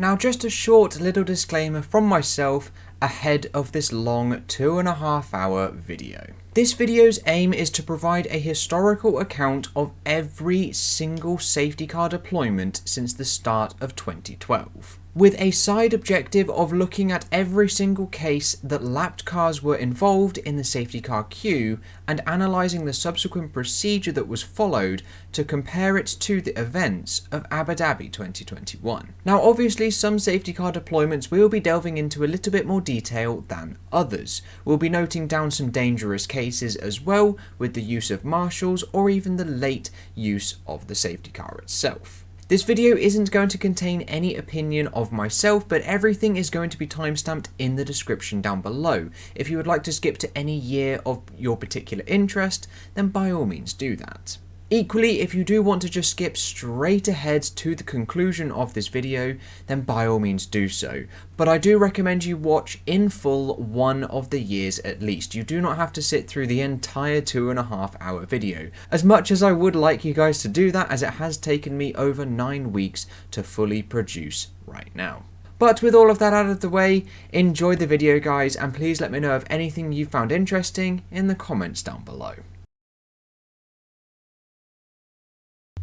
Now just a short little disclaimer from myself ahead of this long 2.5 hour video. This video's aim is to provide a historical account of every single safety car deployment since the start of 2012, with a side objective of looking at every single case that lapped cars were involved in the safety car queue and analysing the subsequent procedure that was followed to compare it to the events of Abu Dhabi 2021. Now obviously some safety car deployments we will be delving into a little bit more detail than others. We'll be noting down some dangerous cases as well with the use of marshals or even the late use of the safety car itself. This video isn't going to contain any opinion of myself, but everything is going to be timestamped in the description down below. If you would like to skip to any year of your particular interest, then by all means do that. Equally, if you do want to just skip straight ahead to the conclusion of this video, then by all means do so. But I do recommend you watch in full one of the years at least. You do not have to sit through the entire 2.5 hour video. As much as I would like you guys to do that, as it has taken me over 9 weeks to fully produce right now. But with all of that out of the way, enjoy the video guys, and please let me know of anything you found interesting in the comments down below.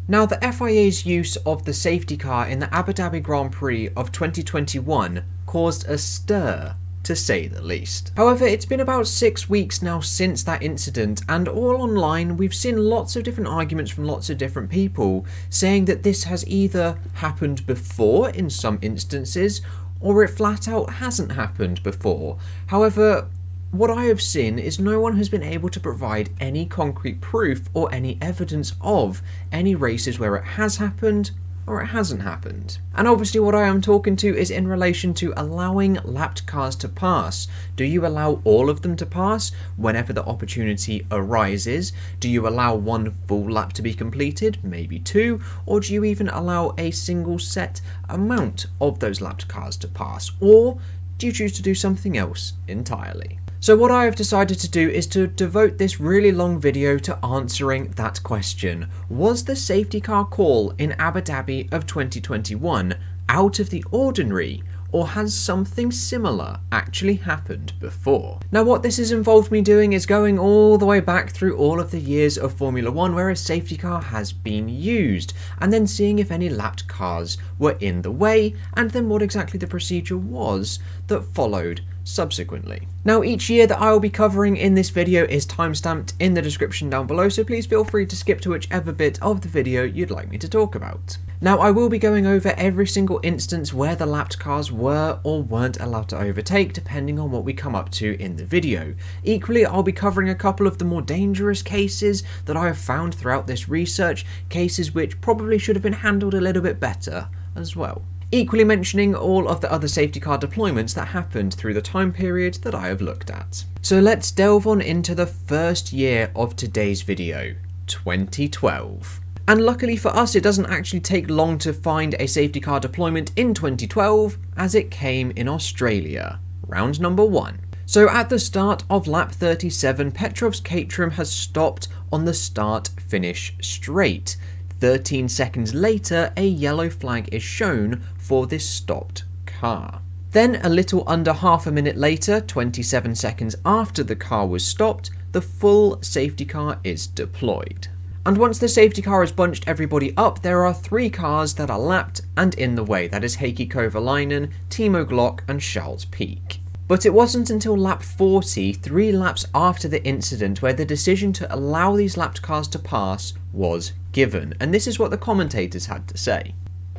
Now, the FIA's use of the safety car in the Abu Dhabi Grand Prix of 2021 caused a stir, to say the least. However, it's been about 6 weeks now since that incident, and all online we've seen lots of different arguments from lots of different people saying that this has either happened before in some instances, or it flat out hasn't happened before. However, what I have seen is no one has been able to provide any concrete proof or any evidence of any races where it has happened or it hasn't happened. And obviously what I am talking to is in relation to allowing lapped cars to pass. Do you allow all of them to pass whenever the opportunity arises? Do you allow one full lap to be completed, maybe 2, or do you even allow a single set amount of those lapped cars to pass? Or do you choose to do something else entirely? So what I have decided to do is to devote this really long video to answering that question. Was the safety car call in Abu Dhabi of 2021 out of the ordinary, or has something similar actually happened before? Now what this has involved me doing is going all the way back through all of the years of Formula 1 where a safety car has been used, and then seeing if any lapped cars were in the way, and then what exactly the procedure was that followed subsequently. Now each year that I will be covering in this video is timestamped in the description down below, so please feel free to skip to whichever bit of the video you'd like me to talk about. Now I will be going over every single instance where the lapped cars were or weren't allowed to overtake, depending on what we come up to in the video. Equally, I'll be covering a couple of the more dangerous cases that I have found throughout this research, cases which probably should have been handled a little bit better as well. Equally mentioning all of the other safety car deployments that happened through the time period that I have looked at. So let's delve on into the first year of today's video, 2012. And luckily for us, it doesn't actually take long to find a safety car deployment in 2012, as it came in Australia, round number 1. So at the start of lap 37, Petrov's Caterham has stopped on the start-finish straight. 13 seconds later, a yellow flag is shown for this stopped car. Then a little under half a minute later, 27 seconds after the car was stopped, the full safety car is deployed. And once the safety car has bunched everybody up, there are 3 cars that are lapped and in the way. That is Heikki Kovalainen, Timo Glock and Charles Pic. But it wasn't until lap 40, 3 laps after the incident, where the decision to allow these lapped cars to pass was given. And this is what the commentators had to say.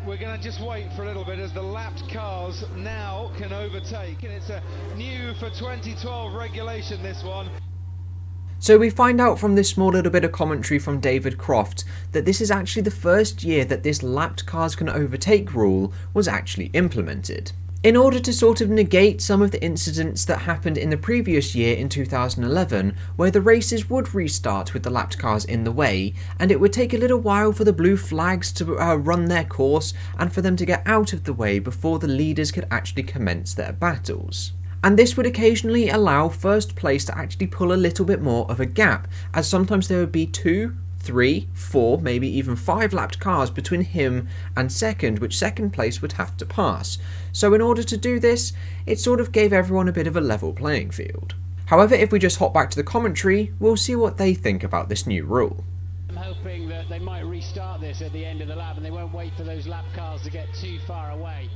We're going to just wait for a little bit as the lapped cars now can overtake. And it's a new for 2012 regulation, this one. So we find out from this small little bit of commentary from David Croft that this is actually the first year that this lapped cars can overtake rule was actually implemented. In order to sort of negate some of the incidents that happened in the previous year in 2011, where the races would restart with the lapped cars in the way, and it would take a little while for the blue flags to run their course and for them to get out of the way before the leaders could actually commence their battles. And this would occasionally allow first place to actually pull a little bit more of a gap, as sometimes there would be 2, 3, 4, maybe even 5 lapped cars between him and second, which second place would have to pass. So in order to do this, it sort of gave everyone a bit of a level playing field. However, if we just hop back to the commentary, we'll see what they think about this new rule. I'm hoping that they might restart this at the end of the lap and they won't wait for those lap cars to get too far away.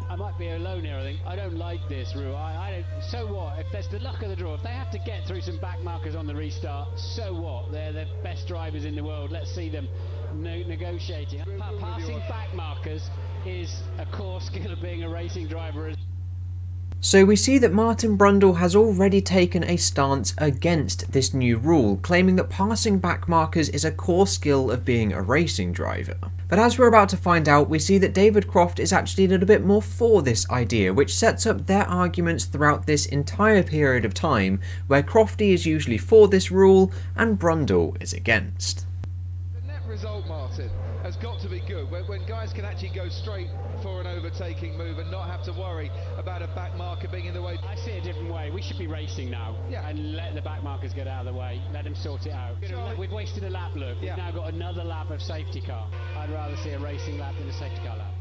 I might be alone here, I think. I don't like this rule. I don't, so what? If that's the luck of the draw, if they have to get through some back markers on the restart, so what? They're the best drivers in the world. Let's see them negotiating. Passing back markers is a core skill of being a racing driver. So we see that Martin Brundle has already taken a stance against this new rule, claiming that passing back markers is a core skill of being a racing driver. But as we're about to find out, we see that David Croft is actually a little bit more for this idea, which sets up their arguments throughout this entire period of time, where Crofty is usually for this rule and Brundle is against. The net result, Martin, has got to be good when guys can actually go straight for an overtaking move and not have to worry about a back marker being in the way. I see it a different way. We should be racing now and let the back markers get out of the way. Let them sort it out. We've wasted a lap, look. We've now got another lap of safety car. I'd rather see a racing lap than a safety car lap.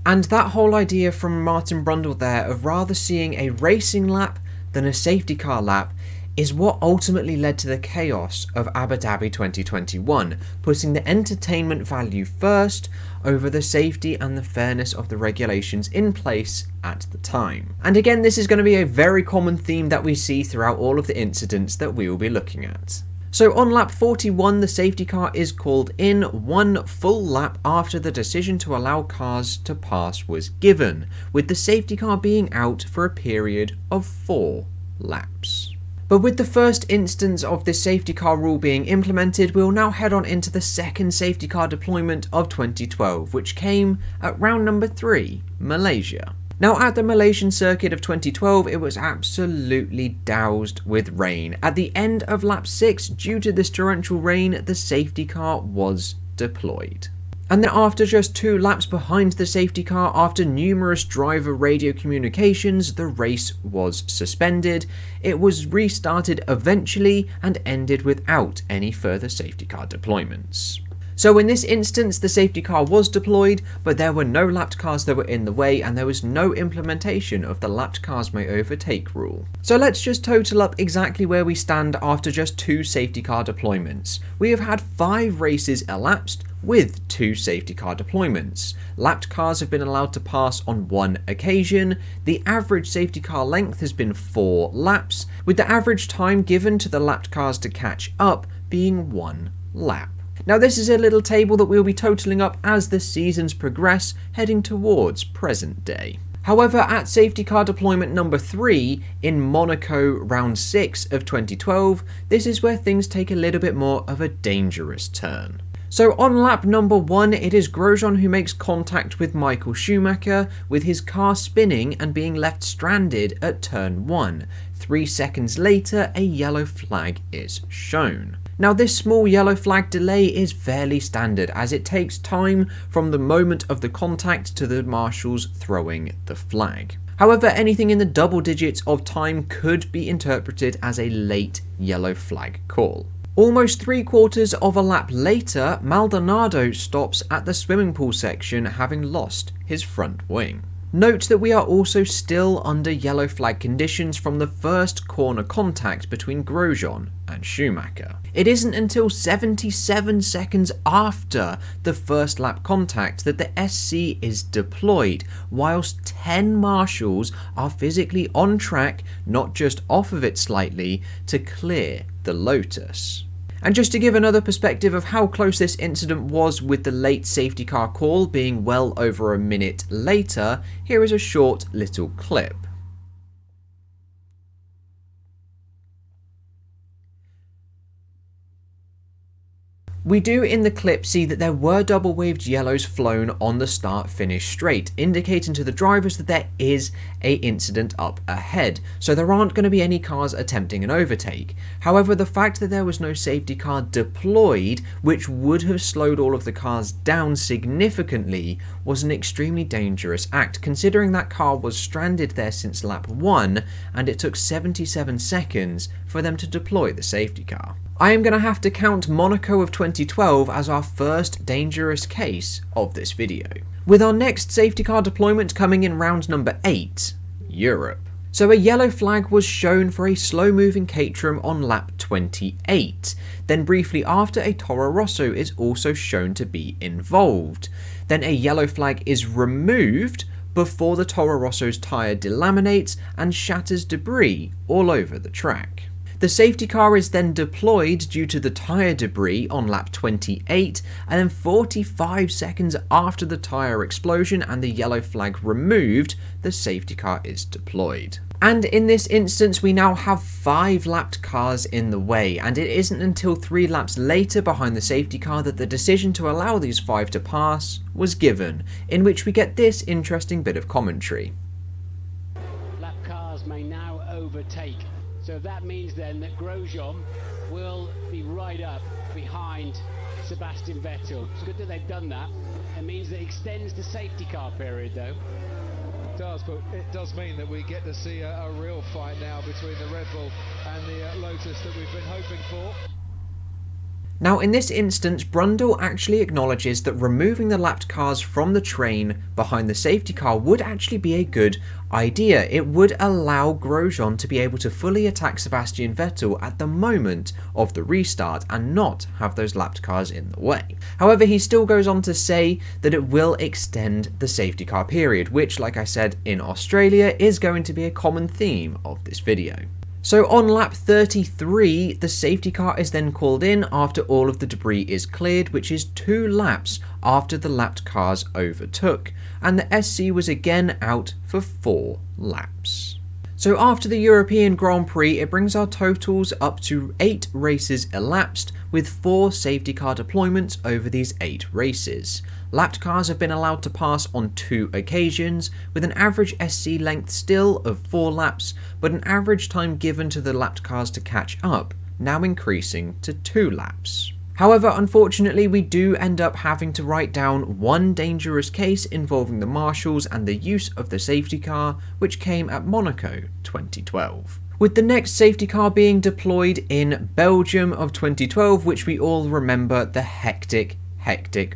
And that whole idea from Martin Brundle there of rather seeing a racing lap than a safety car lap is what ultimately led to the chaos of Abu Dhabi 2021, putting the entertainment value first over the safety and the fairness of the regulations in place at the time. And again, this is going to be a very common theme that we see throughout all of the incidents that we will be looking at. So on lap 41, the safety car is called in 1 full lap after the decision to allow cars to pass was given, with the safety car being out for a period of 4 laps. But with the first instance of this safety car rule being implemented, we'll now head on into the second safety car deployment of 2012, which came at round number 3, Malaysia. Now at the Malaysian circuit of 2012, it was absolutely doused with rain. At the end of lap 6, due to this torrential rain, the safety car was deployed. And then after just 2 laps behind the safety car, after numerous driver radio communications, the race was suspended. It was restarted eventually and ended without any further safety car deployments. So in this instance, the safety car was deployed, but there were no lapped cars that were in the way, and there was no implementation of the lapped cars may overtake rule. So let's just total up exactly where we stand after just 2 safety car deployments. We have had 5 races elapsed with 2 safety car deployments. Lapped cars have been allowed to pass on 1 occasion. The average safety car length has been 4 laps, with the average time given to the lapped cars to catch up being 1 lap. Now this is a little table that we'll be totaling up as the seasons progress, heading towards present day. However, at safety car deployment number 3 in Monaco round 6 of 2012, this is where things take a little bit more of a dangerous turn. So on lap number 1, it is Grosjean who makes contact with Michael Schumacher, with his car spinning and being left stranded at turn 1. 3 seconds later, a yellow flag is shown. Now this small yellow flag delay is fairly standard, as it takes time from the moment of the contact to the marshals throwing the flag. However, anything in the double digits of time could be interpreted as a late yellow flag call. Almost 3/4 of a lap later, Maldonado stops at the swimming pool section, having lost his front wing. Note that we are also still under yellow flag conditions from the first corner contact between Grosjean and Schumacher. It isn't until 77 seconds after the first lap contact that the SC is deployed, whilst 10 marshals are physically on track, not just off of it slightly, to clear the Lotus. And just to give another perspective of how close this incident was with the late safety car call being well over a minute later, here is a short little clip. We do in the clip see that there were double waved yellows flown on the start-finish straight, indicating to the drivers that there is an incident up ahead, so there aren't going to be any cars attempting an overtake. However, the fact that there was no safety car deployed, which would have slowed all of the cars down significantly, was an extremely dangerous act, considering that car was stranded there since lap 1, and it took 77 seconds for for them to deploy the safety car. I am going to have to count Monaco of 2012 as our first dangerous case of this video, with our next safety car deployment coming in round number 8, Europe. So a yellow flag was shown for a slow-moving Caterham on lap 28. Then briefly after, a Toro Rosso is also shown to be involved. Then a yellow flag is removed before the Toro Rosso's tyre delaminates and shatters debris all over the track. The safety car is then deployed due to the tyre debris on lap 28, and then 45 seconds after the tyre explosion and the yellow flag removed, the safety car is deployed. And in this instance, we now have 5 lapped cars in the way, and it isn't until 3 laps later behind the safety car that the decision to allow these 5 to pass was given, in which we get this interesting bit of commentary. Lap cars may now overtake. So that means then that Grosjean will be right up behind Sebastian Vettel. It's good that they've done that. It means that it extends the safety car period though. It does, but it does mean that we get to see a real fight now between the Red Bull and the Lotus that we've been hoping for. Now in this instance, Brundle actually acknowledges that removing the lapped cars from the train behind the safety car would actually be a good idea. It would allow Grosjean to be able to fully attack Sebastian Vettel at the moment of the restart and not have those lapped cars in the way. However, he still goes on to say that it will extend the safety car period, which, like I said, in Australia is going to be a common theme of this video. So on lap 33, the safety car is then called in after all of the debris is cleared, which is 2 laps after the lapped cars overtook, and the SC was again out for 4 laps. So after the European Grand Prix, it brings our totals up to 8 races elapsed, with 4 safety car deployments over these 8 races. Lapped cars have been allowed to pass on 2 occasions, with an average SC length still of 4 laps, but an average time given to the lapped cars to catch up, now increasing to 2 laps. However, unfortunately, we do end up having to write down one dangerous case involving the marshals and the use of the safety car, which came at Monaco 2012. With the next safety car being deployed in Belgium of 2012, which we all remember the hectic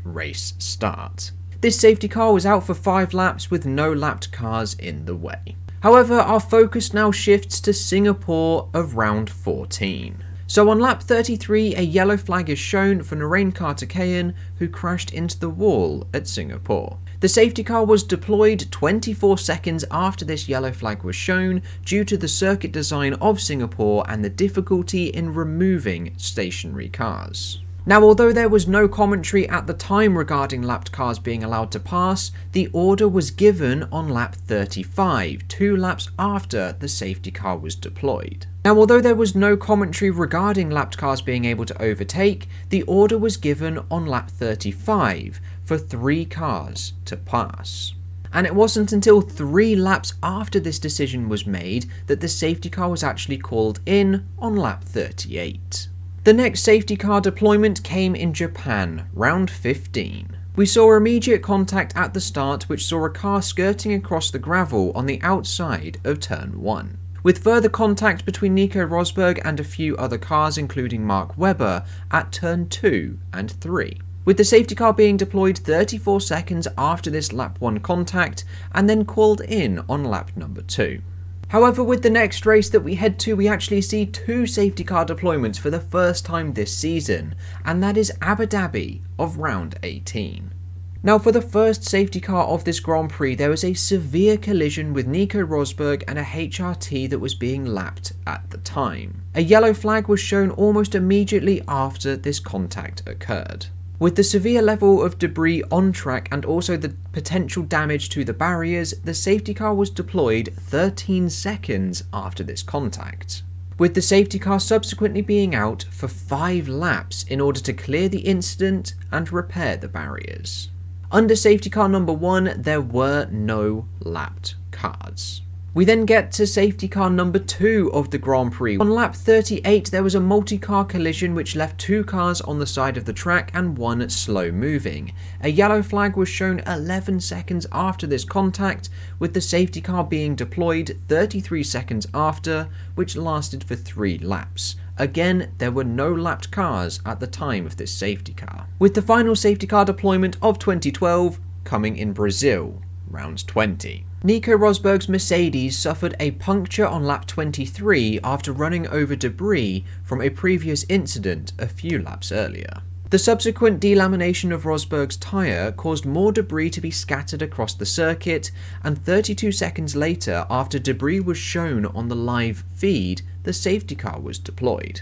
race start. This safety car was out for 5 laps with no lapped cars in the way. However, our focus now shifts to Singapore of round 14. So on lap 33, a yellow flag is shown for Narain Karthikeyan, who crashed into the wall at Singapore. The safety car was deployed 24 seconds after this yellow flag was shown due to the circuit design of Singapore and the difficulty in removing stationary cars. Now, although there was no commentary at the time regarding lapped cars being allowed to pass, the order was given on lap 35, 2 laps after the safety car was deployed. Now, although there was no commentary regarding lapped cars being able to overtake, the order was given on lap 35 for 3 cars to pass. And it wasn't until 3 laps after this decision was made that the safety car was actually called in on lap 38. The next safety car deployment came in Japan, round 15. We saw immediate contact at the start, which saw a car skirting across the gravel on the outside of turn 1. With further contact between Nico Rosberg and a few other cars, including Mark Webber, at turn 2 and 3. With the safety car being deployed 34 seconds after this lap 1 contact, and then called in on lap number 2. However, with the next race that we head to, we actually see 2 safety car deployments for the first time this season, and that is Abu Dhabi of round 18. Now, for the first safety car of this Grand Prix, there was a severe collision with Nico Rosberg and a HRT that was being lapped at the time. A yellow flag was shown almost immediately after this contact occurred. With the severe level of debris on track and also the potential damage to the barriers, the safety car was deployed 13 seconds after this contact, with the safety car subsequently being out for 5 laps in order to clear the incident and repair the barriers. Under safety car number 1, there were no lapped cars. We then get to safety car number 2 of the Grand Prix. On lap 38, there was a multi-car collision which left 2 cars on the side of the track and 1 slow moving. A yellow flag was shown 11 seconds after this contact, with the safety car being deployed 33 seconds after, which lasted for 3 laps. Again, there were no lapped cars at the time of this safety car. With the final safety car deployment of 2012 coming in Brazil, round 20. Nico Rosberg's Mercedes suffered a puncture on lap 23 after running over debris from a previous incident a few laps earlier. The subsequent delamination of Rosberg's tyre caused more debris to be scattered across the circuit, and 32 seconds later, after debris was shown on the live feed, the safety car was deployed.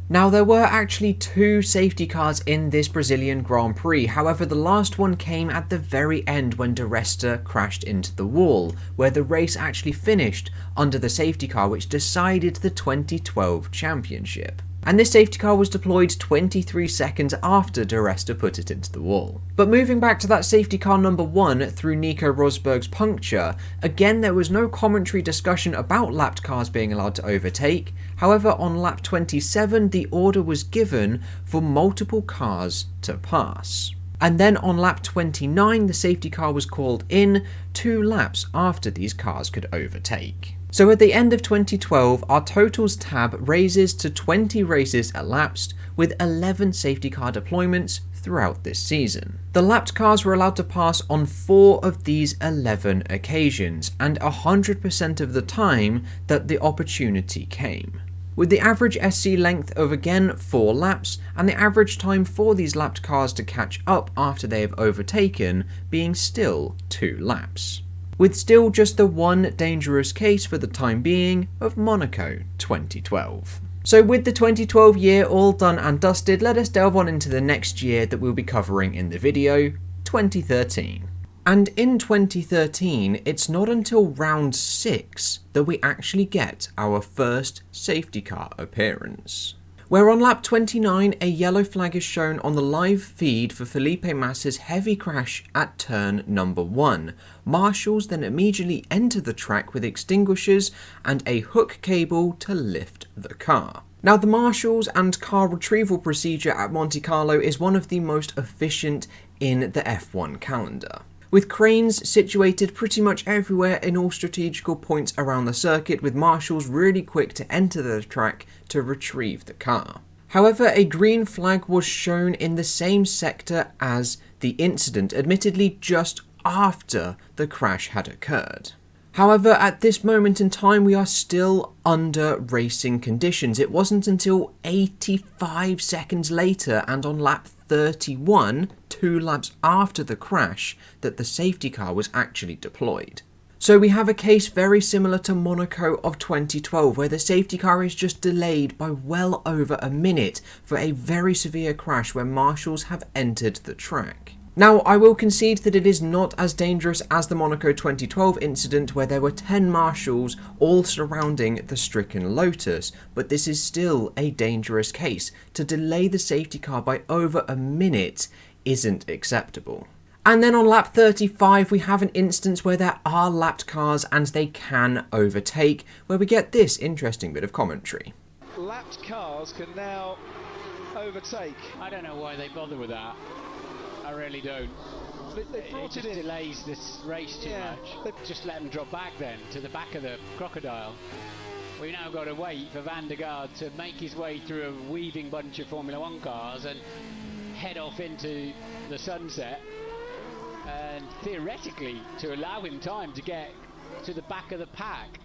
Now, there were actually 2 safety cars in this Brazilian Grand Prix, however the last one came at the very end when Di Resta crashed into the wall, where the race actually finished under the safety car which decided the 2012 championship. And this safety car was deployed 23 seconds after Di Resta put it into the wall. But moving back to that safety car number 1 through Nico Rosberg's puncture, again there was no commentary discussion about lapped cars being allowed to overtake. However, on lap 27 the order was given for multiple cars to pass. And then on lap 29 the safety car was called in 2 laps after these cars could overtake. So at the end of 2012, our totals tab raises to 20 races elapsed, with 11 safety car deployments throughout this season. The lapped cars were allowed to pass on 4 of these 11 occasions, and 100% of the time that the opportunity came. With the average SC length of again 4 laps, and the average time for these lapped cars to catch up after they have overtaken being still 2 laps. With still just the one dangerous case for the time being of Monaco 2012. So with the 2012 year all done and dusted, let us delve on into the next year that we'll be covering in the video, 2013. And in 2013, it's not until round 6 that we actually get our first safety car appearance. Where on lap 29, a yellow flag is shown on the live feed for Felipe Massa's heavy crash at turn number 1. Marshals then immediately enter the track with extinguishers and a hook cable to lift the car. Now, the marshals and car retrieval procedure at Monte Carlo is one of the most efficient in the F1 calendar, with cranes situated pretty much everywhere in all strategical points around the circuit, with marshals really quick to enter the track to retrieve the car. However, a green flag was shown in the same sector as the incident, admittedly just after the crash had occurred. However, at this moment in time, we are still under racing conditions. It wasn't until 85 seconds later and on lap 31, 2 laps after the crash, that the safety car was actually deployed. So we have a case very similar to Monaco of 2012, where the safety car is just delayed by well over a minute for a very severe crash where marshals have entered the track. Now, I will concede that it is not as dangerous as the Monaco 2012 incident, where there were 10 marshals all surrounding the stricken Lotus, but this is still a dangerous case. To delay the safety car by over a minute isn't acceptable. And then on lap 35, we have an instance where there are lapped cars and they can overtake, where we get this interesting bit of commentary. Lapped cars can now overtake. I don't know why they bother with that. I really don't. They brought It just it in. delays this race too much. Just let them drop back then to the back of the crocodile. We now got to wait for Van der Garde to make his way through a weaving bunch of Formula 1 cars and head off into the sunset, and theoretically to allow him time to get to the back of the pack.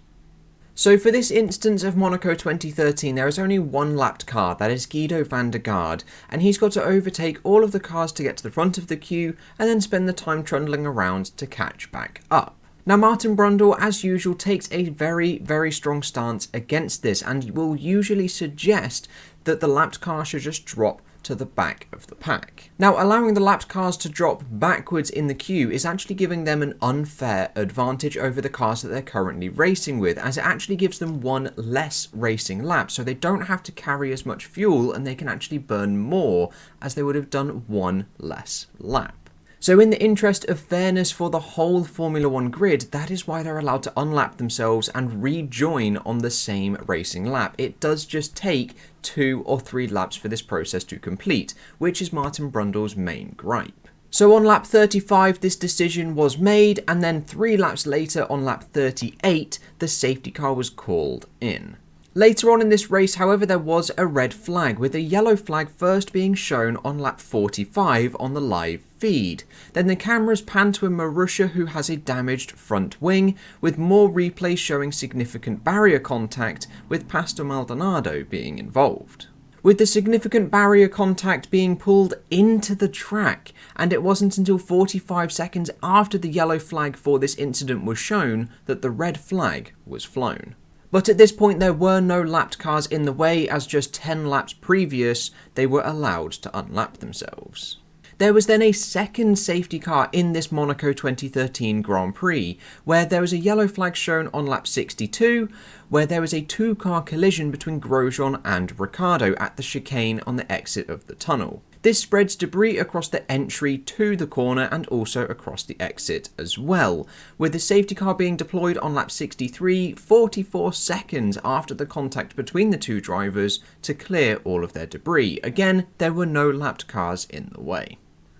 So for this instance of Monaco 2013, there is only one lapped car, that is Guido van der Garde, and he's got to overtake all of the cars to get to the front of the queue and then spend the time trundling around to catch back up. Now, Martin Brundle, as usual, takes a very, very strong stance against this and will usually suggest that the lapped car should just drop to the back of the pack. Now, allowing the lapped cars to drop backwards in the queue is actually giving them an unfair advantage over the cars that they're currently racing with, as it actually gives them one less racing lap, so they don't have to carry as much fuel and they can actually burn more as they would have done one less lap. So in the interest of fairness for the whole Formula 1 grid, that is why they're allowed to unlap themselves and rejoin on the same racing lap. It does just take 2 or 3 laps for this process to complete, which is Martin Brundle's main gripe. So on lap 35 this decision was made, and then 3 laps later on lap 38 the safety car was called in. Later on in this race, however, there was a red flag, with a yellow flag first being shown on lap 45 on the live feed. Then the cameras pan to a Marussia who has a damaged front wing, with more replays showing significant barrier contact, with Pastor Maldonado being involved. With the significant barrier contact being pulled into the track, and it wasn't until 45 seconds after the yellow flag for this incident was shown that the red flag was flown. But at this point there were no lapped cars in the way, as just 10 laps previous they were allowed to unlap themselves. There was then a second safety car in this Monaco 2013 Grand Prix, where there was a yellow flag shown on lap 62, where there was a 2-car collision between Grosjean and Ricciardo at the chicane on the exit of the tunnel. This spreads debris across the entry to the corner and also across the exit as well, with the safety car being deployed on lap 63, 44 seconds after the contact between the 2 drivers to clear all of their debris. Again, there were no lapped cars in the way.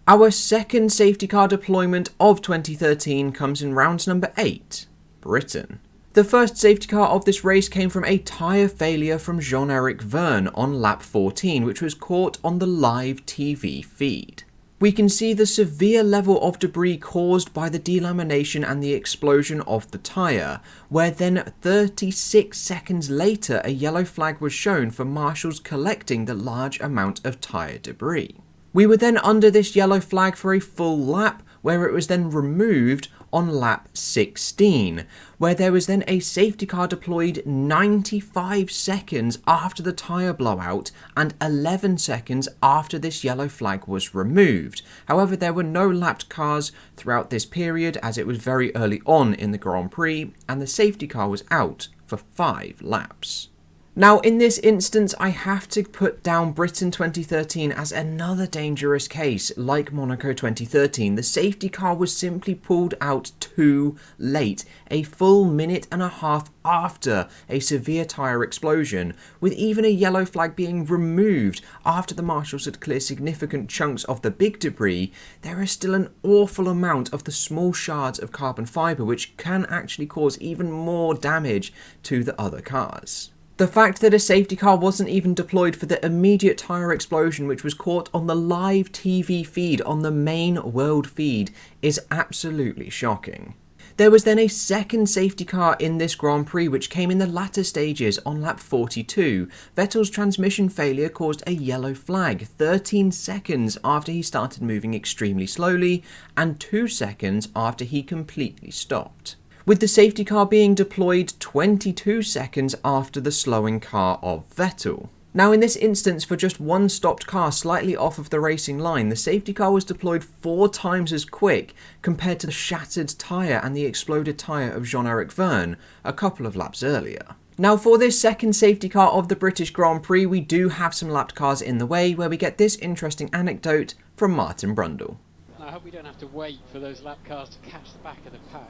Our second safety car deployment of 2013 comes in round number 8, Britain. The first safety car of this race came from a tyre failure from Jean-Eric Vergne on lap 14, which was caught on the live TV feed. We can see the severe level of debris caused by the delamination and the explosion of the tyre, where then 36 seconds later a yellow flag was shown for marshals collecting the large amount of tyre debris. We were then under this yellow flag for a full lap, where it was then removed on lap 16, where there was then a safety car deployed 95 seconds after the tyre blowout and 11 seconds after this yellow flag was removed. However, there were no lapped cars throughout this period, as it was very early on in the Grand Prix, and the safety car was out for 5 laps. Now, in this instance, I have to put down Britain 2013 as another dangerous case. Like Monaco 2013, the safety car was simply pulled out too late, a full minute and a half after a severe tyre explosion, with even a yellow flag being removed after the marshals had cleared significant chunks of the big debris. There is still an awful amount of the small shards of carbon fibre, which can actually cause even more damage to the other cars. The fact that a safety car wasn't even deployed for the immediate tyre explosion, which was caught on the live TV feed on the main world feed, is absolutely shocking. There was then a second safety car in this Grand Prix, which came in the latter stages on lap 42. Vettel's transmission failure caused a yellow flag 13 seconds after he started moving extremely slowly and 2 seconds after he completely stopped, with the safety car being deployed 22 seconds after the slowing car of Vettel. Now, in this instance, for just one stopped car slightly off of the racing line, the safety car was deployed 4 times as quick compared to the shattered tyre and the exploded tyre of Jean-Eric Vergne a couple of laps earlier. Now, for this second safety car of the British Grand Prix, we do have some lapped cars in the way, where we get this interesting anecdote from Martin Brundle. I hope we don't have to wait for those lap cars to catch the back of the pack.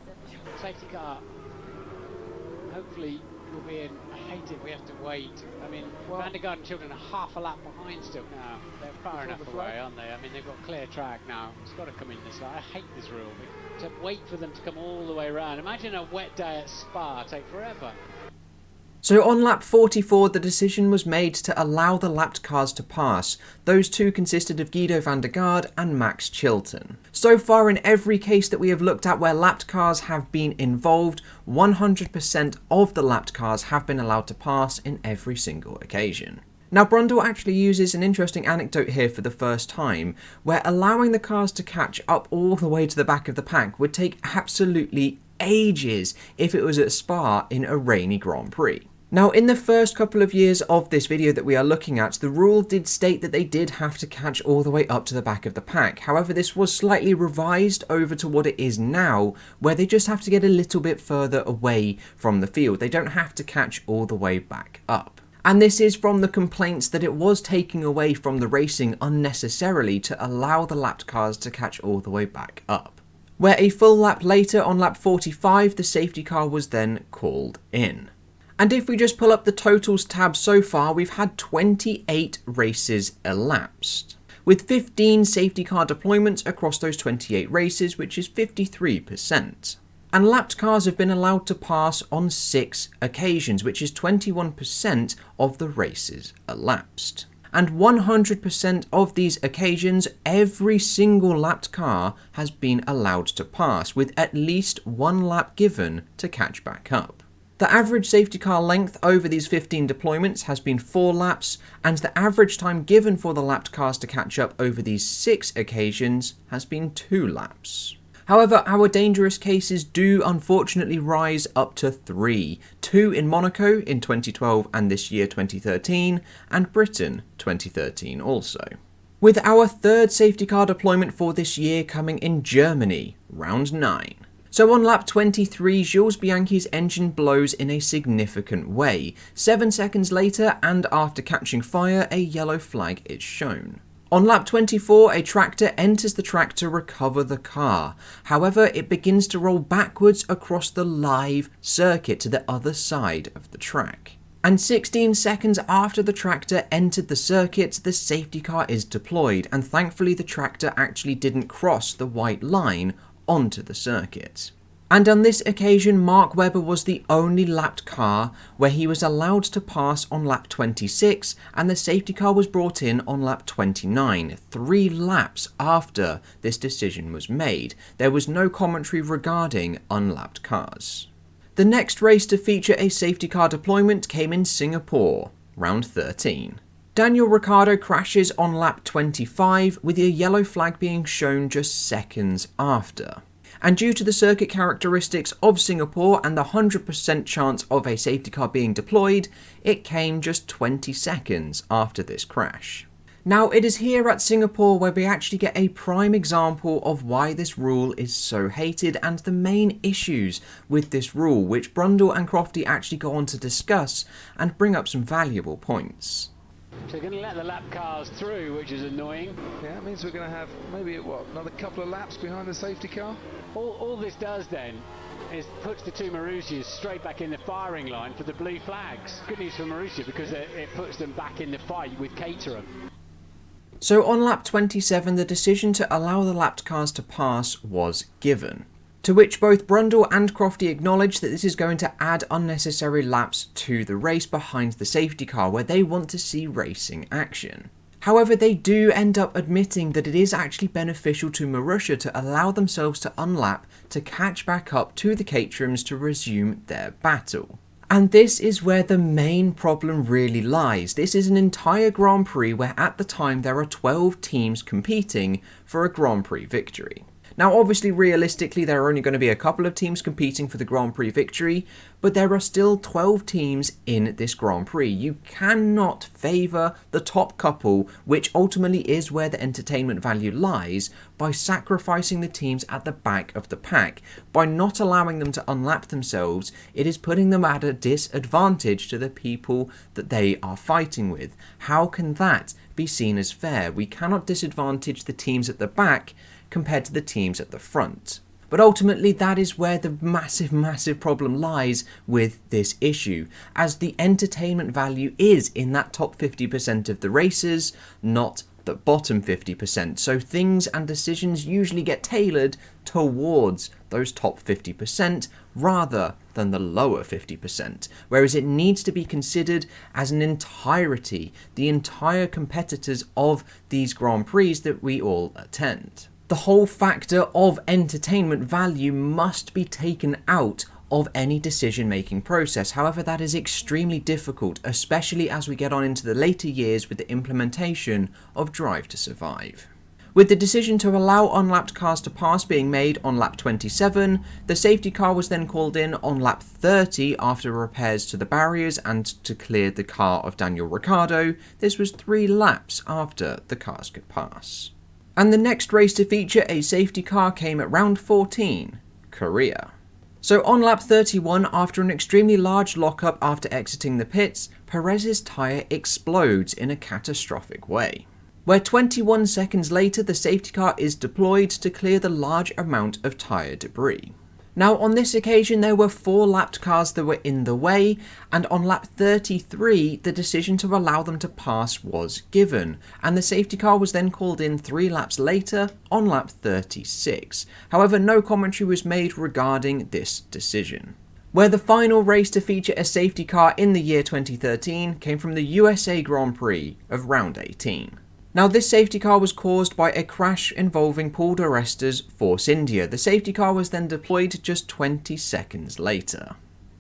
Safety car, hopefully we'll be in. I hate it, we have to wait. I mean, Van der Garde and Children are half a lap behind still now. They're far enough away, aren't they? I mean, they've got clear track now. It's got to come in this way. I hate this rule. To wait for them to come all the way around. Imagine a wet day at Spa, take forever. So on lap 44, the decision was made to allow the lapped cars to pass. Those two consisted of Guido van der Garde and Max Chilton. So far, in every case that we have looked at where lapped cars have been involved, 100% of the lapped cars have been allowed to pass in every single occasion. Now, Brundle actually uses an interesting anecdote here for the first time, where allowing the cars to catch up all the way to the back of the pack would take absolutely ages if it was at Spa in a rainy Grand Prix. Now, in the first couple of years of this video that we are looking at, the rule did state that they did have to catch all the way up to the back of the pack. However, this was slightly revised over to what it is now, where they just have to get a little bit further away from the field. They don't have to catch all the way back up. And this is from the complaints that it was taking away from the racing unnecessarily to allow the lapped cars to catch all the way back up. Where a full lap later, on lap 45, the safety car was then called in. And if we just pull up the totals tab so far, we've had 28 races elapsed, with 15 safety car deployments across those 28 races, which is 53%. And lapped cars have been allowed to pass on 6 occasions, which is 21% of the races elapsed. And 100% of these occasions, every single lapped car has been allowed to pass, with at least 1 lap given to catch back up. The average safety car length over these 15 deployments has been 4 laps, and the average time given for the lapped cars to catch up over these 6 occasions has been 2 laps. However, our dangerous cases do unfortunately rise up to 3. 2 in Monaco in 2012 and this year 2013, and Britain 2013 also. With our 3rd safety car deployment for this year coming in Germany, round 9. So on lap 23, Jules Bianchi's engine blows in a significant way. 7 seconds later, and after catching fire, a yellow flag is shown. On lap 24, a tractor enters the track to recover the car. However, it begins to roll backwards across the live circuit to the other side of the track. And 16 seconds after the tractor entered the circuit, the safety car is deployed, and thankfully the tractor actually didn't cross the white line onto the circuit. And on this occasion, Mark Webber was the only lapped car where he was allowed to pass on lap 26, and the safety car was brought in on lap 29, 3 laps after this decision was made. There was no commentary regarding unlapped cars. The next race to feature a safety car deployment came in Singapore, round 13. Daniel Ricciardo crashes on lap 25, with a yellow flag being shown just seconds after. And due to the circuit characteristics of Singapore and the 100% chance of a safety car being deployed, it came just 20 seconds after this crash. Now, it is here at Singapore where we actually get a prime example of why this rule is so hated and the main issues with this rule, which Brundle and Crofty actually go on to discuss and bring up some valuable points. So they're going to let the lap cars through, which is annoying. Yeah, it means we're going to have maybe, another couple of laps behind the safety car? All this does then is puts the 2 Marussias straight back in the firing line for the blue flags. Good news for Marussia because it puts them back in the fight with Caterham. So on lap 27, the decision to allow the lapped cars to pass was given, to which both Brundle and Crofty acknowledge that this is going to add unnecessary laps to the race behind the safety car where they want to see racing action. However, they do end up admitting that it is actually beneficial to Marussia to allow themselves to unlap to catch back up to the Caterhams to resume their battle. And this is where the main problem really lies. This is an entire Grand Prix where at the time there are 12 teams competing for a Grand Prix victory. Now obviously realistically there are only going to be a couple of teams competing for the Grand Prix victory, but there are still 12 teams in this Grand Prix. You cannot favour the top couple, which ultimately is where the entertainment value lies, by sacrificing the teams at the back of the pack. By not allowing them to unlap themselves, it is putting them at a disadvantage to the people that they are fighting with. How can that be seen as fair? We cannot disadvantage the teams at the back compared to the teams at the front. But ultimately that is where the massive problem lies with this issue, as the entertainment value is in that top 50% of the races, not the bottom 50%. So things and decisions usually get tailored towards those top 50% rather than the lower 50%, whereas it needs to be considered as an entirety, the entire competitors of these Grand Prix that we all attend. The whole factor of entertainment value must be taken out of any decision-making process. However, that is extremely difficult, especially as we get on into the later years with the implementation of Drive to Survive. With the decision to allow unlapped cars to pass being made on lap 27, the safety car was then called in on lap 30 after repairs to the barriers and to clear the car of Daniel Ricciardo. This was 3 laps after the cars could pass. And the next race to feature a safety car came at round 14, Korea. So on lap 31, after an extremely large lockup after exiting the pits, Perez's tyre explodes in a catastrophic way, where 21 seconds later the safety car is deployed to clear the large amount of tyre debris. Now on this occasion there were 4 lapped cars that were in the way, and on lap 33 the decision to allow them to pass was given, and the safety car was then called in 3 laps later on lap 36. However, no commentary was made regarding this decision. Where the final race to feature a safety car in the year 2013 came from the USA Grand Prix of round 18. Now this safety car was caused by a crash involving Paul di Resta's Force India. The safety car was then deployed just 20 seconds later.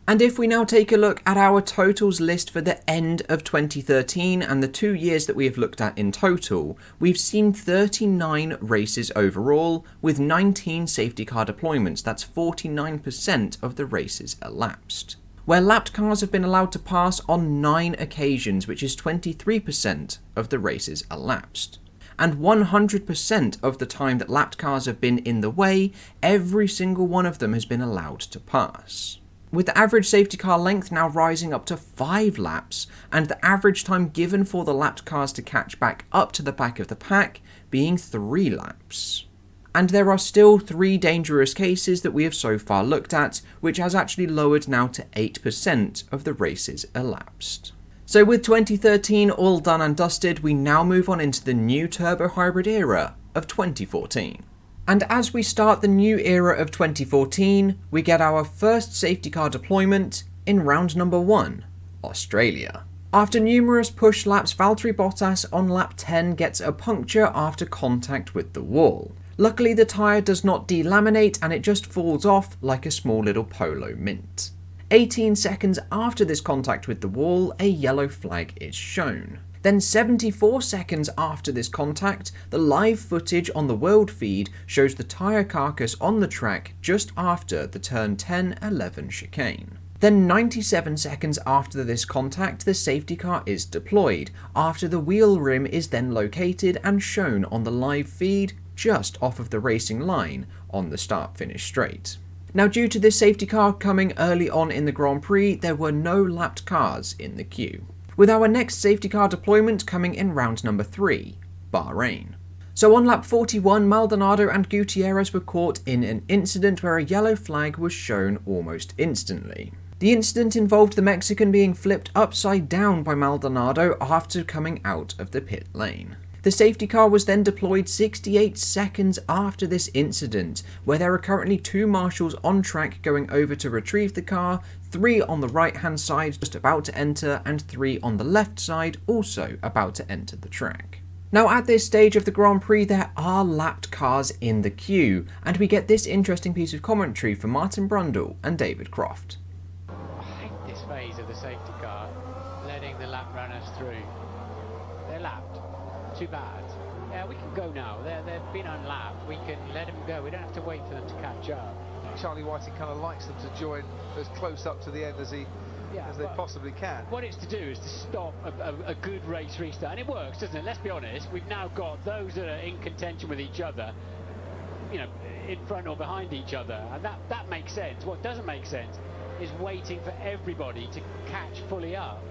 And if we now take a look at our totals list for the end of 2013 and the 2 years that we have looked at in total, we've seen 39 races overall with 19 safety car deployments. That's 49% of the races elapsed, where lapped cars have been allowed to pass on 9 occasions, which is 23% of the races elapsed. And 100% of the time that lapped cars have been in the way, every single one of them has been allowed to pass, with the average safety car length now rising up to 5 laps, and the average time given for the lapped cars to catch back up to the back of the pack being 3 laps. And there are still 3 dangerous cases that we have so far looked at, which has actually lowered now to 8% of the races elapsed. So with 2013 all done and dusted, we now move on into the new turbo hybrid era of 2014. And as we start the new era of 2014, we get our first safety car deployment in round number 1, Australia. After numerous push laps, Valtteri Bottas on lap 10 gets a puncture after contact with the wall. Luckily the tyre does not delaminate and it just falls off like a small little polo mint. 18 seconds after this contact with the wall, a yellow flag is shown. Then 74 seconds after this contact, the live footage on the world feed shows the tyre carcass on the track just after the turn 10-11 chicane. Then 97 seconds after this contact, the safety car is deployed, after the wheel rim is then located and shown on the live feed just off of the racing line on the start-finish straight. Now due to this safety car coming early on in the Grand Prix, there were no lapped cars in the queue, with our next safety car deployment coming in round number 3, Bahrain. So on lap 41, Maldonado and Gutierrez were caught in an incident where a yellow flag was shown almost instantly. The incident involved the Mexican being flipped upside down by Maldonado after coming out of the pit lane. The safety car was then deployed 68 seconds after this incident, where there are currently 2 marshals on track going over to retrieve the car, 3 on the right hand side just about to enter, and 3 on the left side also about to enter the track. Now at this stage of the Grand Prix there are lapped cars in the queue, and we get this interesting piece of commentary from Martin Brundle and David Croft. I hate this phase of the safety car, letting the lap runners through. They're lapped. Too bad. Yeah, we can go now. They've been unlapped. We can let them go. We don't have to wait for them to catch up. Charlie Whiting kind of likes them to join as close up to the end as they possibly can. What it's to do is to stop a good race restart, and it works, doesn't it? Let's be honest. We've now got those that are in contention with each other, you know, in front or behind each other, and that makes sense. What doesn't make sense is waiting for everybody to catch fully up.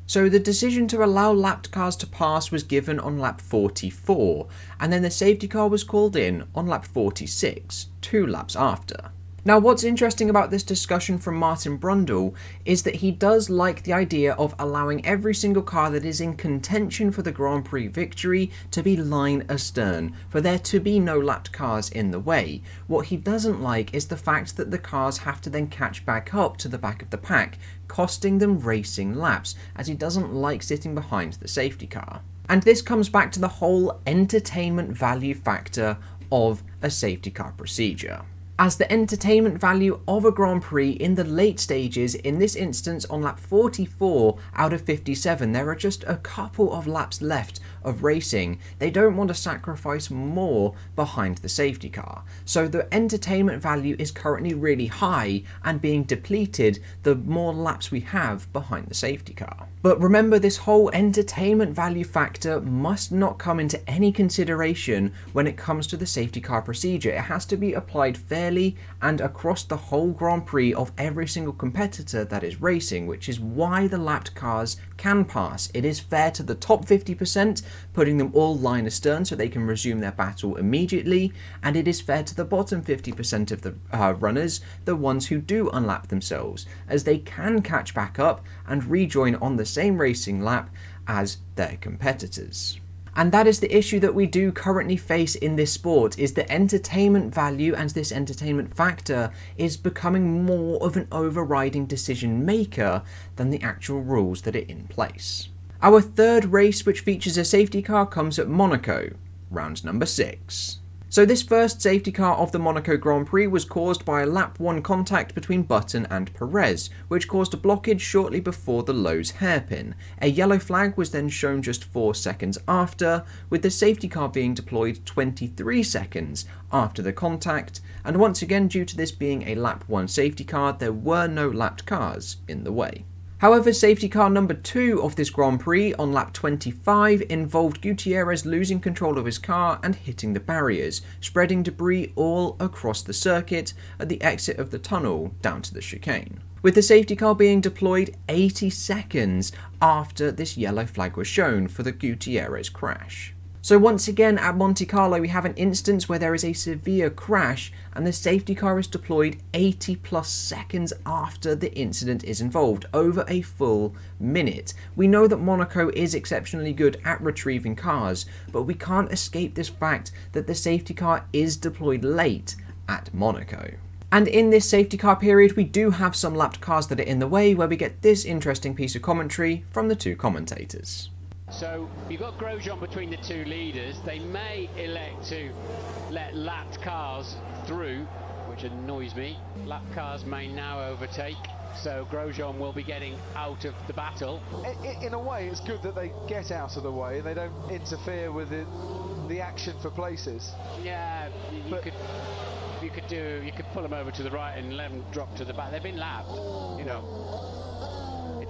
So the decision to allow lapped cars to pass was given on lap 44, and then the safety car was called in on lap 46, 2 laps after. Now what's interesting about this discussion from Martin Brundle is that he does like the idea of allowing every single car that is in contention for the Grand Prix victory to be line astern, for there to be no lapped cars in the way. What he doesn't like is the fact that the cars have to then catch back up to the back of the pack, costing them racing laps, as he doesn't like sitting behind the safety car. And this comes back to the whole entertainment value factor of a safety car procedure, as the entertainment value of a Grand Prix in the late stages, in this instance on lap 44 out of 57, there are just a couple of laps left of racing. They don't want to sacrifice more behind the safety car. So the entertainment value is currently really high and being depleted the more laps we have behind the safety car. But remember, this whole entertainment value factor must not come into any consideration when it comes to the safety car procedure. It has to be applied fairly fairly and across the whole Grand Prix of every single competitor that is racing, which is why the lapped cars can pass. It is fair to the top 50%, putting them all line astern so they can resume their battle immediately, and it is fair to the bottom 50% of the runners, the ones who do unlap themselves, as they can catch back up and rejoin on the same racing lap as their competitors. And that is the issue that we do currently face in this sport, is the entertainment value and this entertainment factor is becoming more of an overriding decision maker than the actual rules that are in place. Our third race, which features a safety car, comes at Monaco, round number 6. So this first safety car of the Monaco Grand Prix was caused by a lap 1 contact between Button and Perez, which caused a blockage shortly before the Lowe's hairpin. A yellow flag was then shown just 4 seconds after, with the safety car being deployed 23 seconds after the contact, and once again, due to this being a lap 1 safety car, there were no lapped cars in the way. However, safety car number 2 of this Grand Prix on lap 25 involved Gutierrez losing control of his car and hitting the barriers, spreading debris all across the circuit at the exit of the tunnel down to the chicane, with the safety car being deployed 80 seconds after this yellow flag was shown for the Gutierrez crash. So once again at Monte Carlo we have an instance where there is a severe crash and the safety car is deployed 80 plus seconds after the incident is involved, over a full minute. We know that Monaco is exceptionally good at retrieving cars, but we can't escape this fact that the safety car is deployed late at Monaco. And in this safety car period we do have some lapped cars that are in the way, where we get this interesting piece of commentary from the two commentators. So you've got Grosjean between the two leaders. They may elect to let lapped cars through, which annoys me. Lapped cars may now overtake, so Grosjean will be getting out of the battle. In a way, it's good that they get out of the way and they don't interfere with the action for places. Yeah, you could pull them over to the right and let them drop to the back. They've been lapped, you know.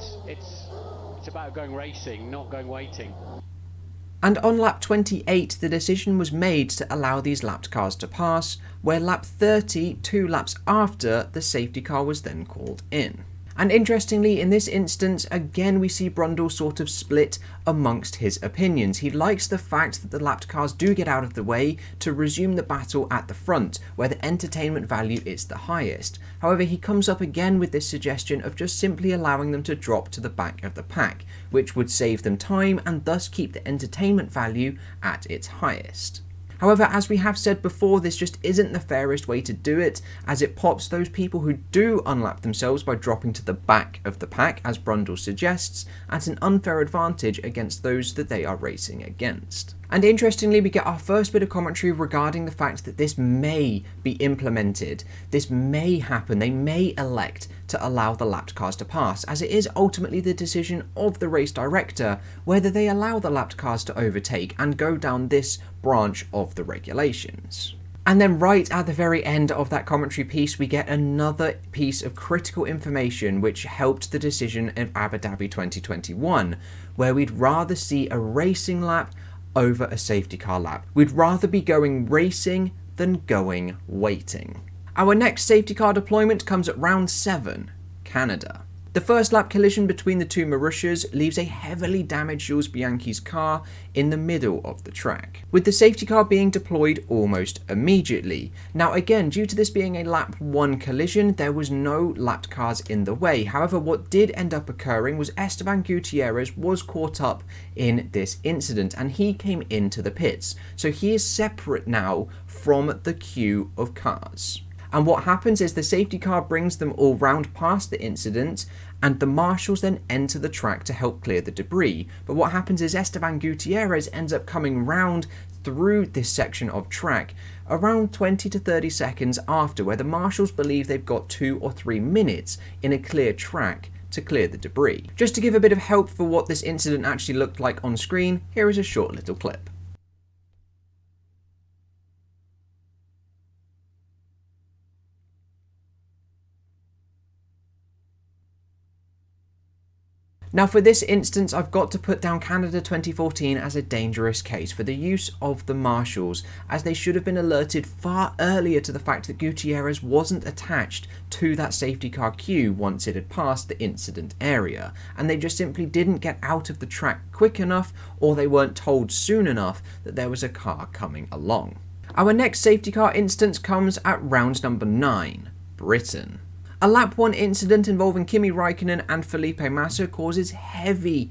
It's about going racing, not going waiting. And on lap 28, the decision was made to allow these lapped cars to pass, where lap 30, 2 laps after, the safety car was then called in. And interestingly, in this instance, again we see Brundle sort of split amongst his opinions. He likes the fact that the lapped cars do get out of the way to resume the battle at the front, where the entertainment value is the highest. However, he comes up again with this suggestion of just simply allowing them to drop to the back of the pack, which would save them time and thus keep the entertainment value at its highest. However, as we have said before, this just isn't the fairest way to do it, as it pops those people who do unlap themselves by dropping to the back of the pack, as Brundle suggests, at an unfair advantage against those that they are racing against. And interestingly, we get our first bit of commentary regarding the fact that this may be implemented, this may happen, they may elect to allow the lapped cars to pass, as it is ultimately the decision of the race director whether they allow the lapped cars to overtake and go down this branch of the regulations. And then right at the very end of that commentary piece, we get another piece of critical information which helped the decision of Abu Dhabi 2021, where we'd rather see a racing lap over a safety car lap. We'd rather be going racing than going waiting. Our next safety car deployment comes at round 7, Canada. The first lap collision between the two Marussias leaves a heavily damaged Jules Bianchi's car in the middle of the track, with the safety car being deployed almost immediately. Now again, due to this being a lap 1 collision, there was no lapped cars in the way. However, what did end up occurring was Esteban Gutierrez was caught up in this incident and he came into the pits. So he is separate now from the queue of cars. And what happens is the safety car brings them all round past the incident and the marshals then enter the track to help clear the debris. But what happens is Esteban Gutierrez ends up coming round through this section of track around 20 to 30 seconds after, where the marshals believe they've got 2 or 3 minutes in a clear track to clear the debris. Just to give a bit of help for what this incident actually looked like on screen, here is a short little clip. Now for this instance, I've got to put down Canada 2014 as a dangerous case for the use of the marshals, as they should have been alerted far earlier to the fact that Gutierrez wasn't attached to that safety car queue once it had passed the incident area, and they just simply didn't get out of the track quick enough, or they weren't told soon enough that there was a car coming along. Our next safety car instance comes at round number 9, Britain. A lap 1 incident involving Kimi Raikkonen and Felipe Massa causes heavy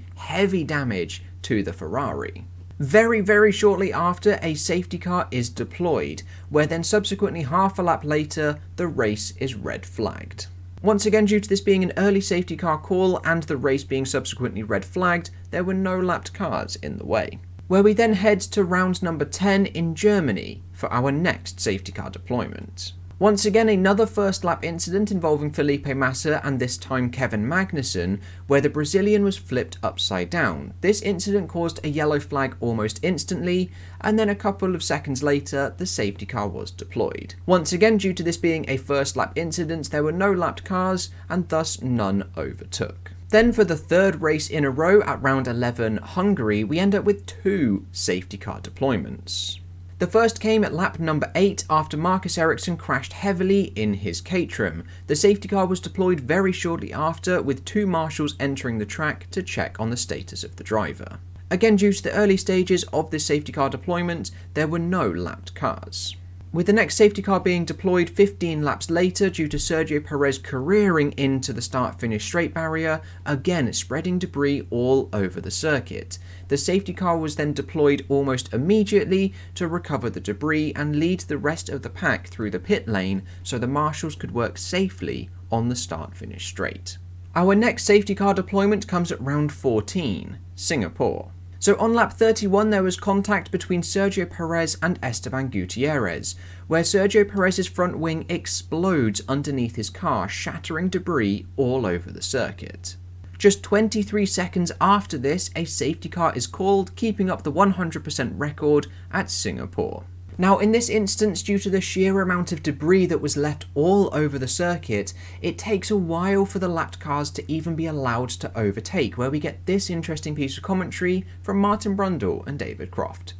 damage to the Ferrari. Very shortly after, a safety car is deployed, where then subsequently half a lap later, the race is red flagged. Once again, due to this being an early safety car call and the race being subsequently red flagged, there were no lapped cars in the way. Where we then head to round number 10 in Germany for our next safety car deployment. Once again, another first lap incident involving Felipe Massa and this time Kevin Magnussen, where the Brazilian was flipped upside down. This incident caused a yellow flag almost instantly, and then a couple of seconds later, the safety car was deployed. Once again, due to this being a first lap incident, there were no lapped cars, and thus none overtook. Then for the third race in a row at round 11 Hungary, we end up with 2 safety car deployments. The first came at lap number 8 after Marcus Ericsson crashed heavily in his Caterham. The safety car was deployed very shortly after, with 2 marshals entering the track to check on the status of the driver. Again, due to the early stages of this safety car deployment, there were no lapped cars. With the next safety car being deployed 15 laps later due to Sergio Perez careering into the start-finish straight barrier, again spreading debris all over the circuit. The safety car was then deployed almost immediately to recover the debris and lead the rest of the pack through the pit lane so the marshals could work safely on the start-finish straight. Our next safety car deployment comes at round 14, Singapore. So on lap 31 there was contact between Sergio Perez and Esteban Gutierrez, where Sergio Perez's front wing explodes underneath his car, shattering debris all over the circuit. Just 23 seconds after this, a safety car is called, keeping up the 100% record at Singapore. Now in this instance, due to the sheer amount of debris that was left all over the circuit, it takes a while for the lapped cars to even be allowed to overtake, where we get this interesting piece of commentary from Martin Brundle and David Croft.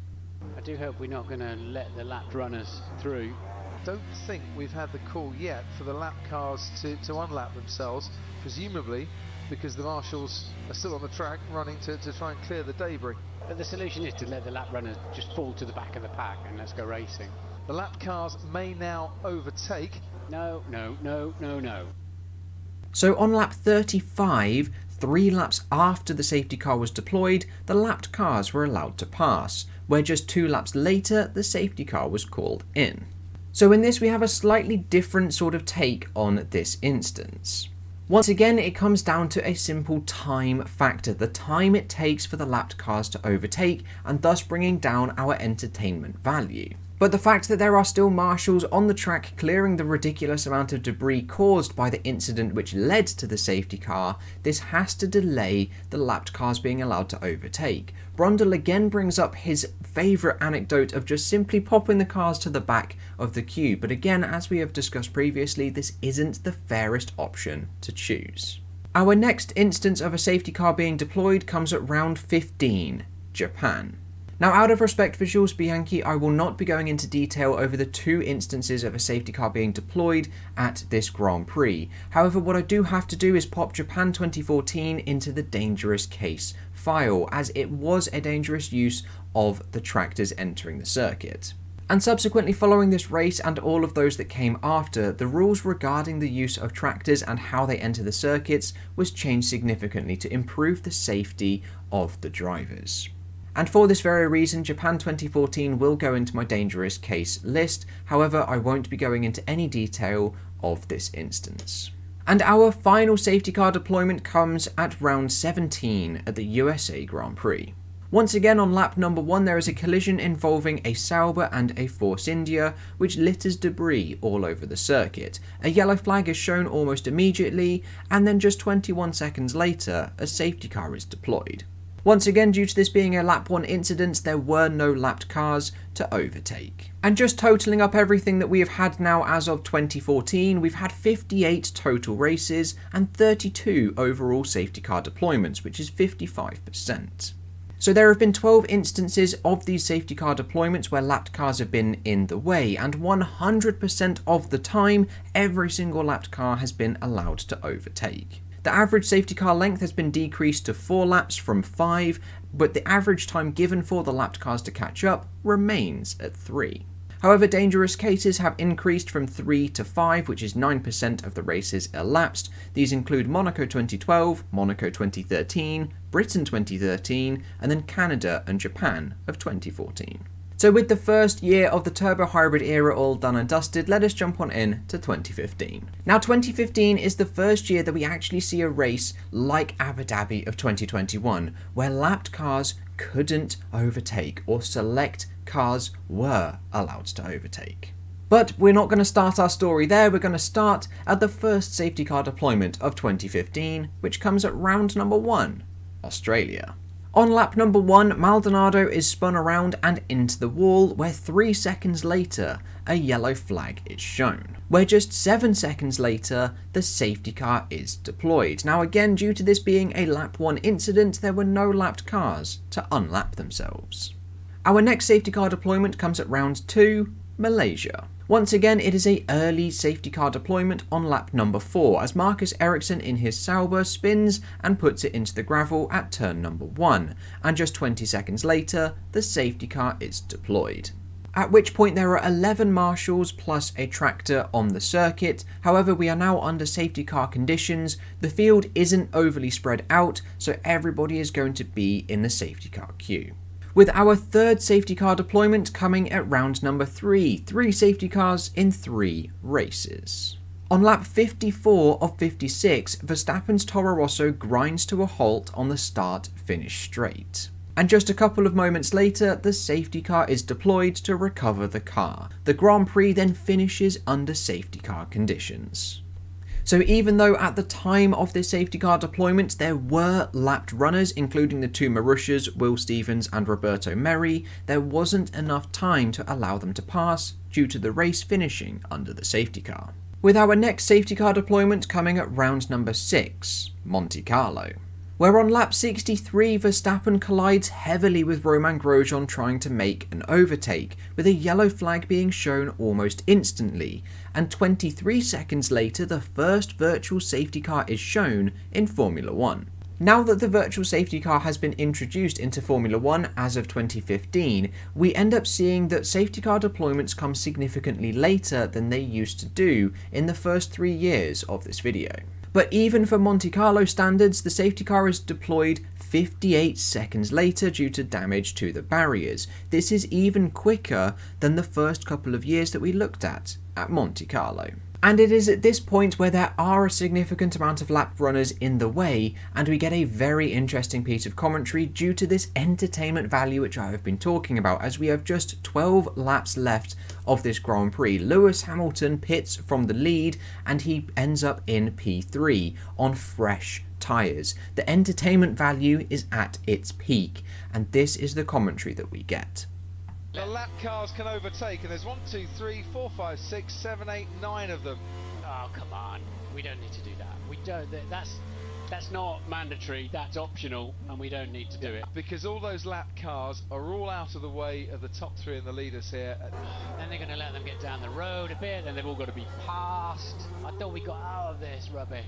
I do hope we're not going to let the lapped runners through. Don't think we've had the call yet for the lap cars to unlap themselves, presumably because the marshals are still on the track running to try and clear the debris. But the solution is to let the lap runners just fall to the back of the pack and let's go racing. The lap cars may now overtake. No. So on lap 35, 3 laps after the safety car was deployed, the lapped cars were allowed to pass, where just 2 laps later the safety car was called in. So in this we have a slightly different sort of take on this instance. Once again, it comes down to a simple time factor, the time it takes for the lapped cars to overtake, and thus bringing down our entertainment value. But the fact that there are still marshals on the track clearing the ridiculous amount of debris caused by the incident which led to the safety car, this has to delay the lapped cars being allowed to overtake. Brundle again brings up his favourite anecdote of just simply popping the cars to the back of the queue, but again, as we have discussed previously, this isn't the fairest option to choose. Our next instance of a safety car being deployed comes at round 15, Japan. Now, out of respect for Jules Bianchi, I will not be going into detail over the 2 instances of a safety car being deployed at this Grand Prix. However, what I do have to do is pop Japan 2014 into the dangerous case file, as it was a dangerous use of the tractors entering the circuit. And subsequently following this race and all of those that came after, the rules regarding the use of tractors and how they enter the circuits was changed significantly to improve the safety of the drivers. And for this very reason, Japan 2014 will go into my dangerous case list, however I won't be going into any detail of this instance. And our final safety car deployment comes at round 17 at the USA Grand Prix. Once again on lap number 1 there is a collision involving a Sauber and a Force India, which litters debris all over the circuit. A yellow flag is shown almost immediately, and then just 21 seconds later a safety car is deployed. Once again, due to this being a lap 1 incident, there were no lapped cars to overtake. And just totaling up everything that we have had now as of 2014, we've had 58 total races and 32 overall safety car deployments, which is 55%. So there have been 12 instances of these safety car deployments where lapped cars have been in the way, and 100% of the time, every single lapped car has been allowed to overtake. The average safety car length has been decreased to 4 laps from 5, but the average time given for the lapped cars to catch up remains at 3. However, dangerous cases have increased from 3 to 5, which is 9% of the races elapsed. These include Monaco 2012, Monaco 2013, Britain 2013, and then Canada and Japan of 2014. So with the first year of the turbo hybrid era all done and dusted, let us jump on in to 2015. Now 2015 is the first year that we actually see a race like Abu Dhabi of 2021, where lapped cars couldn't overtake, or select cars were allowed to overtake. But we're not going to start our story there, we're going to start at the first safety car deployment of 2015, which comes at round number 1, Australia. On lap number 1, Maldonado is spun around and into the wall, where 3 seconds later, a yellow flag is shown. Where just 7 seconds later, the safety car is deployed. Now again, due to this being a lap 1 incident, there were no lapped cars to unlap themselves. Our next safety car deployment comes at round 2, Malaysia. Once again, it is an early safety car deployment on lap number 4, as Marcus Ericsson in his Sauber spins and puts it into the gravel at turn number 1, and just 20 seconds later, the safety car is deployed. At which point there are 11 marshals plus a tractor on the circuit. However, we are now under safety car conditions. The field isn't overly spread out, so everybody is going to be in the safety car queue. With our third safety car deployment coming at round number 3, 3 safety cars in 3 races. On lap 54 of 56, Verstappen's Toro Rosso grinds to a halt on the start-finish straight. And just a couple of moments later, the safety car is deployed to recover the car. The Grand Prix then finishes under safety car conditions. So even though at the time of this safety car deployment there were lapped runners, including the 2 Marussias, Will Stevens and Roberto Merri, there wasn't enough time to allow them to pass due to the race finishing under the safety car. With our next safety car deployment coming at round number 6, Monte Carlo. Where on lap 63 Verstappen collides heavily with Romain Grosjean trying to make an overtake, with a yellow flag being shown almost instantly, and 23 seconds later the first virtual safety car is shown in Formula 1. Now that the virtual safety car has been introduced into Formula 1 as of 2015, we end up seeing that safety car deployments come significantly later than they used to do in the first 3 years of this video. But even for Monte Carlo standards, the safety car is deployed 58 seconds later due to damage to the barriers. This is even quicker than the first couple of years that we looked at Monte Carlo. And it is at this point where there are a significant amount of lap runners in the way, and we get a very interesting piece of commentary due to this entertainment value which I have been talking about, as we have just 12 laps left of this Grand Prix. Lewis Hamilton pits from the lead and he ends up in P3 on fresh tyres. The entertainment value is at its peak, and this is the commentary that we get. The lap cars can overtake, and there's 1, 2, 3, 4, 5, 6, 7, 8, 9 of them. Oh, come on. We don't need to do that. We don't. That's not mandatory. That's optional, and we don't need to do it. Because all those lap cars are all out of the way of the top 3 and the leaders here. Then they're going to let them get down the road a bit, then they've all got to be passed. I thought we got out of this rubbish.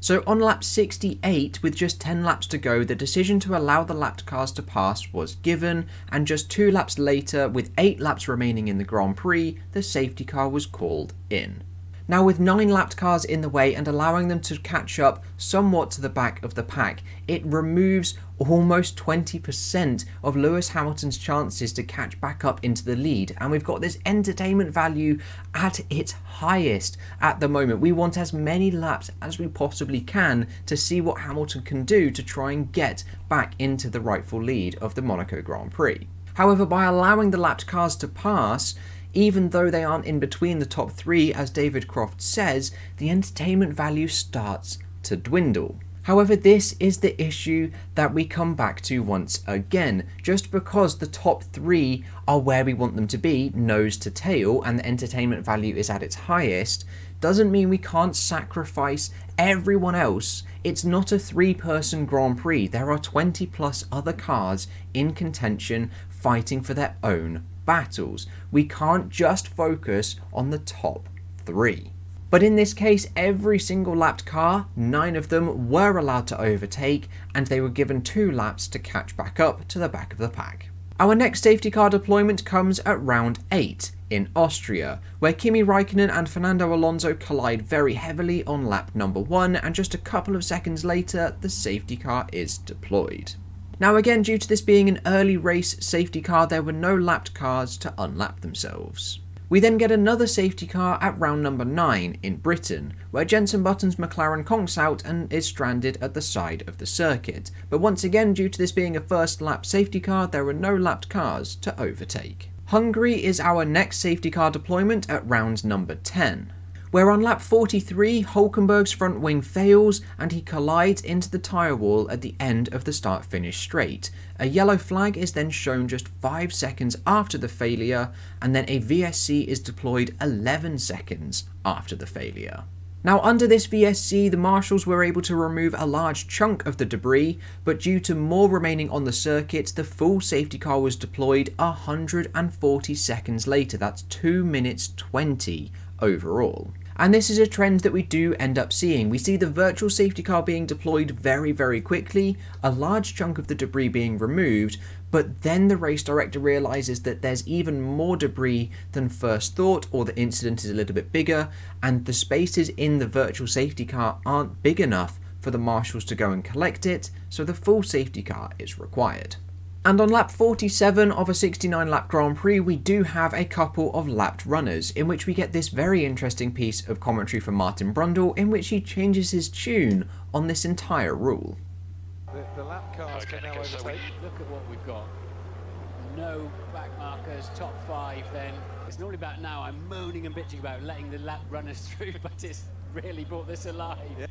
So on lap 68, with just 10 laps to go, the decision to allow the lapped cars to pass was given, and just 2 laps later, with 8 laps remaining in the Grand Prix, the safety car was called in. Now with 9 lapped cars in the way and allowing them to catch up somewhat to the back of the pack, it removes almost 20% of Lewis Hamilton's chances to catch back up into the lead, and we've got this entertainment value at its highest at the moment. We want as many laps as we possibly can to see what Hamilton can do to try and get back into the rightful lead of the Monaco Grand Prix. However, by allowing the lapped cars to pass, even though they aren't in between the top 3, as David Croft says, the entertainment value starts to dwindle. However, this is the issue that we come back to once again. Just because the top 3 are where we want them to be, nose to tail, and the entertainment value is at its highest, doesn't mean we can't sacrifice everyone else. It's not a 3-person Grand Prix. There are 20 plus other cars in contention fighting for their own battles. We can't just focus on the top 3. But in this case, every single lapped car, 9 of them, were allowed to overtake, and they were given 2 laps to catch back up to the back of the pack. Our next safety car deployment comes at round 8 in Austria, where Kimi Raikkonen and Fernando Alonso collide very heavily on lap number 1, and just a couple of seconds later, the safety car is deployed. Now again, due to this being an early race safety car, there were no lapped cars to unlap themselves. We then get another safety car at round number 9 in Britain, where Jenson Button's McLaren conks out and is stranded at the side of the circuit. But once again, due to this being a first lap safety car, there were no lapped cars to overtake. Hungary is our next safety car deployment at round number 10. Where on lap 43, Hülkenberg's front wing fails and he collides into the tyre wall at the end of the start-finish straight. A yellow flag is then shown just 5 seconds after the failure, and then a VSC is deployed 11 seconds after the failure. Now under this VSC, the marshals were able to remove a large chunk of the debris, but due to more remaining on the circuit, the full safety car was deployed 140 seconds later. That's 2 minutes 20 overall. And this is a trend that we do end up seeing. We see the virtual safety car being deployed very, very quickly, a large chunk of the debris being removed, but then the race director realizes that there's even more debris than first thought, or the incident is a little bit bigger, and the spaces in the virtual safety car aren't big enough for the marshals to go and collect it, so the full safety car is required. And on lap 47 of a 69 lap Grand Prix, we do have a couple of lapped runners, in which we get this very interesting piece of commentary from Martin Brundle, in which he changes his tune on this entire rule. The lap cars can now overtake. Look at what we've got. No back markers, top 5 then. It's normally about now I'm moaning and bitching about letting the lap runners through, but it's really brought this alive. Yeah.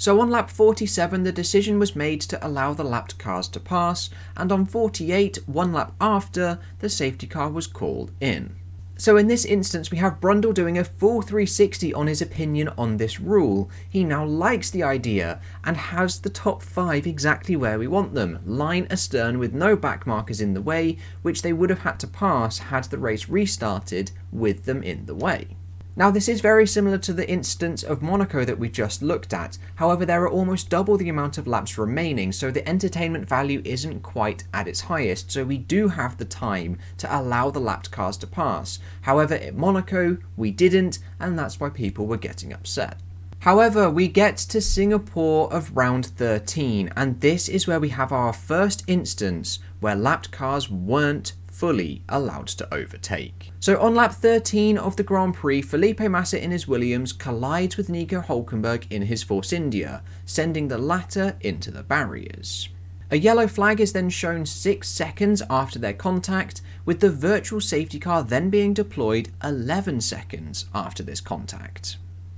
So on lap 47, the decision was made to allow the lapped cars to pass, and on 48, 1 lap after, the safety car was called in. So in this instance, we have Brundle doing a full 360 on his opinion on this rule. He now likes the idea and has the top 5 exactly where we want them, line astern with no back markers in the way, which they would have had to pass had the race restarted with them in the way. Now this is very similar to the instance of Monaco that we just looked at, however there are almost double the amount of laps remaining, so the entertainment value isn't quite at its highest, so we do have the time to allow the lapped cars to pass. However at Monaco we didn't, and that's why people were getting upset. However, we get to Singapore of round 13, and this is where we have our first instance where lapped cars weren't fully allowed to overtake. So on lap 13 of the Grand Prix, Felipe Massa in his Williams collides with Nico Hülkenberg in his Force India, sending the latter into the barriers. A yellow flag is then shown 6 seconds after their contact, with the virtual safety car then being deployed 11 seconds after this contact.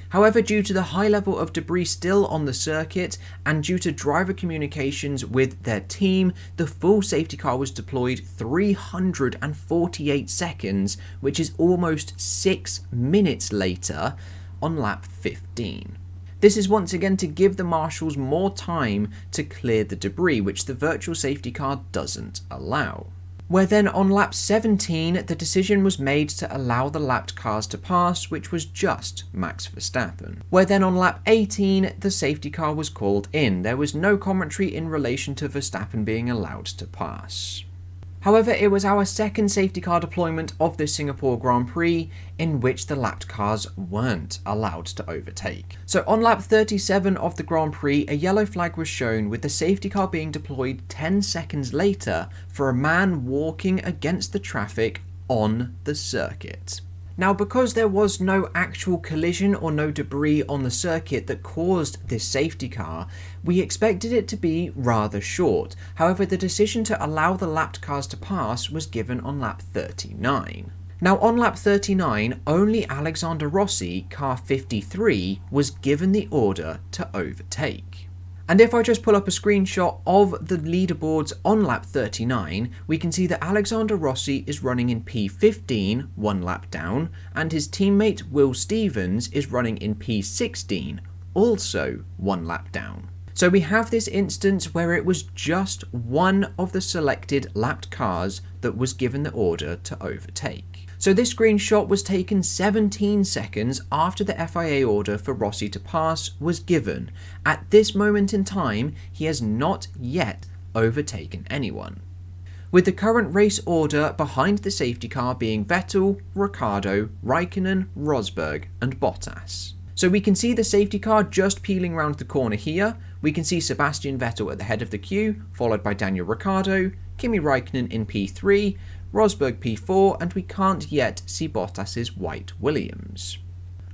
However, due to the high level of debris still on the circuit, and due to driver communications with their team, the full safety car was deployed 348 seconds, which is almost 6 minutes later on lap 15. This is once again to give the marshals more time to clear the debris, which the virtual safety car doesn't allow. Where then on lap 17, the decision was made to allow the lapped cars to pass, which was just Max Verstappen. Where then on lap 18, the safety car was called in. There was no commentary in relation to Verstappen being allowed to pass. However, it was our second safety car deployment of the Singapore Grand Prix in which the lapped cars weren't allowed to overtake. So on lap 37 of the Grand Prix, a yellow flag was shown with the safety car being deployed 10 seconds later for a man walking against the traffic on the circuit. Now, because there was no actual collision or no debris on the circuit that caused this safety car, we expected it to be rather short. However, the decision to allow the lapped cars to pass was given on lap 39. Now, on lap 39, only Alexander Rossi, car 53, was given the order to overtake. And if I just pull up a screenshot of the leaderboards on lap 39, we can see that Alexander Rossi is running in P15, 1 lap down, and his teammate Will Stevens is running in P16, also 1 lap down. So we have this instance where it was just one of the selected lapped cars that was given the order to overtake. So this screenshot was taken 17 seconds after the FIA order for Rossi to pass was given. At this moment in time, he has not yet overtaken anyone. With the current race order behind the safety car being Vettel, Ricciardo, Raikkonen, Rosberg and Bottas. So we can see the safety car just peeling round the corner here. We can see Sebastian Vettel at the head of the queue, followed by Daniel Ricciardo, Kimi Raikkonen in P3, Rosberg P4, and we can't yet see Bottas's white Williams.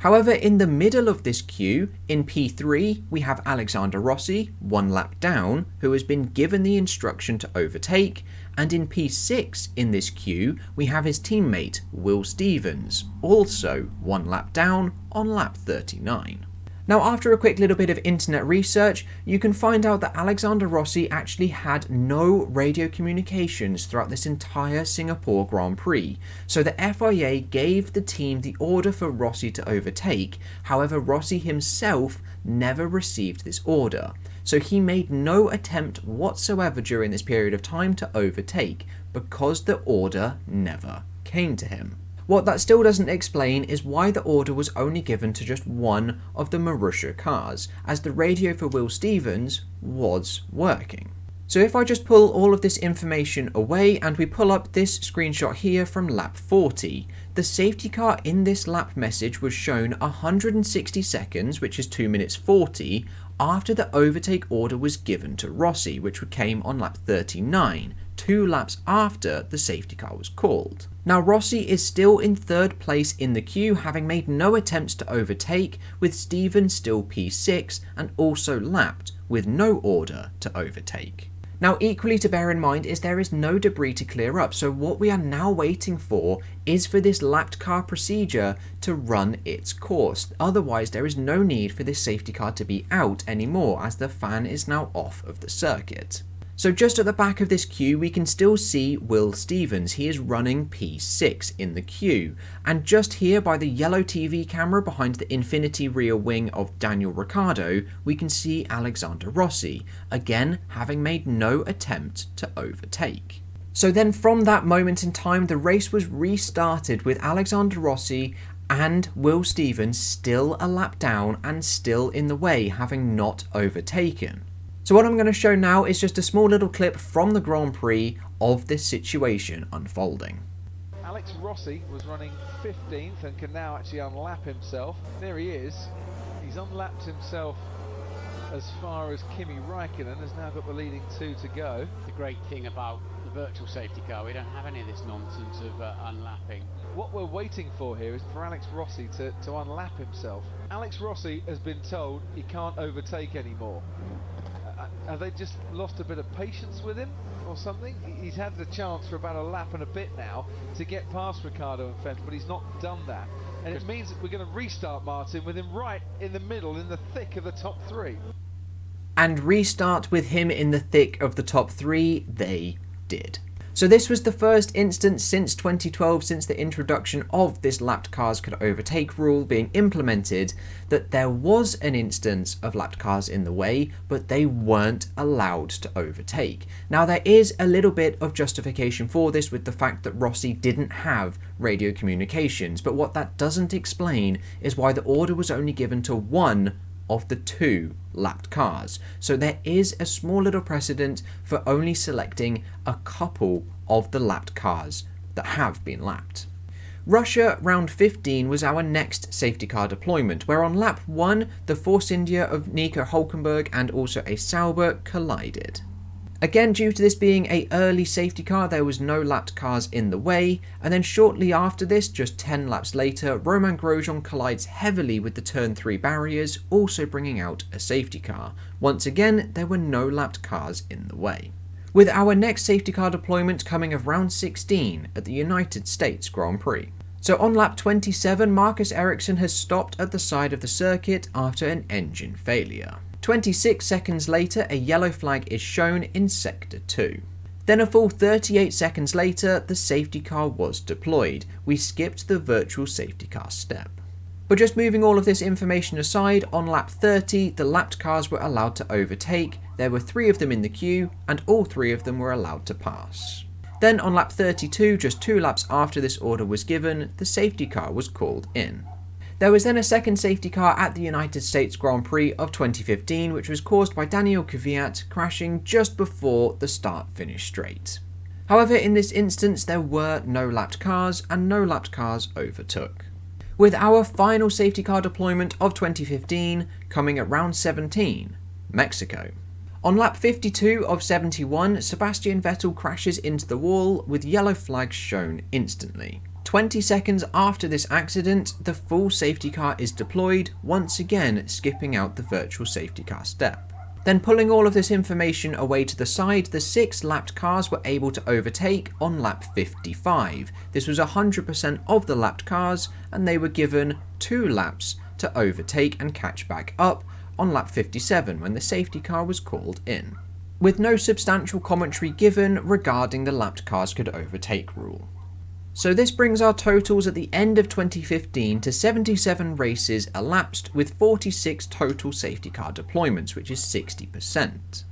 However, in the middle of this queue, in P3, we have Alexander Rossi, 1 lap down, who has been given the instruction to overtake, and in P6 in this queue, we have his teammate, Will Stevens, also 1 lap down on lap 39. Now, after a quick little bit of internet research, you can find out that Alexander Rossi actually had no radio communications throughout this entire Singapore Grand Prix, so the FIA gave the team the order for Rossi to overtake. However, Rossi himself never received this order, so he made no attempt whatsoever during this period of time to overtake, because the order never came to him. What that still doesn't explain is why the order was only given to just one of the Marussia cars, as the radio for Will Stevens was working. So if I just pull all of this information away and we pull up this screenshot here from lap 40, the safety car in this lap message was shown 160 seconds, which is 2 minutes 40, after the overtake order was given to Rossi, which came on lap 39, 2 laps after the safety car was called. Now Rossi is still in 3rd place in the queue, having made no attempts to overtake, with Stevens still P6 and also lapped with no order to overtake. Now equally to bear in mind is there is no debris to clear up, so what we are now waiting for is for this lapped car procedure to run its course. Otherwise there is no need for this safety car to be out anymore, as the fan is now off of the circuit. So just at the back of this queue we can still see Will Stevens. He is running P6 in the queue, and just here by the yellow TV camera behind the infinity rear wing of Daniel Ricciardo we can see Alexander Rossi, again having made no attempt to overtake. So then from that moment in time the race was restarted with Alexander Rossi and Will Stevens still a lap down and still in the way, having not overtaken. So what I'm going to show now is just a small little clip from the Grand Prix of this situation unfolding. Alex Rossi was running 15th and can now actually unlap himself. There he is. He's unlapped himself as far as Kimi Raikkonen has now got the leading 2 to go. The great thing about the virtual safety car, we don't have any of this nonsense of unlapping. What we're waiting for here is for Alex Rossi to unlap himself. Alex Rossi has been told he can't overtake anymore. Have they just lost a bit of patience with him or something? He's had the chance for about a lap and a bit now to get past Ricciardo and Fence, but he's not done that. And it means that we're going to restart Martin with him right in the middle, in the thick of the top 3. And restart with him in the thick of the top 3 they did. So this was the first instance since 2012, since the introduction of this lapped cars could overtake rule being implemented, that there was an instance of lapped cars in the way, but they weren't allowed to overtake. Now there is a little bit of justification for this with the fact that Rossi didn't have radio communications, but what that doesn't explain is why the order was only given to one of the 2 lapped cars. So there is a small little precedent for only selecting a couple of the lapped cars that have been lapped. Russia round 15 was our next safety car deployment, where on lap 1 the Force India of Nico Hülkenberg and also a Sauber collided. Again, due to this being an early safety car, there was no lapped cars in the way, and then shortly after this, just 10 laps later, Romain Grosjean collides heavily with the turn 3 barriers, also bringing out a safety car. Once again, there were no lapped cars in the way. With our next safety car deployment coming of round 16 at the United States Grand Prix. So on lap 27, Marcus Ericsson has stopped at the side of the circuit after an engine failure. 26 seconds later, a yellow flag is shown in Sector 2. Then a full 38 seconds later, the safety car was deployed. We skipped the virtual safety car step. But just moving all of this information aside, on lap 30, the lapped cars were allowed to overtake. There were 3 of them in the queue, and all 3 of them were allowed to pass. Then on lap 32, just 2 laps after this order was given, the safety car was called in. There was then a second safety car at the United States Grand Prix of 2015, which was caused by Daniel Kvyat crashing just before the start-finish straight. However, in this instance, there were no lapped cars, and no lapped cars overtook. With our final safety car deployment of 2015 coming at round 17, Mexico. On lap 52 of 71, Sebastian Vettel crashes into the wall with yellow flags shown instantly. 20 seconds after this accident, the full safety car is deployed, once again skipping out the virtual safety car step. Then pulling all of this information away to the side, the 6 lapped cars were able to overtake on lap 55. This was 100% of the lapped cars, and they were given 2 laps to overtake and catch back up on lap 57 when the safety car was called in, with no substantial commentary given regarding the lapped cars could overtake rule. So this brings our totals at the end of 2015 to 77 races elapsed with 46 total safety car deployments, which is 60%.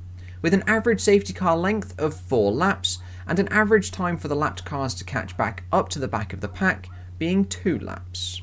With an average safety car length of 4 laps and an average time for the lapped cars to catch back up to the back of the pack being 2 laps.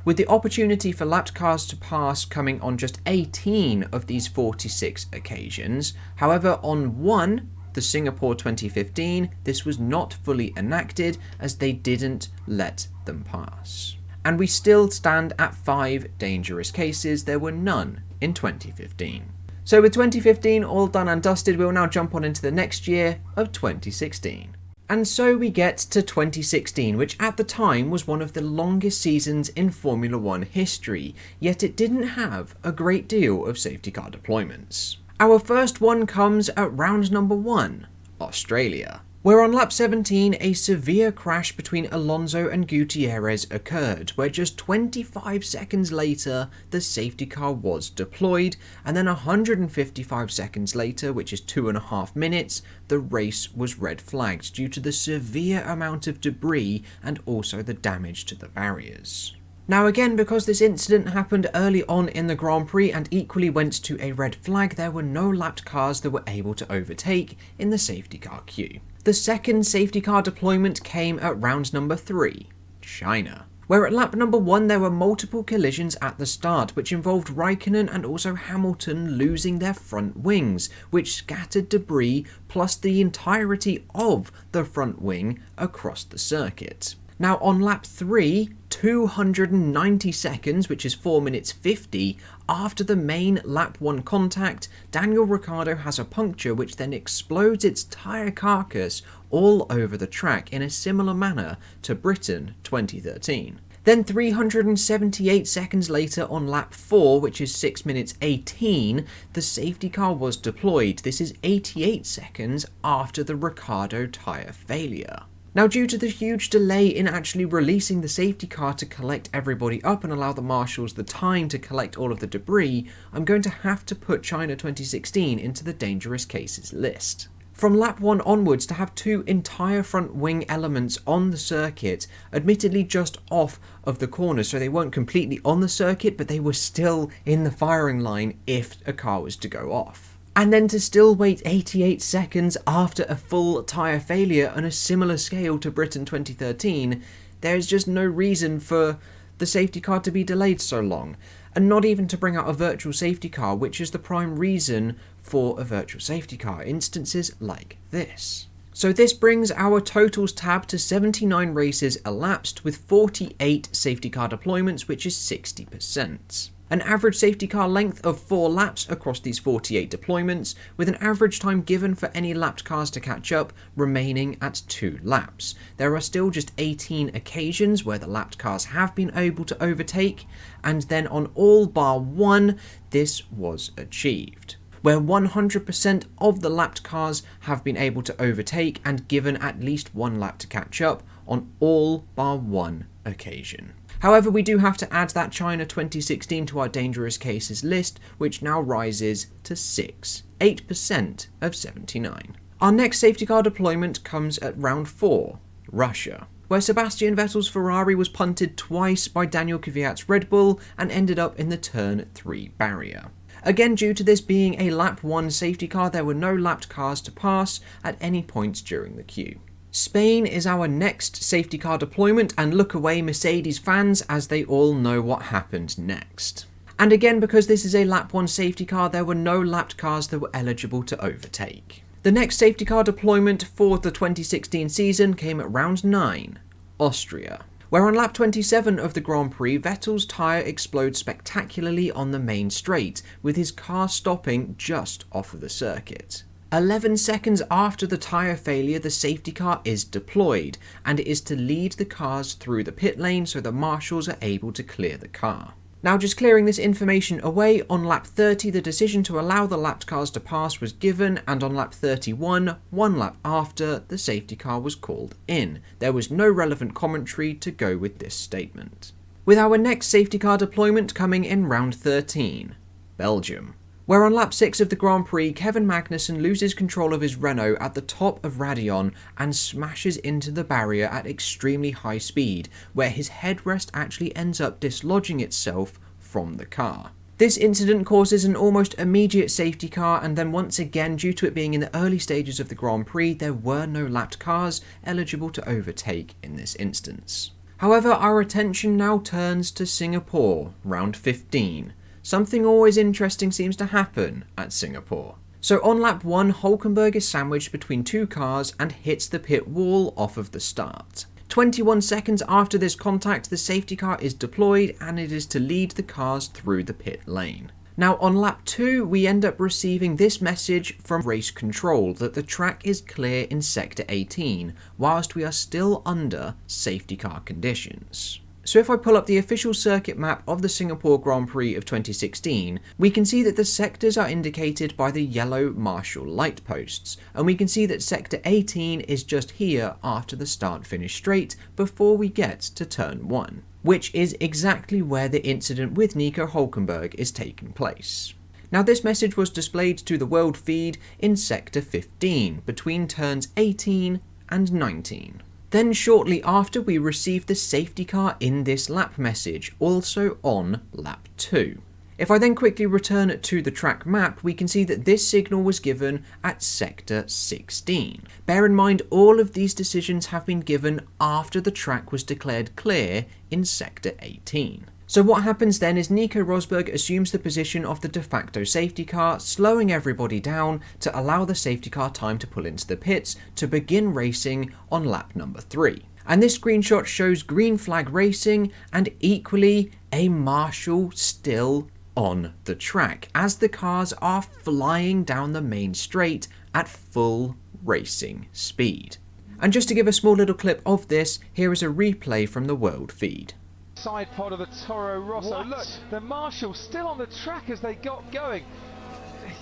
With the opportunity for lapped cars to pass coming on just 18 of these 46 occasions, however on one, the Singapore 2015, this was not fully enacted as they didn't let them pass. And we still stand at 5 dangerous cases, there were none in 2015. So with 2015 all done and dusted, we'll now jump on into the next year of 2016. And so we get to 2016, which at the time was one of the longest seasons in Formula 1 history, yet it didn't have a great deal of safety car deployments. Our first one comes at round number 1, Australia, where on lap 17 a severe crash between Alonso and Gutierrez occurred, where just 25 seconds later the safety car was deployed, and then 155 seconds later, which is 2.5 minutes, the race was red flagged due to the severe amount of debris and also the damage to the barriers. Now again, because this incident happened early on in the Grand Prix and equally went to a red flag, there were no lapped cars that were able to overtake in the safety car queue. The second safety car deployment came at round number 3, China, where at lap number 1 there were multiple collisions at the start, which involved Raikkonen and also Hamilton losing their front wings, which scattered debris plus the entirety of the front wing across the circuit. Now on lap 3, 290 seconds, which is 4 minutes 50, after the main lap 1 contact, Daniel Ricciardo has a puncture which then explodes its tyre carcass all over the track in a similar manner to Britain 2013. Then 378 seconds later on lap 4, which is 6 minutes 18, the safety car was deployed. This is 88 seconds after the Ricciardo tyre failure. Now, due to the huge delay in actually releasing the safety car to collect everybody up and allow the marshals the time to collect all of the debris, I'm going to have to put China 2016 into the dangerous cases list. From lap 1 onwards, to have 2 entire front wing elements on the circuit, admittedly just off of the corner, so they weren't completely on the circuit, but they were still in the firing line if a car was to go off. And then to still wait 88 seconds after a full tyre failure on a similar scale to Britain 2013, there is just no reason for the safety car to be delayed so long, and not even to bring out a virtual safety car, which is the prime reason for a virtual safety car, instances like this. So this brings our totals tab to 79 races elapsed with 48 safety car deployments, which is 60%. An average safety car length of 4 laps across these 48 deployments, with an average time given for any lapped cars to catch up remaining at 2 laps. There are still just 18 occasions where the lapped cars have been able to overtake, and then on all bar 1, this was achieved, where 100% of the lapped cars have been able to overtake and given at least 1 lap to catch up on all bar 1 occasion. However, we do have to add that China 2016 to our dangerous cases list, which now rises to 6, 8% of 79. Our next safety car deployment comes at round 4, Russia, where Sebastian Vettel's Ferrari was punted twice by Daniel Kvyat's Red Bull and ended up in the turn 3 barrier. Again, due to this being a lap 1 safety car, there were no lapped cars to pass at any points during the queue. Spain is our next safety car deployment, and look away Mercedes fans, as they all know what happened next. And again, because this is a lap 1 safety car, there were no lapped cars that were eligible to overtake. The next safety car deployment for the 2016 season came at round 9, Austria, where on lap 27 of the Grand Prix, Vettel's tyre explodes spectacularly on the main straight, with his car stopping just off of the circuit. 11 seconds after the tyre failure, the safety car is deployed, and it is to lead the cars through the pit lane so the marshals are able to clear the car. Now, just clearing this information away, on lap 30 the decision to allow the lapped cars to pass was given, and on lap 31, one lap after, the safety car was called in. There was no relevant commentary to go with this statement. With our next safety car deployment coming in round 13, Belgium, where on lap 6 of the Grand Prix, Kevin Magnussen loses control of his Renault at the top of Radion and smashes into the barrier at extremely high speed, where his headrest actually ends up dislodging itself from the car. This incident causes an almost immediate safety car, and then once again, due to it being in the early stages of the Grand Prix, there were no lapped cars eligible to overtake in this instance. However, our attention now turns to Singapore, round 15. Something always interesting seems to happen at Singapore. So on lap 1, Hülkenberg is sandwiched between two cars and hits the pit wall off of the start. 21 seconds after this contact, the safety car is deployed and it is to lead the cars through the pit lane. Now on lap 2, we end up receiving this message from race control that the track is clear in sector 18, whilst we are still under safety car conditions. So if I pull up the official circuit map of the Singapore Grand Prix of 2016, we can see that the sectors are indicated by the yellow marshal light posts, and we can see that sector 18 is just here after the start-finish straight before we get to turn 1, which is exactly where the incident with Nico Hülkenberg is taking place. Now this message was displayed to the world feed in sector 15, between turns 18 and 19. Then shortly after, we received the safety car in this lap message, also on lap 2. If I then quickly return to the track map, we can see that this signal was given at sector 16. Bear in mind, all of these decisions have been given after the track was declared clear in sector 18. So what happens then is Nico Rosberg assumes the position of the de facto safety car, slowing everybody down to allow the safety car time to pull into the pits to begin racing on lap number 3. And this screenshot shows green flag racing and equally a marshal still on the track as the cars are flying down the main straight at full racing speed. And just to give a small little clip of this, here is a replay from the world feed. Side pod of the Toro Rosso. What? Look, the marshal still on the track as they got going.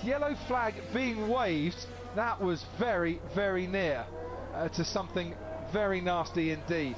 Yellow flag being waved. That was very, very near to something very nasty indeed.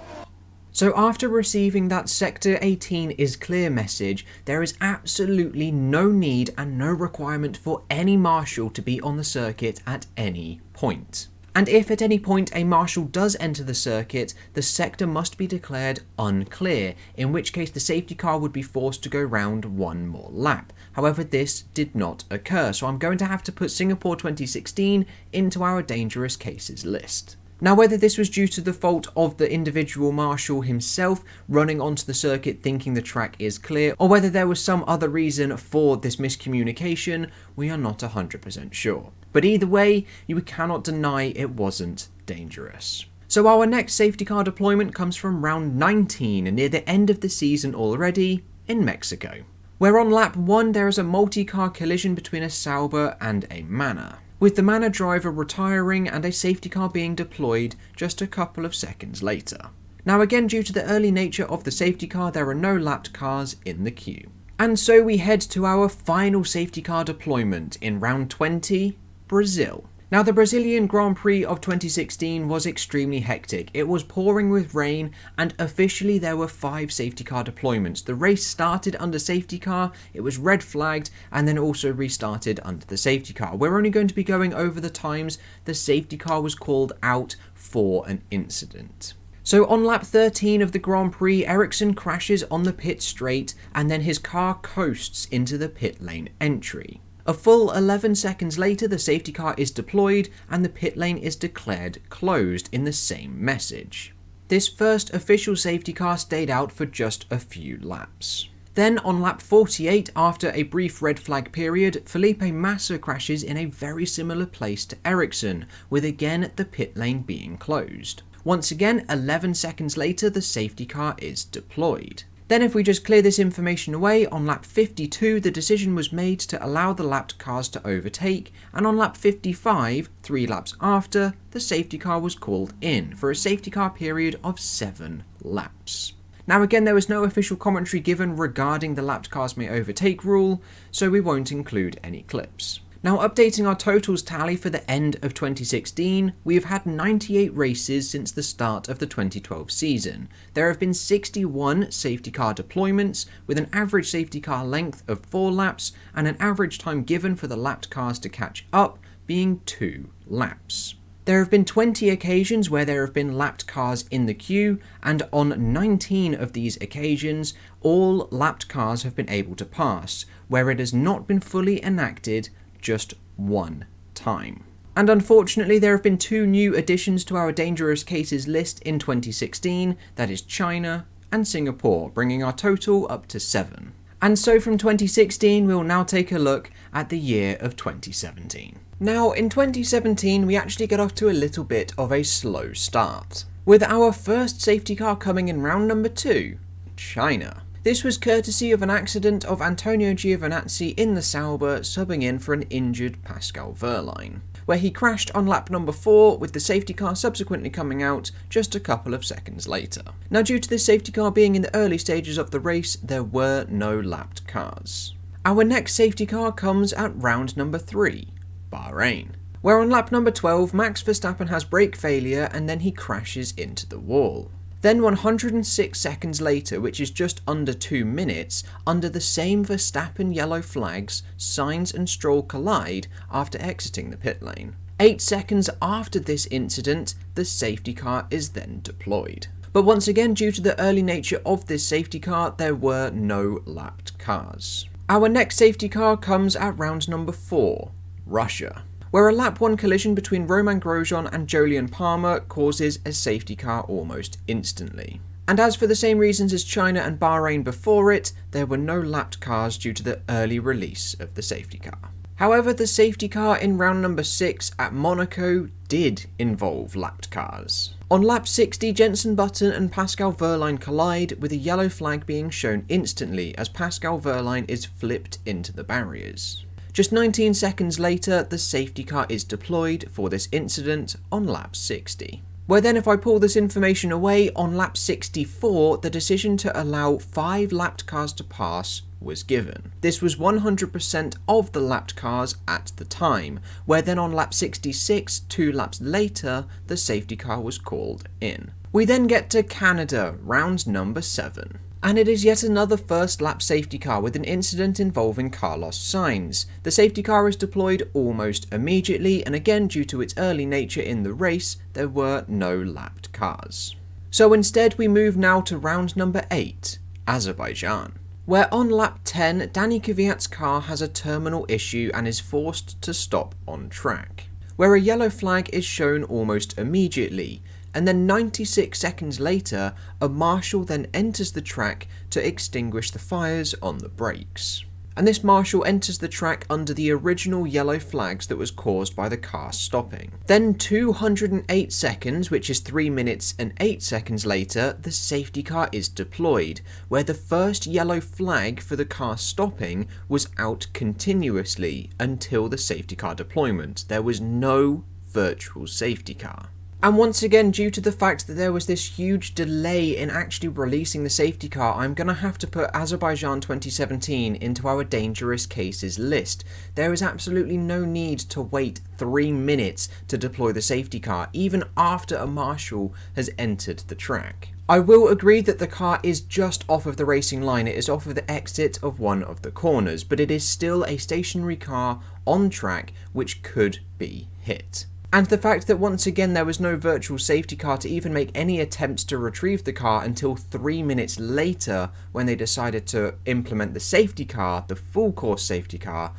So after receiving that sector 18 is clear message, there is absolutely no need and no requirement for any marshal to be on the circuit at any point. And if at any point a marshal does enter the circuit, the sector must be declared unclear, in which case the safety car would be forced to go round one more lap. However, this did not occur, so I'm going to have to put Singapore 2016 into our dangerous cases list. Now, whether this was due to the fault of the individual marshal himself running onto the circuit thinking the track is clear, or whether there was some other reason for this miscommunication, we are not 100% sure. But either way, you cannot deny it wasn't dangerous. So our next safety car deployment comes from round 19, near the end of the season already, in Mexico, where on lap 1 there is a multi-car collision between a Sauber and a Manor, with the Manor driver retiring and a safety car being deployed just a couple of seconds later. Now again, due to the early nature of the safety car, there are no lapped cars in the queue. And so we head to our final safety car deployment in round 20, Brazil. Now, the Brazilian Grand Prix of 2016 was extremely hectic. It was pouring with rain, and officially there were 5 safety car deployments. The race started under safety car, it was red flagged, and then also restarted under the safety car. We're only going to be going over the times the safety car was called out for an incident. So on lap 13 of the Grand Prix, Ericsson crashes on the pit straight, and then his car coasts into the pit lane entry. A full 11 seconds later, the safety car is deployed and the pit lane is declared closed in the same message. This first official safety car stayed out for just a few laps. Then on lap 48, after a brief red flag period, Felipe Massa crashes in a very similar place to Ericsson, with again the pit lane being closed. Once again, 11 seconds later, the safety car is deployed. Then if we just clear this information away, on lap 52 the decision was made to allow the lapped cars to overtake, and on lap 55, 3 laps after, the safety car was called in for a safety car period of 7 laps. Now again, there was no official commentary given regarding the lapped cars may overtake rule, so we won't include any clips. Now, updating our totals tally for the end of 2016, we have had 98 races since the start of the 2012 season. There have been 61 safety car deployments, with an average safety car length of 4 laps and an average time given for the lapped cars to catch up being 2 laps. There have been 20 occasions where there have been lapped cars in the queue, and on 19 of these occasions, all lapped cars have been able to pass, where it has not been fully enacted just 1 time. And unfortunately, there have been 2 new additions to our dangerous cases list in 2016, that is China and Singapore, bringing our total up to 7. And so from 2016, we'll now take a look at the year of 2017. Now, in 2017, we actually get off to a little bit of a slow start, with our first safety car coming in round number 2, China. This was courtesy of an accident of Antonio Giovinazzi in the Sauber subbing in for an injured Pascal Wehrlein, where he crashed on lap number 4, with the safety car subsequently coming out just a couple of seconds later. Now, due to this safety car being in the early stages of the race, there were no lapped cars. Our next safety car comes at round number 3, Bahrain, where on lap number 12, Max Verstappen has brake failure and then he crashes into the wall. Then 106 seconds later, which is just under 2 minutes, under the same Verstappen yellow flags, Sainz and Stroll collide after exiting the pit lane. 8 seconds after this incident, the safety car is then deployed. But once again, due to the early nature of this safety car, there were no lapped cars. Our next safety car comes at round number 4, Russia, where a lap 1 collision between Romain Grosjean and Jolyon Palmer causes a safety car almost instantly. And as for the same reasons as China and Bahrain before it, there were no lapped cars due to the early release of the safety car. However, the safety car in round number 6 at Monaco did involve lapped cars. On lap 60, Jenson Button and Pascal Wehrlein collide, with a yellow flag being shown instantly as Pascal Wehrlein is flipped into the barriers. Just 19 seconds later, the safety car is deployed for this incident on lap 60. Where then, if I pull this information away, on lap 64, the decision to allow 5 lapped cars to pass was given. This was 100% of the lapped cars at the time, where then on lap 66, 2 laps later, the safety car was called in. We then get to Canada, round number 7. And it is yet another first lap safety car with an incident involving Carlos Sainz. The safety car is deployed almost immediately, and again, due to its early nature in the race, there were no lapped cars. So instead we move now to round number 8, Azerbaijan, where on lap 10, Danny Kvyat's car has a terminal issue and is forced to stop on track, where a yellow flag is shown almost immediately, and then 96 seconds later, a marshal then enters the track to extinguish the fires on the brakes. And this marshal enters the track under the original yellow flags that was caused by the car stopping. Then 208 seconds, which is 3 minutes and 8 seconds later, the safety car is deployed, where the first yellow flag for the car stopping was out continuously until the safety car deployment. There was no virtual safety car. And once again, due to the fact that there was this huge delay in actually releasing the safety car, I'm going to have to put Azerbaijan 2017 into our dangerous cases list. There is absolutely no need to wait 3 minutes to deploy the safety car, even after a marshal has entered the track. I will agree that the car is just off of the racing line, it is off of the exit of one of the corners, but it is still a stationary car on track which could be hit. And the fact that once again there was no virtual safety car to even make any attempts to retrieve the car until 3 minutes later when they decided to implement the safety car, the full course safety car,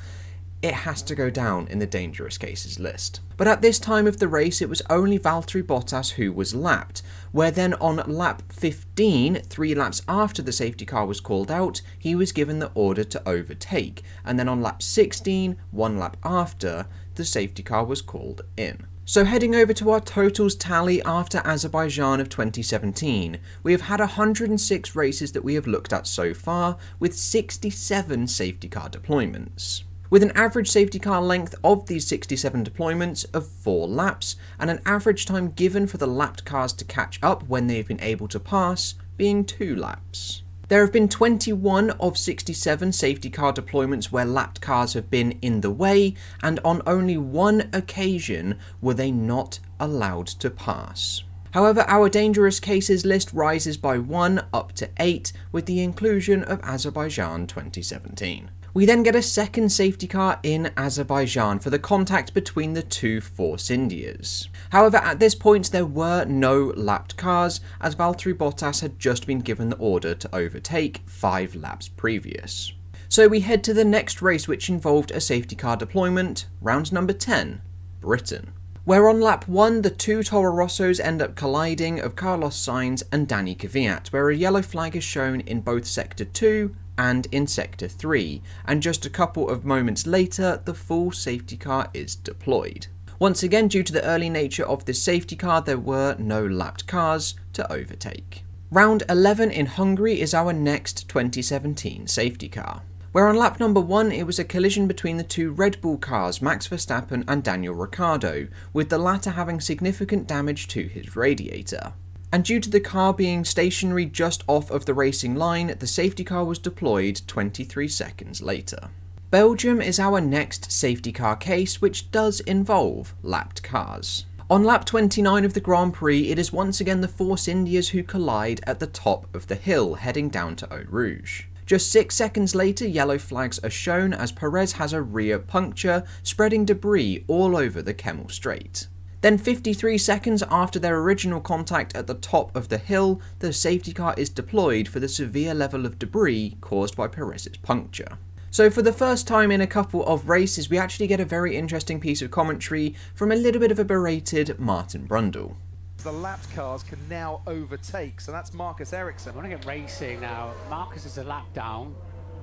it has to go down in the dangerous cases list. But at this time of the race it was only Valtteri Bottas who was lapped, where then on lap 15, 3 laps after the safety car was called out, he was given the order to overtake, and then on lap 16, 1 lap after, the safety car was called in. So heading over to our totals tally after Azerbaijan of 2017, we have had 106 races that we have looked at so far, with 67 safety car deployments. With an average safety car length of these 67 deployments of 4 laps, and an average time given for the lapped cars to catch up when they've been able to pass being 2 laps. There have been 21 of 67 safety car deployments where lapped cars have been in the way, and on only 1 occasion were they not allowed to pass. However, our dangerous cases list rises by 1 up to 8 with the inclusion of Azerbaijan 2017. We then get a second safety car in Azerbaijan for the contact between the 2 Force Indias. However, at this point there were no lapped cars, as Valtteri Bottas had just been given the order to overtake 5 laps previous. So we head to the next race, which involved a safety car deployment, round number 10, Britain, where on lap 1 the 2 Toro Rossos end up colliding of Carlos Sainz and Danny Kvyat, where a yellow flag is shown in both Sector 2 and in Sector 3, and just a couple of moments later the full safety car is deployed. Once again, due to the early nature of this safety car, there were no lapped cars to overtake. Round 11 in Hungary is our next 2017 safety car, where on lap number 1 it was a collision between the 2 Red Bull cars, Max Verstappen and Daniel Ricciardo, with the latter having significant damage to his radiator. And due to the car being stationary just off of the racing line, the safety car was deployed 23 seconds later. Belgium is our next safety car case, which does involve lapped cars. On lap 29 of the Grand Prix, it is once again the Force Indias who collide at the top of the hill heading down to Eau Rouge. Just 6 seconds later, yellow flags are shown as Perez has a rear puncture, spreading debris all over the Kemmel Straight. Then 53 seconds after their original contact at the top of the hill, the safety car is deployed for the severe level of debris caused by Perez's puncture. So for the first time in a couple of races, we actually get a very interesting piece of commentary from a little bit of a berated Martin Brundle. The lapped cars can now overtake, so that's Marcus Ericsson. I want to get racing now. Marcus is a lap down.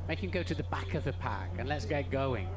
Make him go to the back of the pack and let's get going.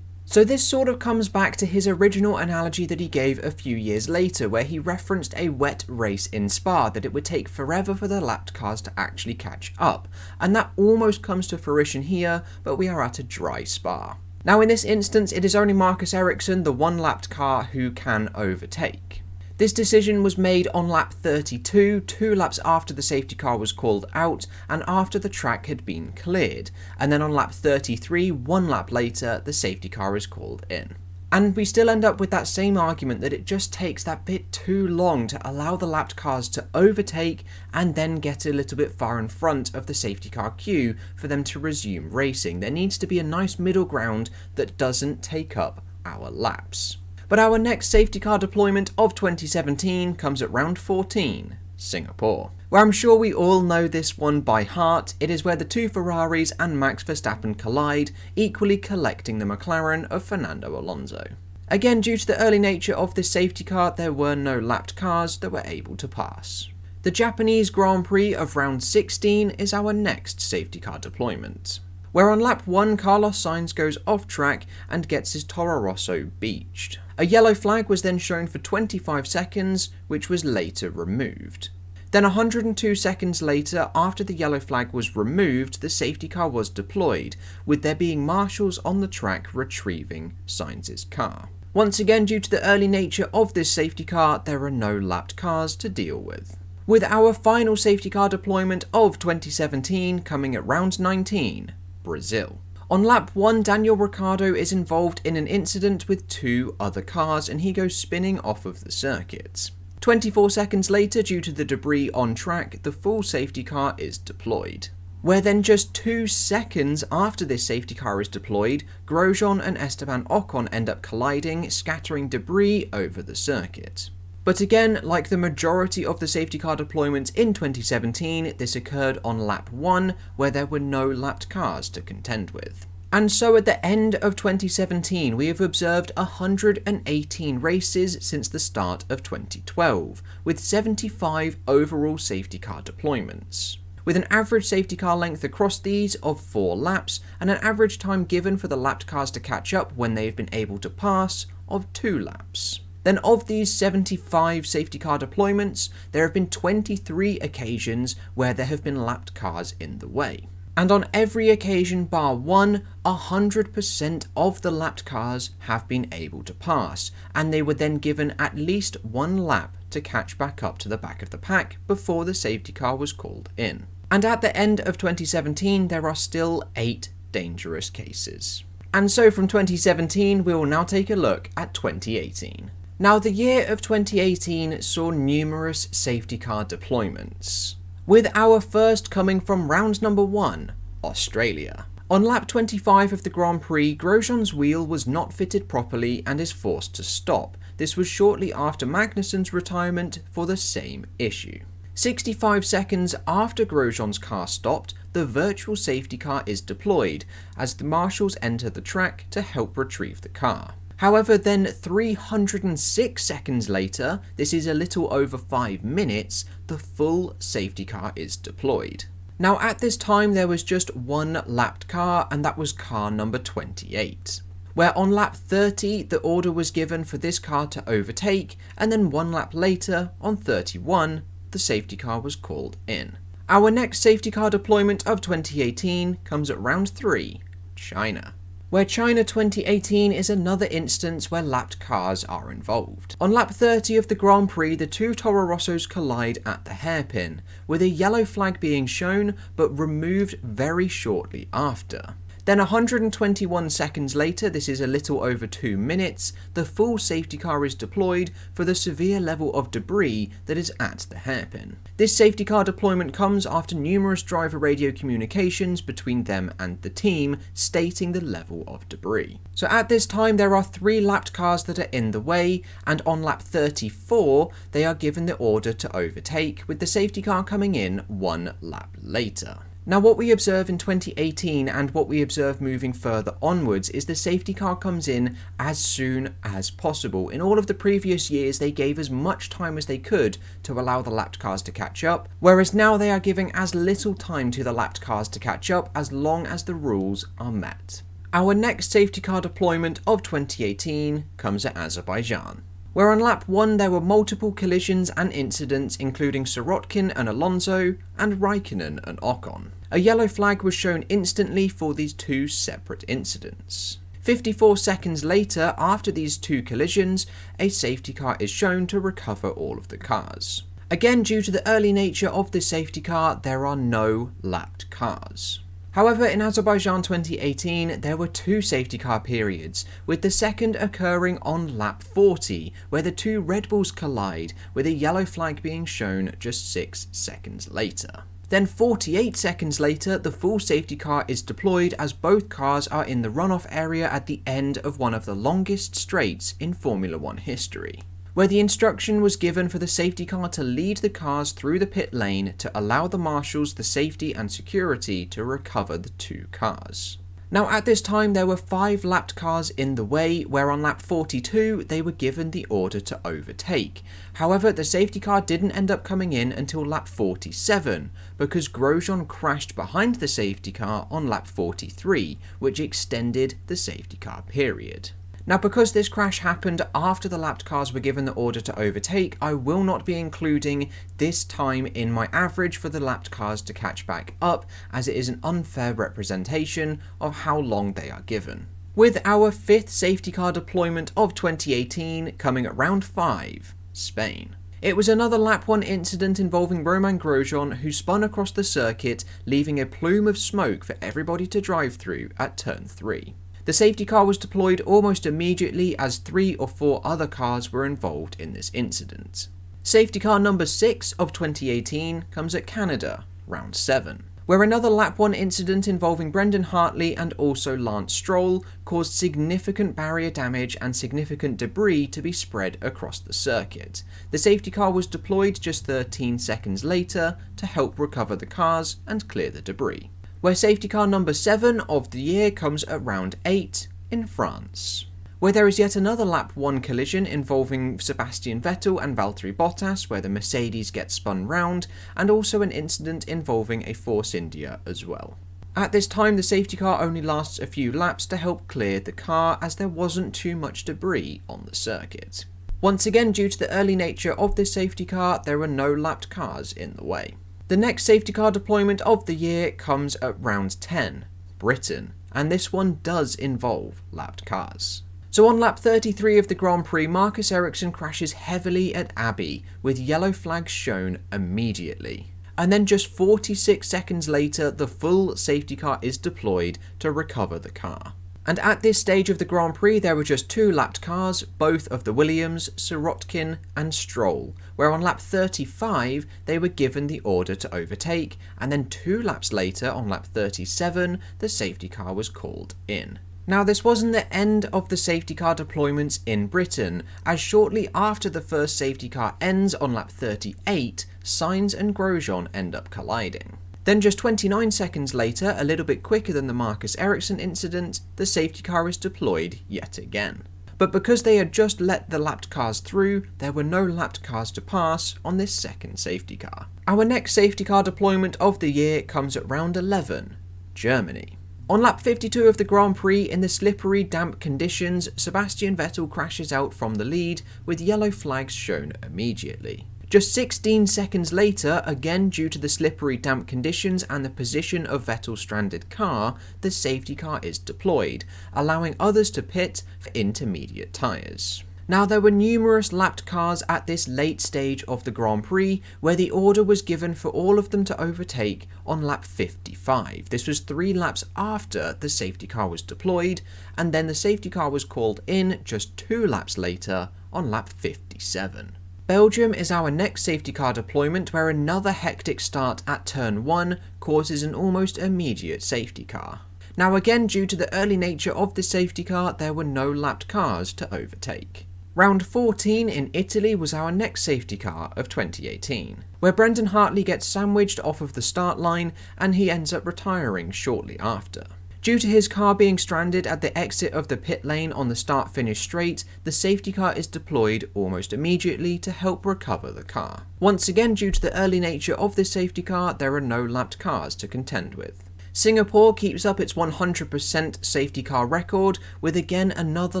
So this sort of comes back to his original analogy that he gave a few years later, where he referenced a wet race in Spa, that it would take forever for the lapped cars to actually catch up, and that almost comes to fruition here, but we are at a dry Spa. Now in this instance, it is only Marcus Ericsson, the 1 lapped car, who can overtake. This decision was made on lap 32, 2 laps after the safety car was called out and after the track had been cleared, and then on lap 33, 1 lap later, the safety car is called in. And we still end up with that same argument that it just takes that bit too long to allow the lapped cars to overtake and then get a little bit far in front of the safety car queue for them to resume racing. There needs to be a nice middle ground that doesn't take up our laps. But our next safety car deployment of 2017 comes at round 14, Singapore, where I'm sure we all know this one by heart. It is where the 2 Ferraris and Max Verstappen collide, equally collecting the McLaren of Fernando Alonso. Again, due to the early nature of this safety car, there were no lapped cars that were able to pass. The Japanese Grand Prix of round 16 is our next safety car deployment, where on lap 1 Carlos Sainz goes off track and gets his Toro Rosso beached. A yellow flag was then shown for 25 seconds, which was later removed. Then 102 seconds later, after the yellow flag was removed, the safety car was deployed, with there being marshals on the track retrieving Sainz's car. Once again, due to the early nature of this safety car, there are no lapped cars to deal with. With our final safety car deployment of 2017 coming at round 19, Brazil. On lap 1, Daniel Ricciardo is involved in an incident with 2 other cars and he goes spinning off of the circuit. 24 seconds later, due to the debris on track, the full safety car is deployed. Where then just 2 seconds after this safety car is deployed, Grosjean and Esteban Ocon end up colliding, scattering debris over the circuit. But again, like the majority of the safety car deployments in 2017, this occurred on lap 1, where there were no lapped cars to contend with. And so at the end of 2017, we have observed 118 races since the start of 2012, with 75 overall safety car deployments, with an average safety car length across these of 4 laps, and an average time given for the lapped cars to catch up when they have been able to pass of 2 laps. Then of these 75 safety car deployments, there have been 23 occasions where there have been lapped cars in the way. And on every occasion bar one, 100% of the lapped cars have been able to pass, and they were then given at least 1 lap to catch back up to the back of the pack before the safety car was called in. And at the end of 2017, there are still 8 dangerous cases. And so from 2017, we will now take a look at 2018. Now, the year of 2018 saw numerous safety car deployments, with our first coming from round number 1, Australia. On lap 25 of the Grand Prix, Grosjean's wheel was not fitted properly and is forced to stop. This was shortly after Magnussen's retirement for the same issue. 65 seconds after Grosjean's car stopped, the virtual safety car is deployed as the marshals enter the track to help retrieve the car. However, then 306 seconds later, this is a little over 5 minutes, the full safety car is deployed. Now at this time there was just 1 lapped car, and that was car number 28. Where on lap 30 the order was given for this car to overtake, and then 1 lap later, on 31, the safety car was called in. Our next safety car deployment of 2018 comes at round 3, China. Where China 2018 is another instance where lapped cars are involved. On lap 30 of the Grand Prix, the 2 Toro Rossos collide at the hairpin, with a yellow flag being shown but removed very shortly after. Then 121 seconds later, this is a little over 2 minutes, the full safety car is deployed for the severe level of debris that is at the hairpin. This safety car deployment comes after numerous driver radio communications between them and the team stating the level of debris. So at this time there are 3 lapped cars that are in the way, and on lap 34 they are given the order to overtake, with the safety car coming in 1 lap later. Now what we observe in 2018 and what we observe moving further onwards is the safety car comes in as soon as possible. In all of the previous years they gave as much time as they could to allow the lapped cars to catch up, whereas now they are giving as little time to the lapped cars to catch up as long as the rules are met. Our next safety car deployment of 2018 comes at Azerbaijan, where on lap 1 there were multiple collisions and incidents including Sirotkin and Alonso and Raikkonen and Ocon. A yellow flag was shown instantly for these 2 separate incidents. 54 seconds later, after these 2 collisions, a safety car is shown to recover all of the cars. Again, due to the early nature of the safety car, there are no lapped cars. However, in Azerbaijan 2018, there were 2 safety car periods, with the second occurring on lap 40, where the 2 Red Bulls collide, with a yellow flag being shown just 6 seconds later. Then 48 seconds later, the full safety car is deployed as both cars are in the runoff area at the end of one of the longest straights in Formula 1 history, where the instruction was given for the safety car to lead the cars through the pit lane to allow the marshals the safety and security to recover the 2 cars. Now at this time there were 5 lapped cars in the way, where on lap 42 they were given the order to overtake. However, the safety car didn't end up coming in until lap 47, because Grosjean crashed behind the safety car on lap 43, which extended the safety car period. Now, because this crash happened after the lapped cars were given the order to overtake, I will not be including this time in my average for the lapped cars to catch back up, as it is an unfair representation of how long they are given. With our 5th safety car deployment of 2018 coming at round 5, Spain. It was another lap 1 incident involving Romain Grosjean, who spun across the circuit, leaving a plume of smoke for everybody to drive through at turn 3. The safety car was deployed almost immediately, as 3 or 4 other cars were involved in this incident. Safety car number 6 of 2018 comes at Canada, round 7, where another lap 1 incident involving Brendan Hartley and also Lance Stroll caused significant barrier damage and significant debris to be spread across the circuit. The safety car was deployed just 13 seconds later to help recover the cars and clear the debris. Where safety car number 7 of the year comes at round 8 in France, where there is yet another lap 1 collision involving Sebastian Vettel and Valtteri Bottas, where the Mercedes gets spun round, and also an incident involving a Force India as well. At this time, the safety car only lasts a few laps to help clear the car, as there wasn't too much debris on the circuit. Once again, due to the early nature of this safety car, there were no lapped cars in the way. The next safety car deployment of the year comes at round 10, Britain, and this one does involve lapped cars. So on lap 33 of the Grand Prix, Marcus Ericsson crashes heavily at Abbey, with yellow flags shown immediately. And then just 46 seconds later, the full safety car is deployed to recover the car. And at this stage of the Grand Prix, there were just 2 lapped cars, both of the Williams, Sirotkin and Stroll, where on lap 35 they were given the order to overtake, and then 2 laps later, on lap 37, the safety car was called in. Now, this wasn't the end of the safety car deployments in Britain, as shortly after the first safety car ends on lap 38, Sainz and Grosjean end up colliding. Then just 29 seconds later, a little bit quicker than the Marcus Ericsson incident, the safety car is deployed yet again. But because they had just let the lapped cars through, there were no lapped cars to pass on this second safety car. Our next safety car deployment of the year comes at round 11, Germany. On lap 52 of the Grand Prix, in the slippery, damp conditions, Sebastian Vettel crashes out from the lead, with yellow flags shown immediately. Just 16 seconds later, again due to the slippery, damp conditions and the position of Vettel's stranded car, the safety car is deployed, allowing others to pit for intermediate tyres. Now, there were numerous lapped cars at this late stage of the Grand Prix, where the order was given for all of them to overtake on lap 55. This was 3 laps after the safety car was deployed, and then the safety car was called in just 2 laps later on lap 57. Belgium is our next safety car deployment, where another hectic start at turn 1 causes an almost immediate safety car. Now, again, due to the early nature of the safety car, there were no lapped cars to overtake. Round 14 in Italy was our next safety car of 2018, where Brendan Hartley gets sandwiched off of the start line and he ends up retiring shortly after. Due to his car being stranded at the exit of the pit lane on the start-finish straight, the safety car is deployed almost immediately to help recover the car. Once again, due to the early nature of this safety car, there are no lapped cars to contend with. Singapore keeps up its 100% safety car record, with again another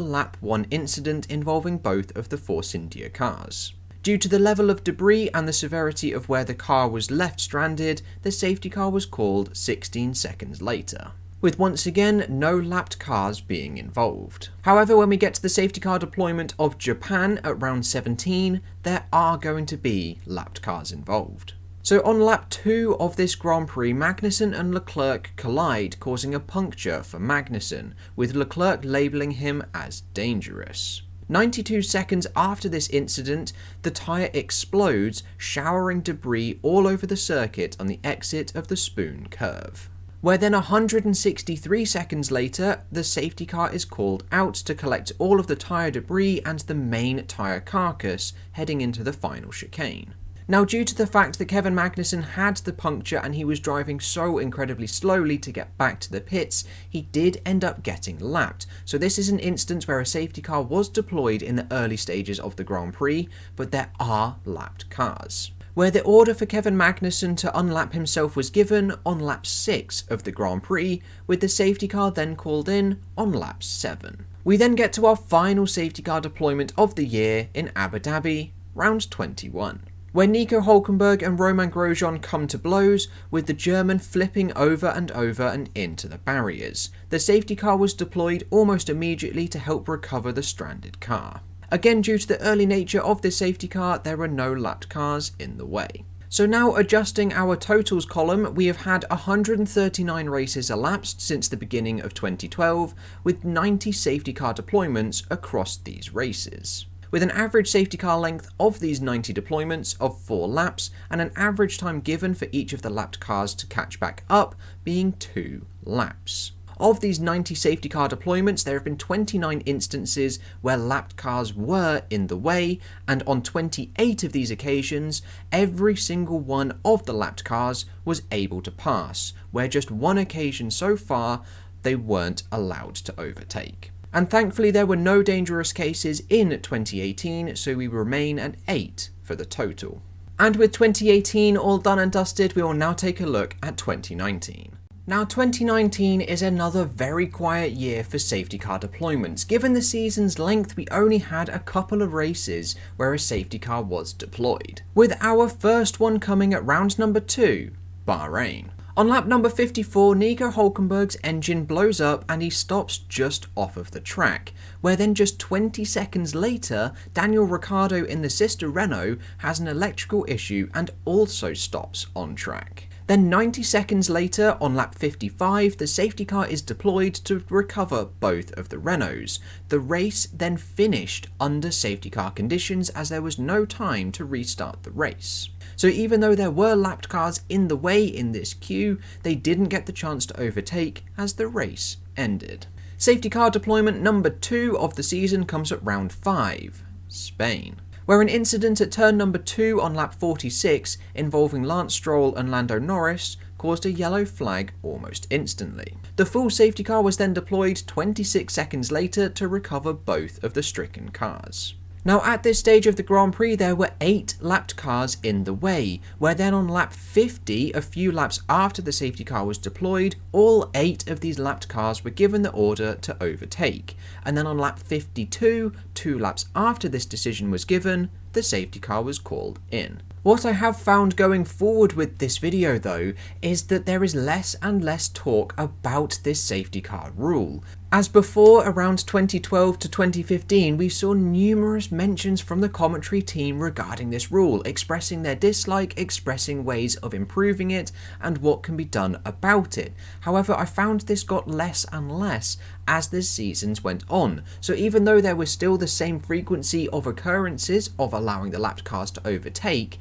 lap 1 incident involving both of the Force India cars. Due to the level of debris and the severity of where the car was left stranded, the safety car was called 16 seconds later, with once again no lapped cars being involved. However, when we get to the safety car deployment of Japan at round 17, there are going to be lapped cars involved. So on lap 2 of this Grand Prix, Magnussen and Leclerc collide, causing a puncture for Magnussen, with Leclerc labelling him as dangerous. 92 seconds after this incident, the tyre explodes, showering debris all over the circuit on the exit of the Spoon curve. Where then 163 seconds later, the safety car is called out to collect all of the tyre debris and the main tyre carcass heading into the final chicane. Now, due to the fact that Kevin Magnussen had the puncture and he was driving so incredibly slowly to get back to the pits, he did end up getting lapped. So this is an instance where a safety car was deployed in the early stages of the Grand Prix, but there are lapped cars. Where the order for Kevin Magnussen to unlap himself was given on lap 6 of the Grand Prix, with the safety car then called in on lap 7. We then get to our final safety car deployment of the year in Abu Dhabi, round 21. Where Nico Hülkenberg and Romain Grosjean come to blows, with the German flipping over and into the barriers. The safety car was deployed almost immediately to help recover the stranded car. Again, due to the early nature of this safety car, there were no lapped cars in the way. So now, adjusting our totals column, we have had 139 races elapsed since the beginning of 2012, with 90 safety car deployments across these races, with an average safety car length of these 90 deployments of 4 laps, and an average time given for each of the lapped cars to catch back up being 2 laps. Of these 90 safety car deployments, there have been 29 instances where lapped cars were in the way, and on 28 of these occasions, every single one of the lapped cars was able to pass, where just one occasion so far, they weren't allowed to overtake. And thankfully there were no dangerous cases in 2018, so we remain at 8 for the total. And with 2018 all done and dusted, we will now take a look at 2019. Now 2019 is another very quiet year for safety car deployments. Given the season's length, we only had a couple of races where a safety car was deployed, with our first one coming at round number 2, Bahrain. On lap number 54, Nico Hülkenberg's engine blows up and he stops just off of the track, where then just 20 seconds later, Daniel Ricciardo in the sister Renault has an electrical issue and also stops on track. Then 90 seconds later, on lap 55, the safety car is deployed to recover both of the Renaults. The race then finished under safety car conditions as there was no time to restart the race. So even though there were lapped cars in the way in this queue, they didn't get the chance to overtake as the race ended. Safety car deployment number 2 of the season comes at round 5, Spain, where an incident at turn number 2 on lap 46 involving Lance Stroll and Lando Norris caused a yellow flag almost instantly. The full safety car was then deployed 26 seconds later to recover both of the stricken cars. Now at this stage of the Grand Prix there were 8 lapped cars in the way, where then on lap 50, a few laps after the safety car was deployed, all 8 of these lapped cars were given the order to overtake, and then on lap 52, 2 laps after this decision was given, the safety car was called in. What I have found going forward with this video though, is that there is less and less talk about this safety car rule. As before, around 2012 to 2015, we saw numerous mentions from the commentary team regarding this rule, expressing their dislike, expressing ways of improving it, and what can be done about it. However, I found this got less and less as the seasons went on, so even though there was still the same frequency of occurrences of allowing the lapped cars to overtake,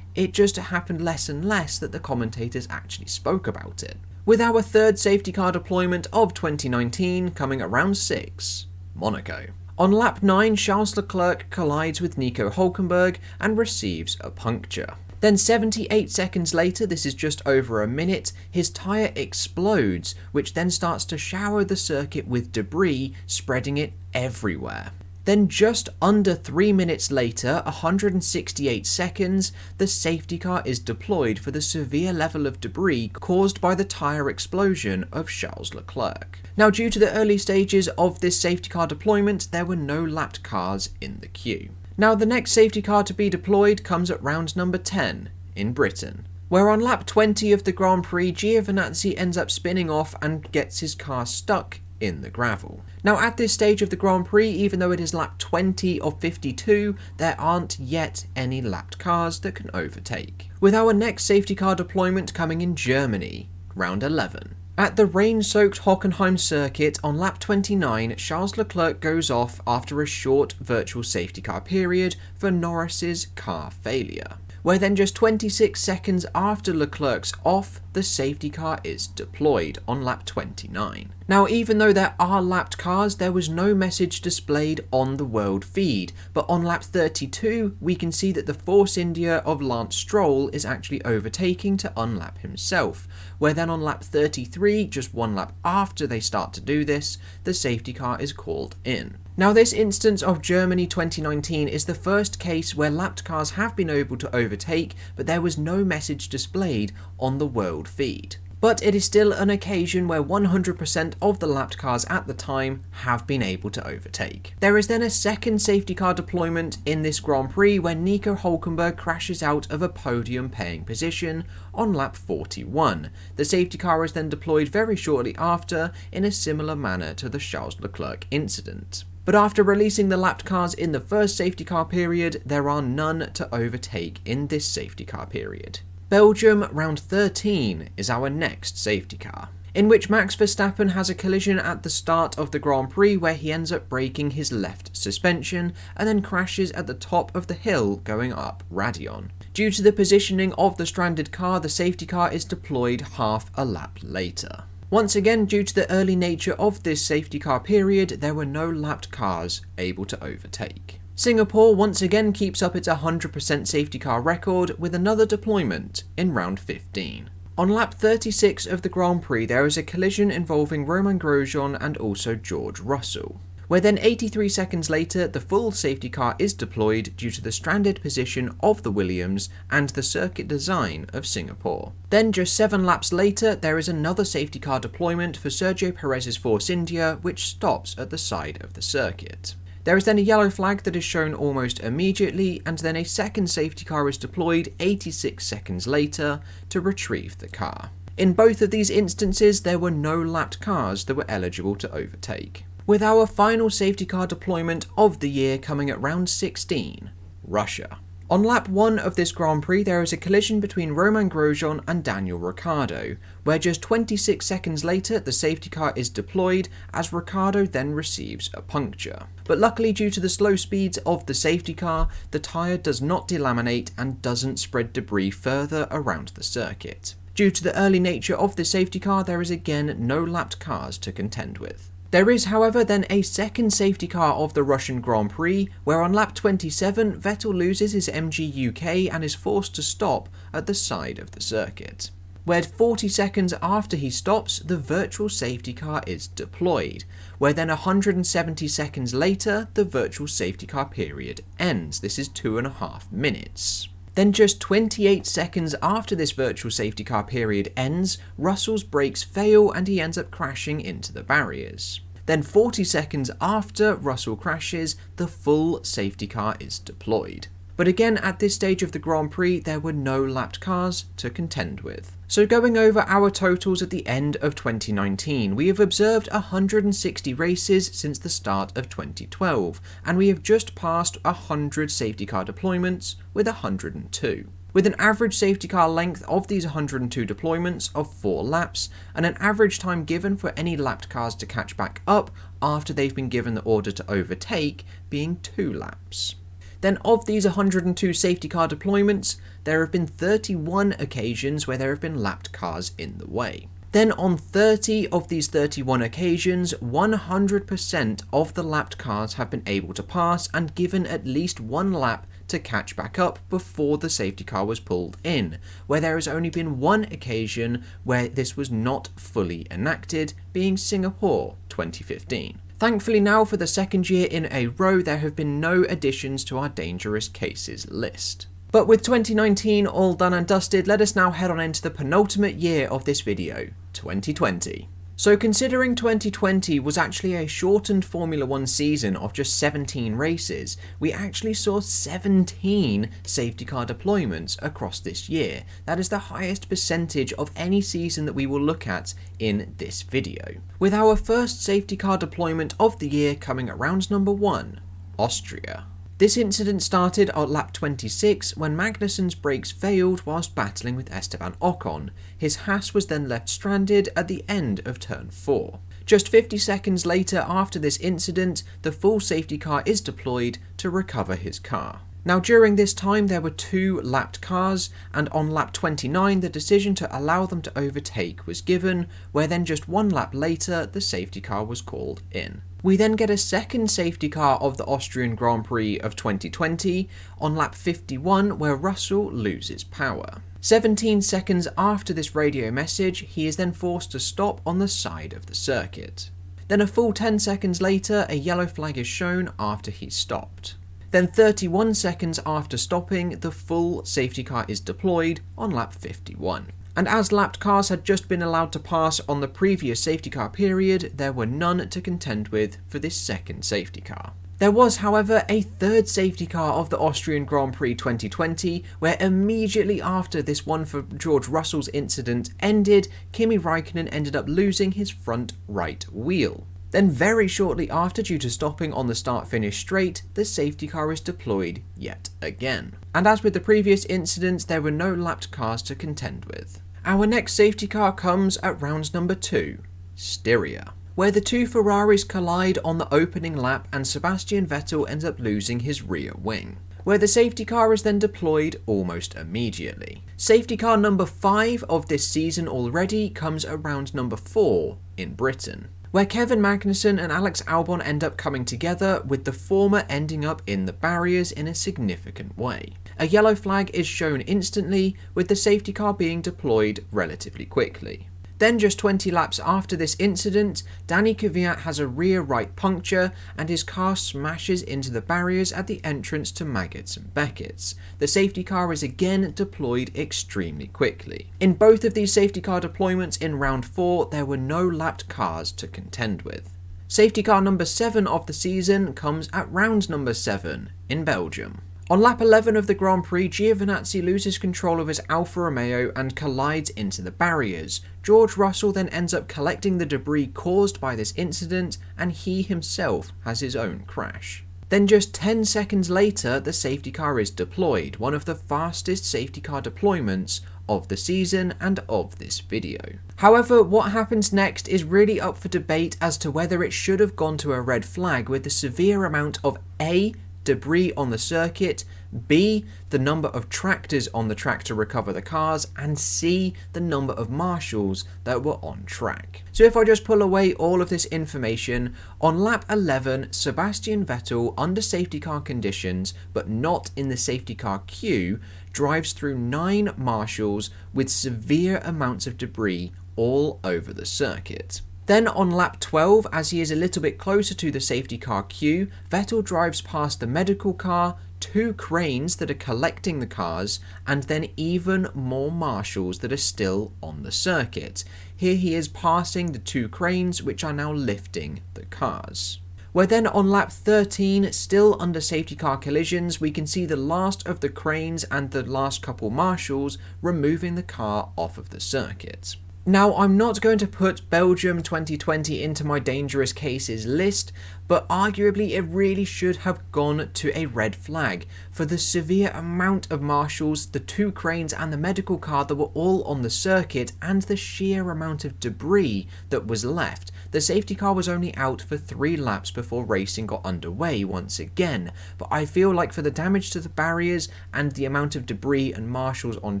it just happened less and less that the commentators actually spoke about it. With our third safety car deployment of 2019 coming at round 6, Monaco. On lap 9, Charles Leclerc collides with Nico Hülkenberg and receives a puncture. Then 78 seconds later, this is just over a minute, his tyre explodes, which then starts to shower the circuit with debris, spreading it everywhere. Then just under 3 minutes later, 168 seconds, the safety car is deployed for the severe level of debris caused by the tyre explosion of Charles Leclerc. Now, due to the early stages of this safety car deployment, there were no lapped cars in the queue. Now, the next safety car to be deployed comes at round number 10 in Britain, where on lap 20 of the Grand Prix, Giovinazzi ends up spinning off and gets his car stuck in the gravel. Now at this stage of the Grand Prix, even though it is lap 20 of 52, there aren't yet any lapped cars that can overtake. With our next safety car deployment coming in Germany, round 11. At the rain-soaked Hockenheim circuit on lap 29, Charles Leclerc goes off after a short virtual safety car period for Norris's car failure, where then just 26 seconds after Leclerc's off, the safety car is deployed on lap 29. Now, even though there are lapped cars, there was no message displayed on the world feed, but on lap 32, we can see that the Force India of Lance Stroll is actually overtaking to unlap himself, where then on lap 33, just 1 lap after they start to do this, the safety car is called in. Now, this instance of Germany 2019 is the first case where lapped cars have been able to overtake, but there was no message displayed on the world feed. but it is still an occasion where 100% of the lapped cars at the time have been able to overtake. There is then a second safety car deployment in this Grand Prix where Nico Hülkenberg crashes out of a podium paying position on lap 41. The safety car is then deployed very shortly after in a similar manner to the Charles Leclerc incident. But after releasing the lapped cars in the first safety car period, there are none to overtake in this safety car period. Belgium round 13 is our next safety car, in which Max Verstappen has a collision at the start of the Grand Prix where he ends up breaking his left suspension and then crashes at the top of the hill going up Radion. Due to the positioning of the stranded car, the safety car is deployed half a lap later. Once again, due to the early nature of this safety car period, there were no lapped cars able to overtake. Singapore once again keeps up its 100% safety car record with another deployment in round 15. On lap 36 of the Grand Prix, there is a collision involving Romain Grosjean and also George Russell, where then 83 seconds later the full safety car is deployed due to the stranded position of the Williams and the circuit design of Singapore. Then just 7 laps later there is another safety car deployment for Sergio Perez's Force India, which stops at the side of the circuit. There is then a yellow flag that is shown almost immediately, and then a second safety car is deployed 86 seconds later to retrieve the car. In both of these instances there were no lapped cars that were eligible to overtake. With our final safety car deployment of the year coming at round 16, Russia. On lap 1 of this Grand Prix there is a collision between Romain Grosjean and Daniel Ricciardo, where just 26 seconds later the safety car is deployed as Ricciardo then receives a puncture. But luckily, due to the slow speeds of the safety car, the tyre does not delaminate and doesn't spread debris further around the circuit. Due to the early nature of the safety car, there is again no lapped cars to contend with. There is, however, then a second safety car of the Russian Grand Prix, where on lap 27 Vettel loses his MG UK and is forced to stop at the side of the circuit, where 40 seconds after he stops the virtual safety car is deployed, where then 170 seconds later the virtual safety car period ends. This is 2.5 minutes. Then just 28 seconds after this virtual safety car period ends, Russell's brakes fail and he ends up crashing into the barriers. Then 40 seconds after Russell crashes, the full safety car is deployed. But again, at this stage of the Grand Prix, there were no lapped cars to contend with. So going over our totals at the end of 2019, we have observed 160 races since the start of 2012, and we have just passed 100 safety car deployments with 102. With an average safety car length of these 102 deployments of 4 laps, and an average time given for any lapped cars to catch back up after they've been given the order to overtake being 2 laps. Then of these 102 safety car deployments, there have been 31 occasions where there have been lapped cars in the way. Then on 30 of these 31 occasions, 100% of the lapped cars have been able to pass and given at least 1 lap to catch back up before the safety car was pulled in, where there has only been 1 occasion where this was not fully enacted, being Singapore 2015. Thankfully now, for the second year in a row, there have been no additions to our dangerous cases list. But with 2019 all done and dusted, let us now head on into the penultimate year of this video, 2020. So considering 2020 was actually a shortened Formula 1 season of just 17 races, we actually saw 17 safety car deployments across this year. That is the highest percentage of any season that we will look at in this video. With our first safety car deployment of the year coming at round number 1, Austria. This incident started at lap 26 when Magnussen's brakes failed whilst battling with Esteban Ocon. His Haas was then left stranded at the end of turn 4. Just 50 seconds later after this incident, the full safety car is deployed to recover his car. Now during this time there were 2 lapped cars, and on lap 29 the decision to allow them to overtake was given, where then just 1 lap later the safety car was called in. We then get a second safety car of the Austrian Grand Prix of 2020 on lap 51 where Russell loses power. 17 seconds after this radio message, he is then forced to stop on the side of the circuit. Then a full 10 seconds later, a yellow flag is shown after he stopped. Then 31 seconds after stopping, the full safety car is deployed on lap 51. And as lapped cars had just been allowed to pass on the previous safety car period, there were none to contend with for this second safety car. There was, however, a third safety car of the Austrian Grand Prix 2020, where immediately after this one for George Russell's incident ended, Kimi Raikkonen ended up losing his front right wheel. Then very shortly after, due to stopping on the start-finish straight, the safety car is deployed yet again. And as with the previous incidents, there were no lapped cars to contend with. Our next safety car comes at round number 2, Styria, where the two Ferraris collide on the opening lap and Sebastian Vettel ends up losing his rear wing, where the safety car is then deployed almost immediately. Safety car number 5 of this season already comes at round number 4 in Britain, where Kevin Magnussen and Alex Albon end up coming together, with the former ending up in the barriers in a significant way. A yellow flag is shown instantly, with the safety car being deployed relatively quickly. Then just 20 laps after this incident, Danny Kvyat has a rear right puncture and his car smashes into the barriers at the entrance to Maggots and Beckett's. The safety car is again deployed extremely quickly. In both of these safety car deployments in round 4, there were no lapped cars to contend with. Safety car number 7 of the season comes at round number 7 in Belgium. On lap 11 of the Grand Prix, Giovinazzi loses control of his Alfa Romeo and collides into the barriers. George Russell then ends up collecting the debris caused by this incident, and he himself has his own crash. Then just 10 seconds later, the safety car is deployed, one of the fastest safety car deployments of the season and of this video. However, what happens next is really up for debate as to whether it should have gone to a red flag, with the severe amount of A, debris on the circuit, B, the number of tractors on the track to recover the cars, and C, the number of marshals that were on track. So if I just pull away all of this information, on lap 11, Sebastian Vettel, under safety car conditions, but not in the safety car queue, drives through 9 marshals with severe amounts of debris all over the circuit. Then on lap 12, as he is a little bit closer to the safety car queue, Vettel drives past the medical car, 2 cranes that are collecting the cars, and then even more marshals that are still on the circuit. Here he is passing the 2 cranes which are now lifting the cars. Where then on lap 13, still under safety car collisions, we can see the last of the cranes and the last couple marshals removing the car off of the circuit. Now, I'm not going to put Belgium 2020 into my dangerous cases list, but arguably it really should have gone to a red flag for the severe amount of marshals, the 2 cranes and the medical car that were all on the circuit, and the sheer amount of debris that was left. The safety car was only out for 3 laps before racing got underway once again, but I feel like for the damage to the barriers and the amount of debris and marshals on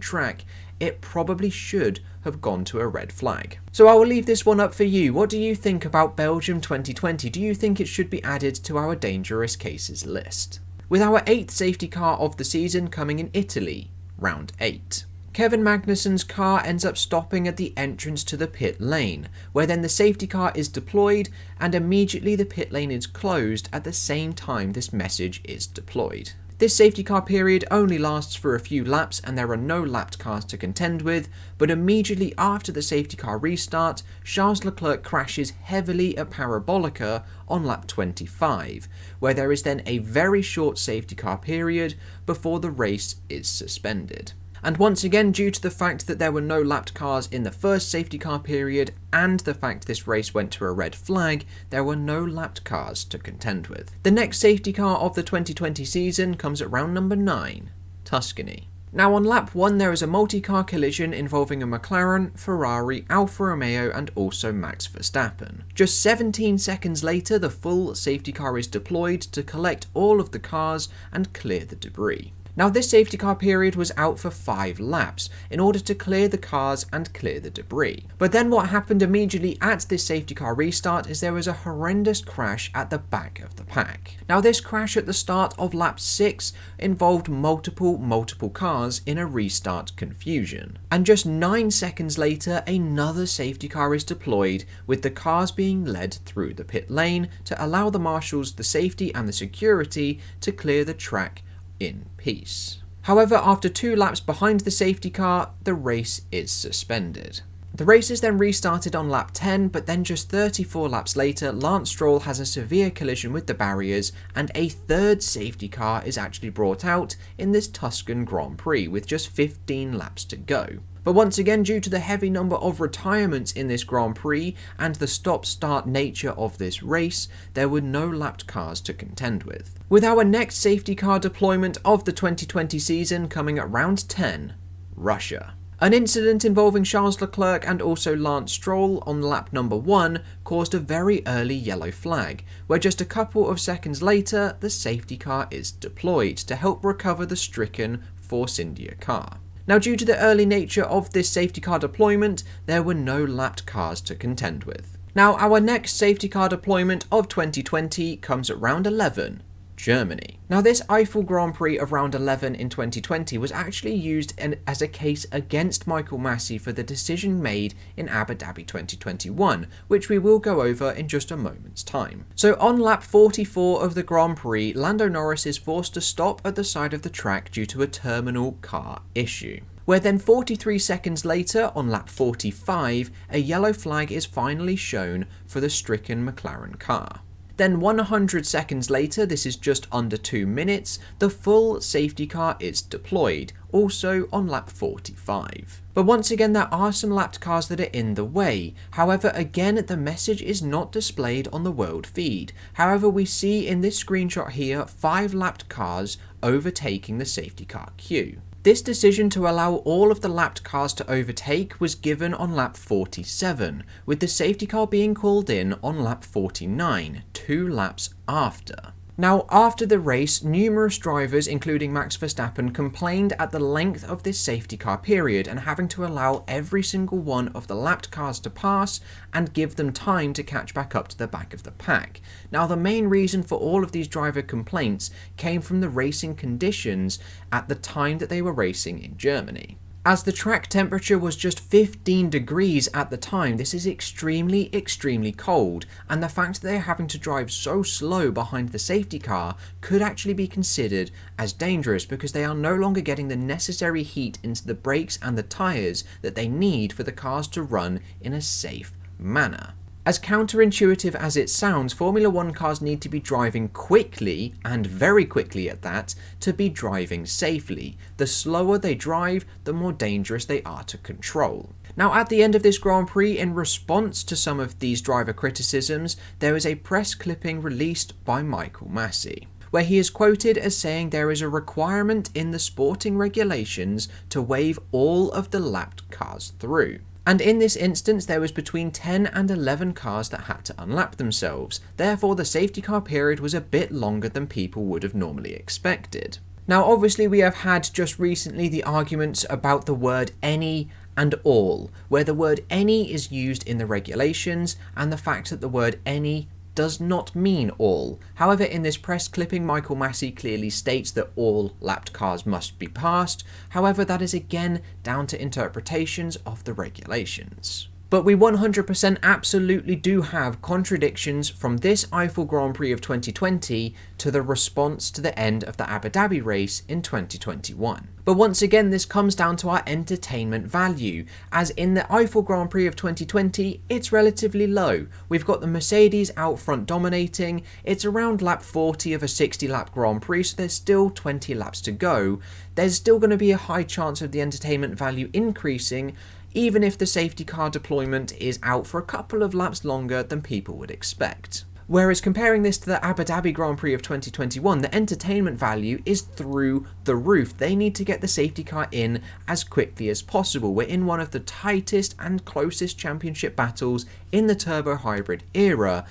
track, it probably should have gone to a red flag. So I will leave this one up for you. What do you think about Belgium 2020? Do you think it should be added to our dangerous cases list? With our 8th safety car of the season coming in Italy, round 8. Kevin Magnussen's car ends up stopping at the entrance to the pit lane, where then the safety car is deployed and immediately the pit lane is closed at the same time this message is deployed. This safety car period only lasts for a few laps and there are no lapped cars to contend with, but immediately after the safety car restart, Charles Leclerc crashes heavily at Parabolica on lap 25, where there is then a very short safety car period before the race is suspended. And once again, due to the fact that there were no lapped cars in the first safety car period and the fact this race went to a red flag, there were no lapped cars to contend with. The next safety car of the 2020 season comes at round number 9, Tuscany. Now on lap 1 there is a multi-car collision involving a McLaren, Ferrari, Alfa Romeo and also Max Verstappen. Just 17 seconds later the full safety car is deployed to collect all of the cars and clear the debris. Now this safety car period was out for 5 laps in order to clear the cars and clear the debris. But then what happened immediately at this safety car restart is there was a horrendous crash at the back of the pack. Now this crash at the start of lap 6 involved multiple cars in a restart confusion. And just 9 seconds later another safety car is deployed with the cars being led through the pit lane to allow the marshals the safety and the security to clear the track in peace. However, after 2 laps behind the safety car, the race is suspended. The race is then restarted on lap 10, but then just 34 laps later, Lance Stroll has a severe collision with the barriers, and a 3rd safety car is actually brought out in this Tuscan Grand Prix with just 15 laps to go. But once again, due to the heavy number of retirements in this Grand Prix and the stop-start nature of this race, there were no lapped cars to contend with. With our next safety car deployment of the 2020 season coming at round 10, Russia. An incident involving Charles Leclerc and also Lance Stroll on lap number 1 caused a very early yellow flag, where just a couple of seconds later, the safety car is deployed to help recover the stricken Force India car. Now, due to the early nature of this safety car deployment, there were no lapped cars to contend with. Now, our next safety car deployment of 2020 comes at round 11, Germany. Now, this Eiffel Grand Prix of round 11 in 2020 was actually used as a case against Michael Massey for the decision made in Abu Dhabi 2021, which we will go over in just a moment's time. So on lap 44 of the Grand Prix, Lando Norris is forced to stop at the side of the track due to a terminal car issue. Where then 43 seconds later, on lap 45, a yellow flag is finally shown for the stricken McLaren car. Then 100 seconds later, this is just under 2 minutes, the full safety car is deployed, also on lap 45. But once again, there are some lapped cars that are in the way. However, again, the message is not displayed on the world feed. However, we see in this screenshot here 5 lapped cars overtaking the safety car queue. This decision to allow all of the lapped cars to overtake was given on lap 47, with the safety car being called in on lap 49, 2 laps after. Now, after the race, numerous drivers, including Max Verstappen, complained at the length of this safety car period and having to allow every single one of the lapped cars to pass and give them time to catch back up to the back of the pack. Now, the main reason for all of these driver complaints came from the racing conditions at the time that they were racing in Germany. As the track temperature was just 15 degrees at the time, this is extremely cold, and the fact that they're having to drive so slow behind the safety car could actually be considered as dangerous because they are no longer getting the necessary heat into the brakes and the tyres that they need for the cars to run in a safe manner. As counterintuitive as it sounds, Formula 1 cars need to be driving quickly, and very quickly at that, to be driving safely. The slower they drive, the more dangerous they are to control. Now, at the end of this Grand Prix, in response to some of these driver criticisms, there is a press clipping released by Michael Massey, where he is quoted as saying there is a requirement in the sporting regulations to wave all of the lapped cars through. And in this instance, there was between 10 and 11 cars that had to unlap themselves. Therefore, the safety car period was a bit longer than people would have normally expected. Now, obviously, we have had just recently the arguments about the word any and all, where the word any is used in the regulations, and the fact that the word any does not mean all. However, in this press clipping, Michael Massey clearly states that all lapped cars must be passed. However, that is again down to interpretations of the regulations. But we 100% absolutely do have contradictions from this Eiffel Grand Prix of 2020 to the response to the end of the Abu Dhabi race in 2021. But once again, this comes down to our entertainment value, as in the Eiffel Grand Prix of 2020, it's relatively low. We've got the Mercedes out front dominating, it's around lap 40 of a 60-lap Grand Prix, so there's still 20 laps to go. There's still going to be a high chance of the entertainment value increasing, even if the safety car deployment is out for a couple of laps longer than people would expect. Whereas comparing this to the Abu Dhabi Grand Prix of 2021, the entertainment value is through the roof. They need to get the safety car in as quickly as possible. We're in one of the tightest and closest championship battles in the turbo hybrid era,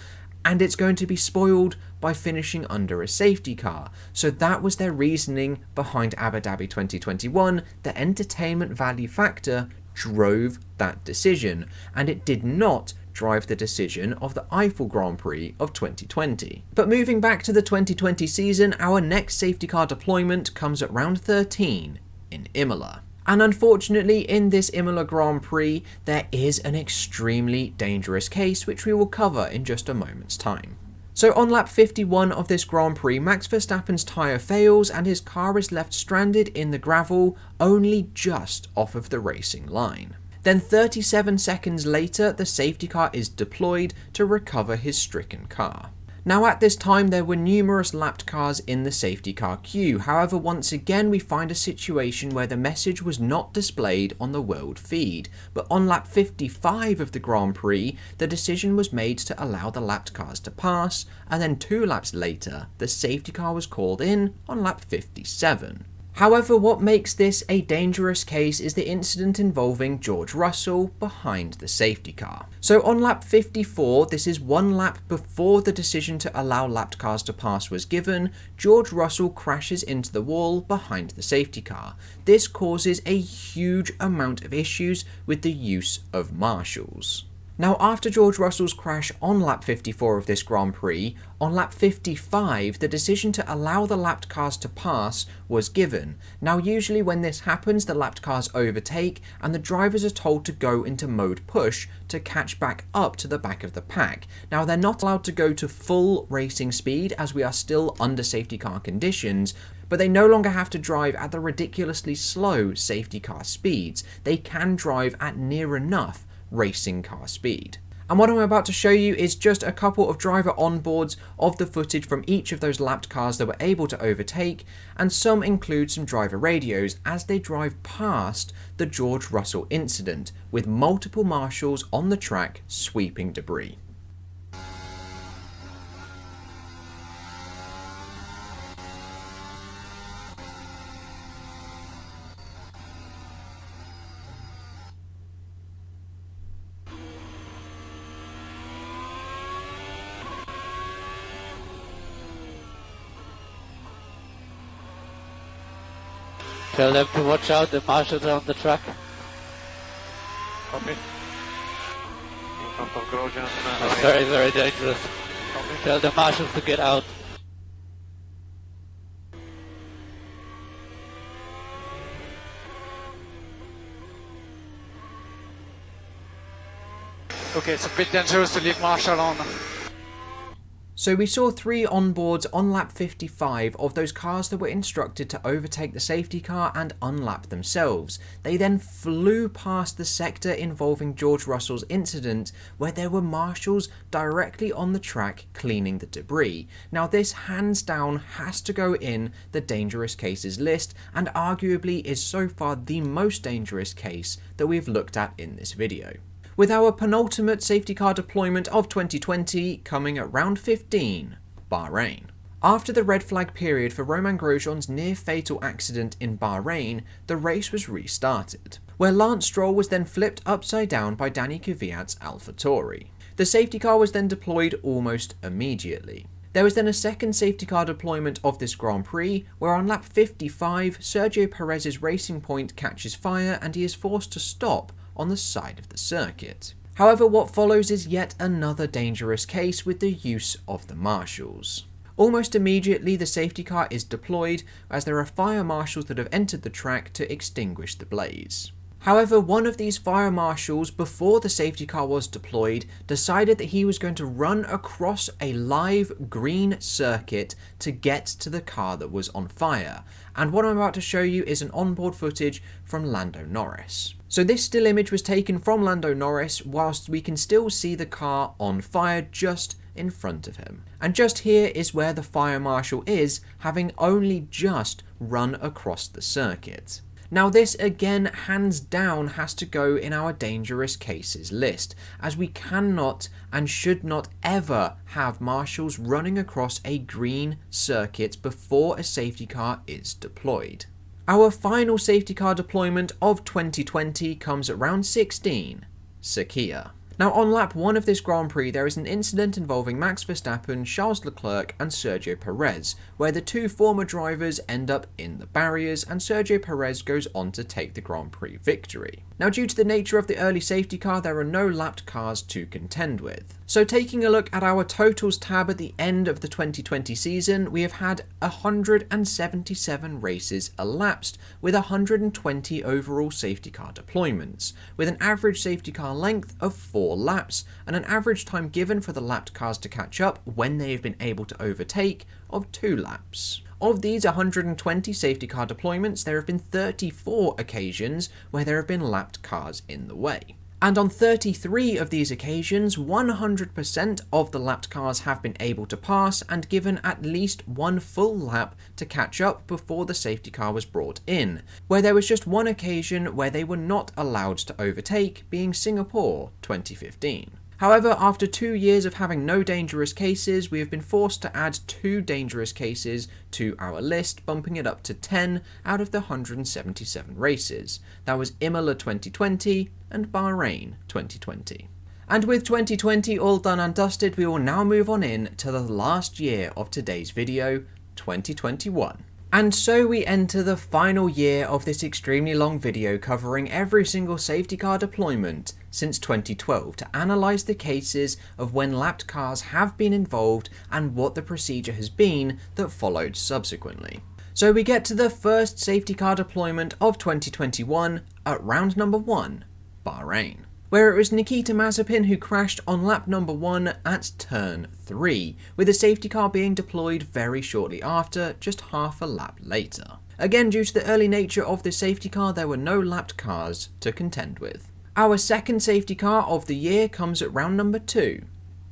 and it's going to be spoiled by finishing under a safety car. So that was their reasoning behind Abu Dhabi 2021. The entertainment value factor drove that decision, and it did not drive the decision of the Eiffel Grand Prix of 2020. But moving back to the 2020 season, our next safety car deployment comes at round 13 in Imola. And unfortunately, in this Imola Grand Prix, there is an extremely dangerous case which we will cover in just a moment's time. So on lap 51 of this Grand Prix, Max Verstappen's tyre fails and his car is left stranded in the gravel, only just off of the racing line. Then 37 seconds later, the safety car is deployed to recover his stricken car. Now at this time there were numerous lapped cars in the safety car queue, however once again we find a situation where the message was not displayed on the world feed, but on lap 55 of the Grand Prix the decision was made to allow the lapped cars to pass, and then 2 laps later the safety car was called in on lap 57. However, what makes this a dangerous case is the incident involving George Russell behind the safety car. So on lap 54, this is 1 lap before the decision to allow lapped cars to pass was given, George Russell crashes into the wall behind the safety car. This causes a huge amount of issues with the use of marshals. Now after George Russell's crash on lap 54 of this Grand Prix, on lap 55 the decision to allow the lapped cars to pass was given. Now usually when this happens the lapped cars overtake and the drivers are told to go into mode push to catch back up to the back of the pack. Now they're not allowed to go to full racing speed as we are still under safety car conditions, but they no longer have to drive at the ridiculously slow safety car speeds. They can drive at near enough racing car speed. And what I'm about to show you is just a couple of driver onboards of the footage from each of those lapped cars that were able to overtake, and some include some driver radios as they drive past the George Russell incident, with multiple marshals on the track sweeping debris. Tell them to watch out, the marshals are on the track. Copy. In front of Grosjean. It's very, very dangerous. Copy. Tell the marshals to get out. Okay, it's a bit dangerous to leave Marshall on. So we saw 3 onboards on lap 55 of those cars that were instructed to overtake the safety car and unlap themselves. They then flew past the sector involving George Russell's incident, where there were marshals directly on the track cleaning the debris. Now this hands down has to go in the dangerous cases list, and arguably is so far the most dangerous case that we've looked at in this video, with our penultimate safety car deployment of 2020 coming at round 15, Bahrain. After the red flag period for Romain Grosjean's near-fatal accident in Bahrain, the race was restarted, where Lance Stroll was then flipped upside down by Danny Kvyat's AlphaTauri. The safety car was then deployed almost immediately. There was then a second safety car deployment of this Grand Prix, where on lap 55, Sergio Perez's Racing Point catches fire and he is forced to stop on the side of the circuit. However, what follows is yet another dangerous case with the use of the marshals. Almost immediately the safety car is deployed as there are fire marshals that have entered the track to extinguish the blaze. However, one of these fire marshals, before the safety car was deployed, decided that he was going to run across a live green circuit to get to the car that was on fire. And what I'm about to show you is an onboard footage from Lando Norris. So this still image was taken from Lando Norris whilst we can still see the car on fire just in front of him. And just here is where the fire marshal is, having only just run across the circuit. Now this again hands down has to go in our dangerous cases list, as we cannot and should not ever have marshals running across a green circuit before a safety car is deployed. Our final safety car deployment of 2020 comes at round 16, Sakhir. Now on lap 1 of this Grand Prix there is an incident involving Max Verstappen, Charles Leclerc and Sergio Perez, where the 2 former drivers end up in the barriers and Sergio Perez goes on to take the Grand Prix victory. Now due to the nature of the early safety car there are no lapped cars to contend with. So taking a look at our totals tab at the end of the 2020 season, we have had 177 races elapsed with 120 overall safety car deployments, with an average safety car length of 4 laps and an average time given for the lapped cars to catch up when they have been able to overtake of 2 laps. Of these 120 safety car deployments, there have been 34 occasions where there have been lapped cars in the way. And on 33 of these occasions, 100% of the lapped cars have been able to pass and given at least one full lap to catch up before the safety car was brought in, where there was just one occasion where they were not allowed to overtake, being Singapore 2015. However, after 2 years of having no dangerous cases, we have been forced to add 2 dangerous cases to our list, bumping it up to 10 out of the 177 races. That was Imola 2020 and Bahrain 2020. And with 2020 all done and dusted, we will now move on in to the last year of today's video, 2021. And so we enter the final year of this extremely long video covering every single safety car deployment since 2012 to analyse the cases of when lapped cars have been involved and what the procedure has been that followed subsequently. So we get to the first safety car deployment of 2021 at round number 1, Bahrain, where it was Nikita Mazepin who crashed on lap number 1 at turn 3, with a safety car being deployed very shortly after, just half a lap later. Again, due to the early nature of the safety car, there were no lapped cars to contend with. Our second safety car of the year comes at round number 2,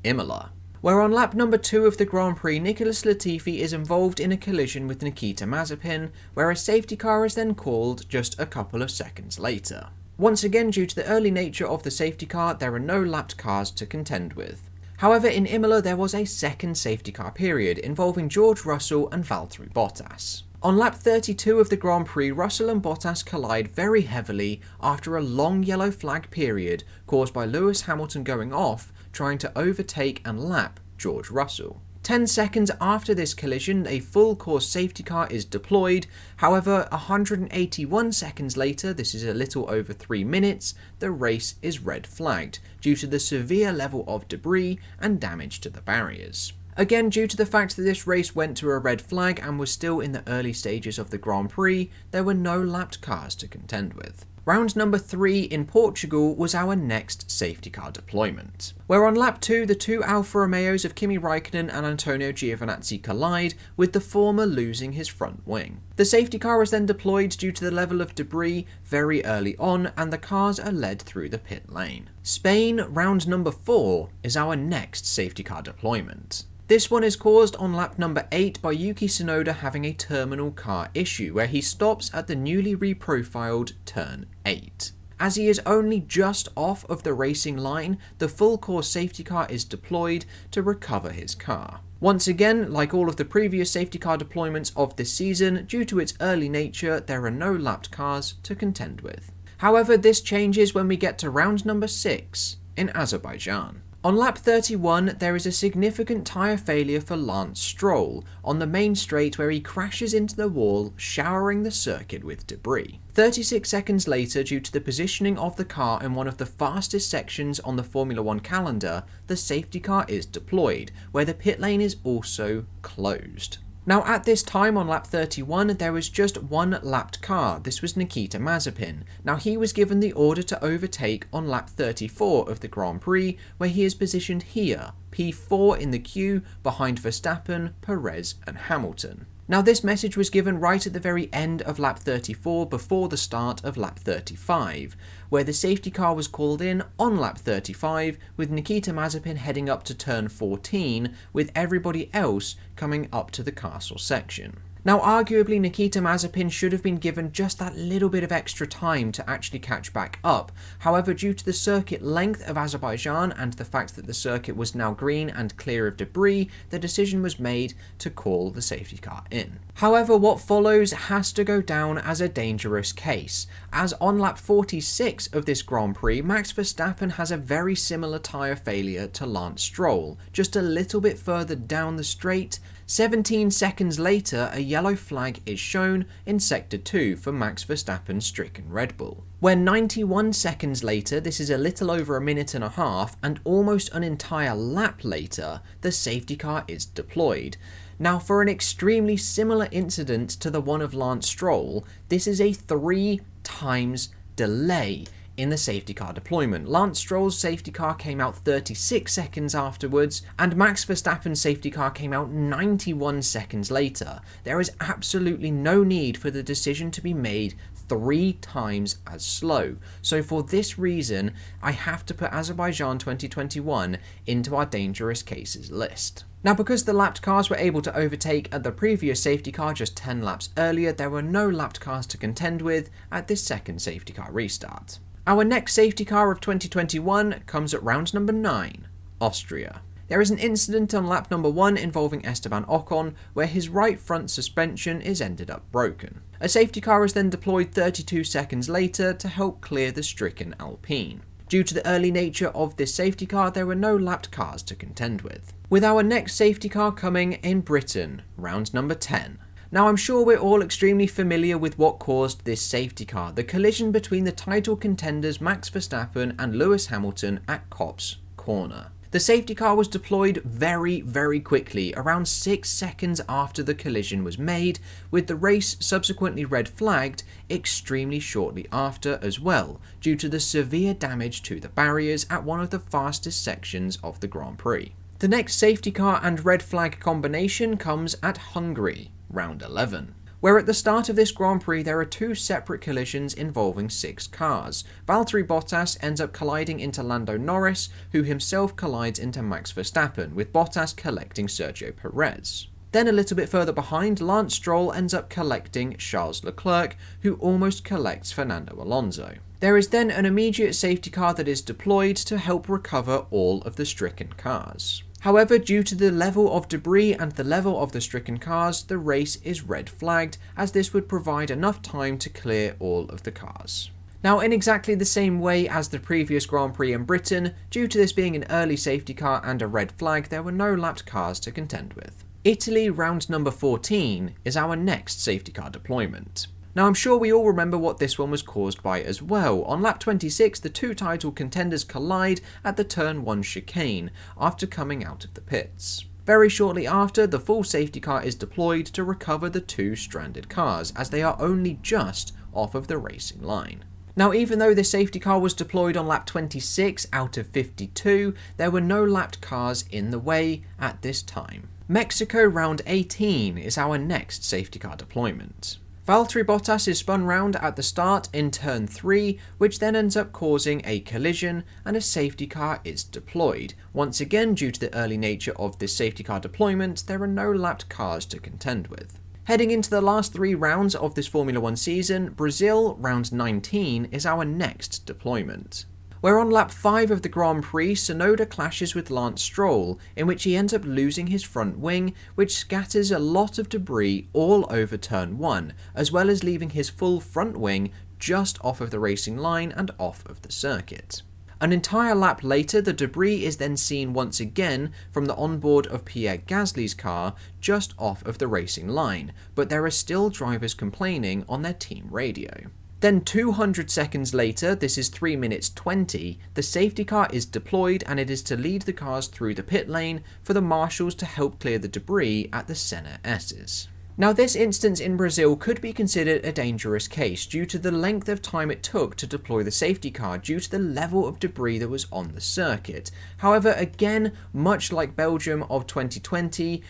Imola, where on lap number 2 of the Grand Prix, Nicholas Latifi is involved in a collision with Nikita Mazepin, where a safety car is then called just a couple of seconds later. Once again, due to the early nature of the safety car, there are no lapped cars to contend with. However, in Imola there was a second safety car period involving George Russell and Valtteri Bottas. On lap 32 of the Grand Prix, Russell and Bottas collide very heavily after a long yellow flag period caused by Lewis Hamilton going off trying to overtake and lap George Russell. 10 seconds after this collision, a full course safety car is deployed. However, 181 seconds later, this is a little over 3 minutes, the race is red flagged due to the severe level of debris and damage to the barriers. Again, due to the fact that this race went to a red flag and was still in the early stages of the Grand Prix, there were no lapped cars to contend with. Round number 3 in Portugal was our next safety car deployment, where on lap 2 the 2 Alfa Romeos of Kimi Raikkonen and Antonio Giovinazzi collide, with the former losing his front wing. The safety car is then deployed due to the level of debris very early on, and the cars are led through the pit lane. Spain, round number 4, is our next safety car deployment. This one is caused on lap number 8 by Yuki Tsunoda having a terminal car issue, where he stops at the newly reprofiled turn 8. As he is only just off of the racing line, the full course safety car is deployed to recover his car. Once again, like all of the previous safety car deployments of this season, due to its early nature, there are no lapped cars to contend with. However, this changes when we get to round number 6 in Azerbaijan. On lap 31, there is a significant tyre failure for Lance Stroll on the main straight, where he crashes into the wall, showering the circuit with debris. 36 seconds later, due to the positioning of the car in one of the fastest sections on the Formula 1 calendar, the safety car is deployed, where the pit lane is also closed. Now at this time on lap 31, there was just one lapped car. This was Nikita Mazepin. Now he was given the order to overtake on lap 34 of the Grand Prix, where he is positioned here, P4 in the queue, behind Verstappen, Perez and Hamilton. Now this message was given right at the very end of lap 34 before the start of lap 35, where the safety car was called in on lap 35, with Nikita Mazepin heading up to turn 14, with everybody else coming up to the castle section. Now arguably Nikita Mazepin should have been given just that little bit of extra time to actually catch back up. However, due to the circuit length of Azerbaijan and the fact that the circuit was now green and clear of debris, the decision was made to call the safety car in. However, what follows has to go down as a dangerous case, as on lap 46 of this Grand Prix, Max Verstappen has a very similar tyre failure to Lance Stroll, just a little bit further down the straight 17 seconds later, a yellow flag is shown in Sector 2 for Max Verstappen's stricken Red Bull. Where 91 seconds later, this is a little over a minute and a half, and almost an entire lap later, the safety car is deployed. Now, for an extremely similar incident to the one of Lance Stroll, this is a 3 times delay in the safety car deployment. Lance Stroll's safety car came out 36 seconds afterwards, and Max Verstappen's safety car came out 91 seconds later. There is absolutely no need for the decision to be made 3 times as slow. So for this reason, I have to put Azerbaijan 2021 into our dangerous cases list. Now, because the lapped cars were able to overtake at the previous safety car just 10 laps earlier, there were no lapped cars to contend with at this second safety car restart. Our next safety car of 2021 comes at round number 9, Austria. There is an incident on lap number 1 involving Esteban Ocon, where his right front suspension is ended up broken. A safety car is then deployed 32 seconds later to help clear the stricken Alpine. Due to the early nature of this safety car, there were no lapped cars to contend with. With our next safety car coming in Britain, round number 10. Now, I'm sure we're all extremely familiar with what caused this safety car, the collision between the title contenders Max Verstappen and Lewis Hamilton at Copse Corner. The safety car was deployed very quickly, around 6 seconds after the collision was made, with the race subsequently red flagged extremely shortly after as well, due to the severe damage to the barriers at one of the fastest sections of the Grand Prix. The next safety car and red flag combination comes at Hungary, round 11. Where at the start of this Grand Prix there are 2 separate collisions involving 6 cars. Valtteri Bottas ends up colliding into Lando Norris, who himself collides into Max Verstappen, with Bottas collecting Sergio Perez. Then a little bit further behind, Lance Stroll ends up collecting Charles Leclerc, who almost collects Fernando Alonso. There is then an immediate safety car that is deployed to help recover all of the stricken cars. However, due to the level of debris and the level of the stricken cars, the race is red flagged, as this would provide enough time to clear all of the cars. Now, in exactly the same way as the previous Grand Prix in Britain, due to this being an early safety car and a red flag, there were no lapped cars to contend with. Italy round number 14 is our next safety car deployment. Now, I'm sure we all remember what this one was caused by as well. On lap 26, the 2 title contenders collide at the turn 1 chicane after coming out of the pits. Very shortly after, the full safety car is deployed to recover the 2 stranded cars, as they are only just off of the racing line. Now, even though this safety car was deployed on lap 26 out of 52, there were no lapped cars in the way at this time. Mexico round 18 is our next safety car deployment. Valtteri Bottas is spun round at the start in turn 3, which then ends up causing a collision, and a safety car is deployed. Once again, due to the early nature of this safety car deployment, there are no lapped cars to contend with. Heading into the last 3 rounds of this Formula 1 season, Brazil round 19 is our next deployment. Where on lap 5 of the Grand Prix, Tsunoda clashes with Lance Stroll, in which he ends up losing his front wing, which scatters a lot of debris all over turn 1, as well as leaving his full front wing just off of the racing line and off of the circuit. An entire lap later, the debris is then seen once again from the onboard of Pierre Gasly's car just off of the racing line, but there are still drivers complaining on their team radio. Then 200 seconds later, this is 3 minutes 20, the safety car is deployed, and it is to lead the cars through the pit lane for the marshals to help clear the debris at the Senna S's. Now, this instance in Brazil could be considered a dangerous case due to the length of time it took to deploy the safety car due to the level of debris that was on the circuit. However, again, much like Belgium of 2020,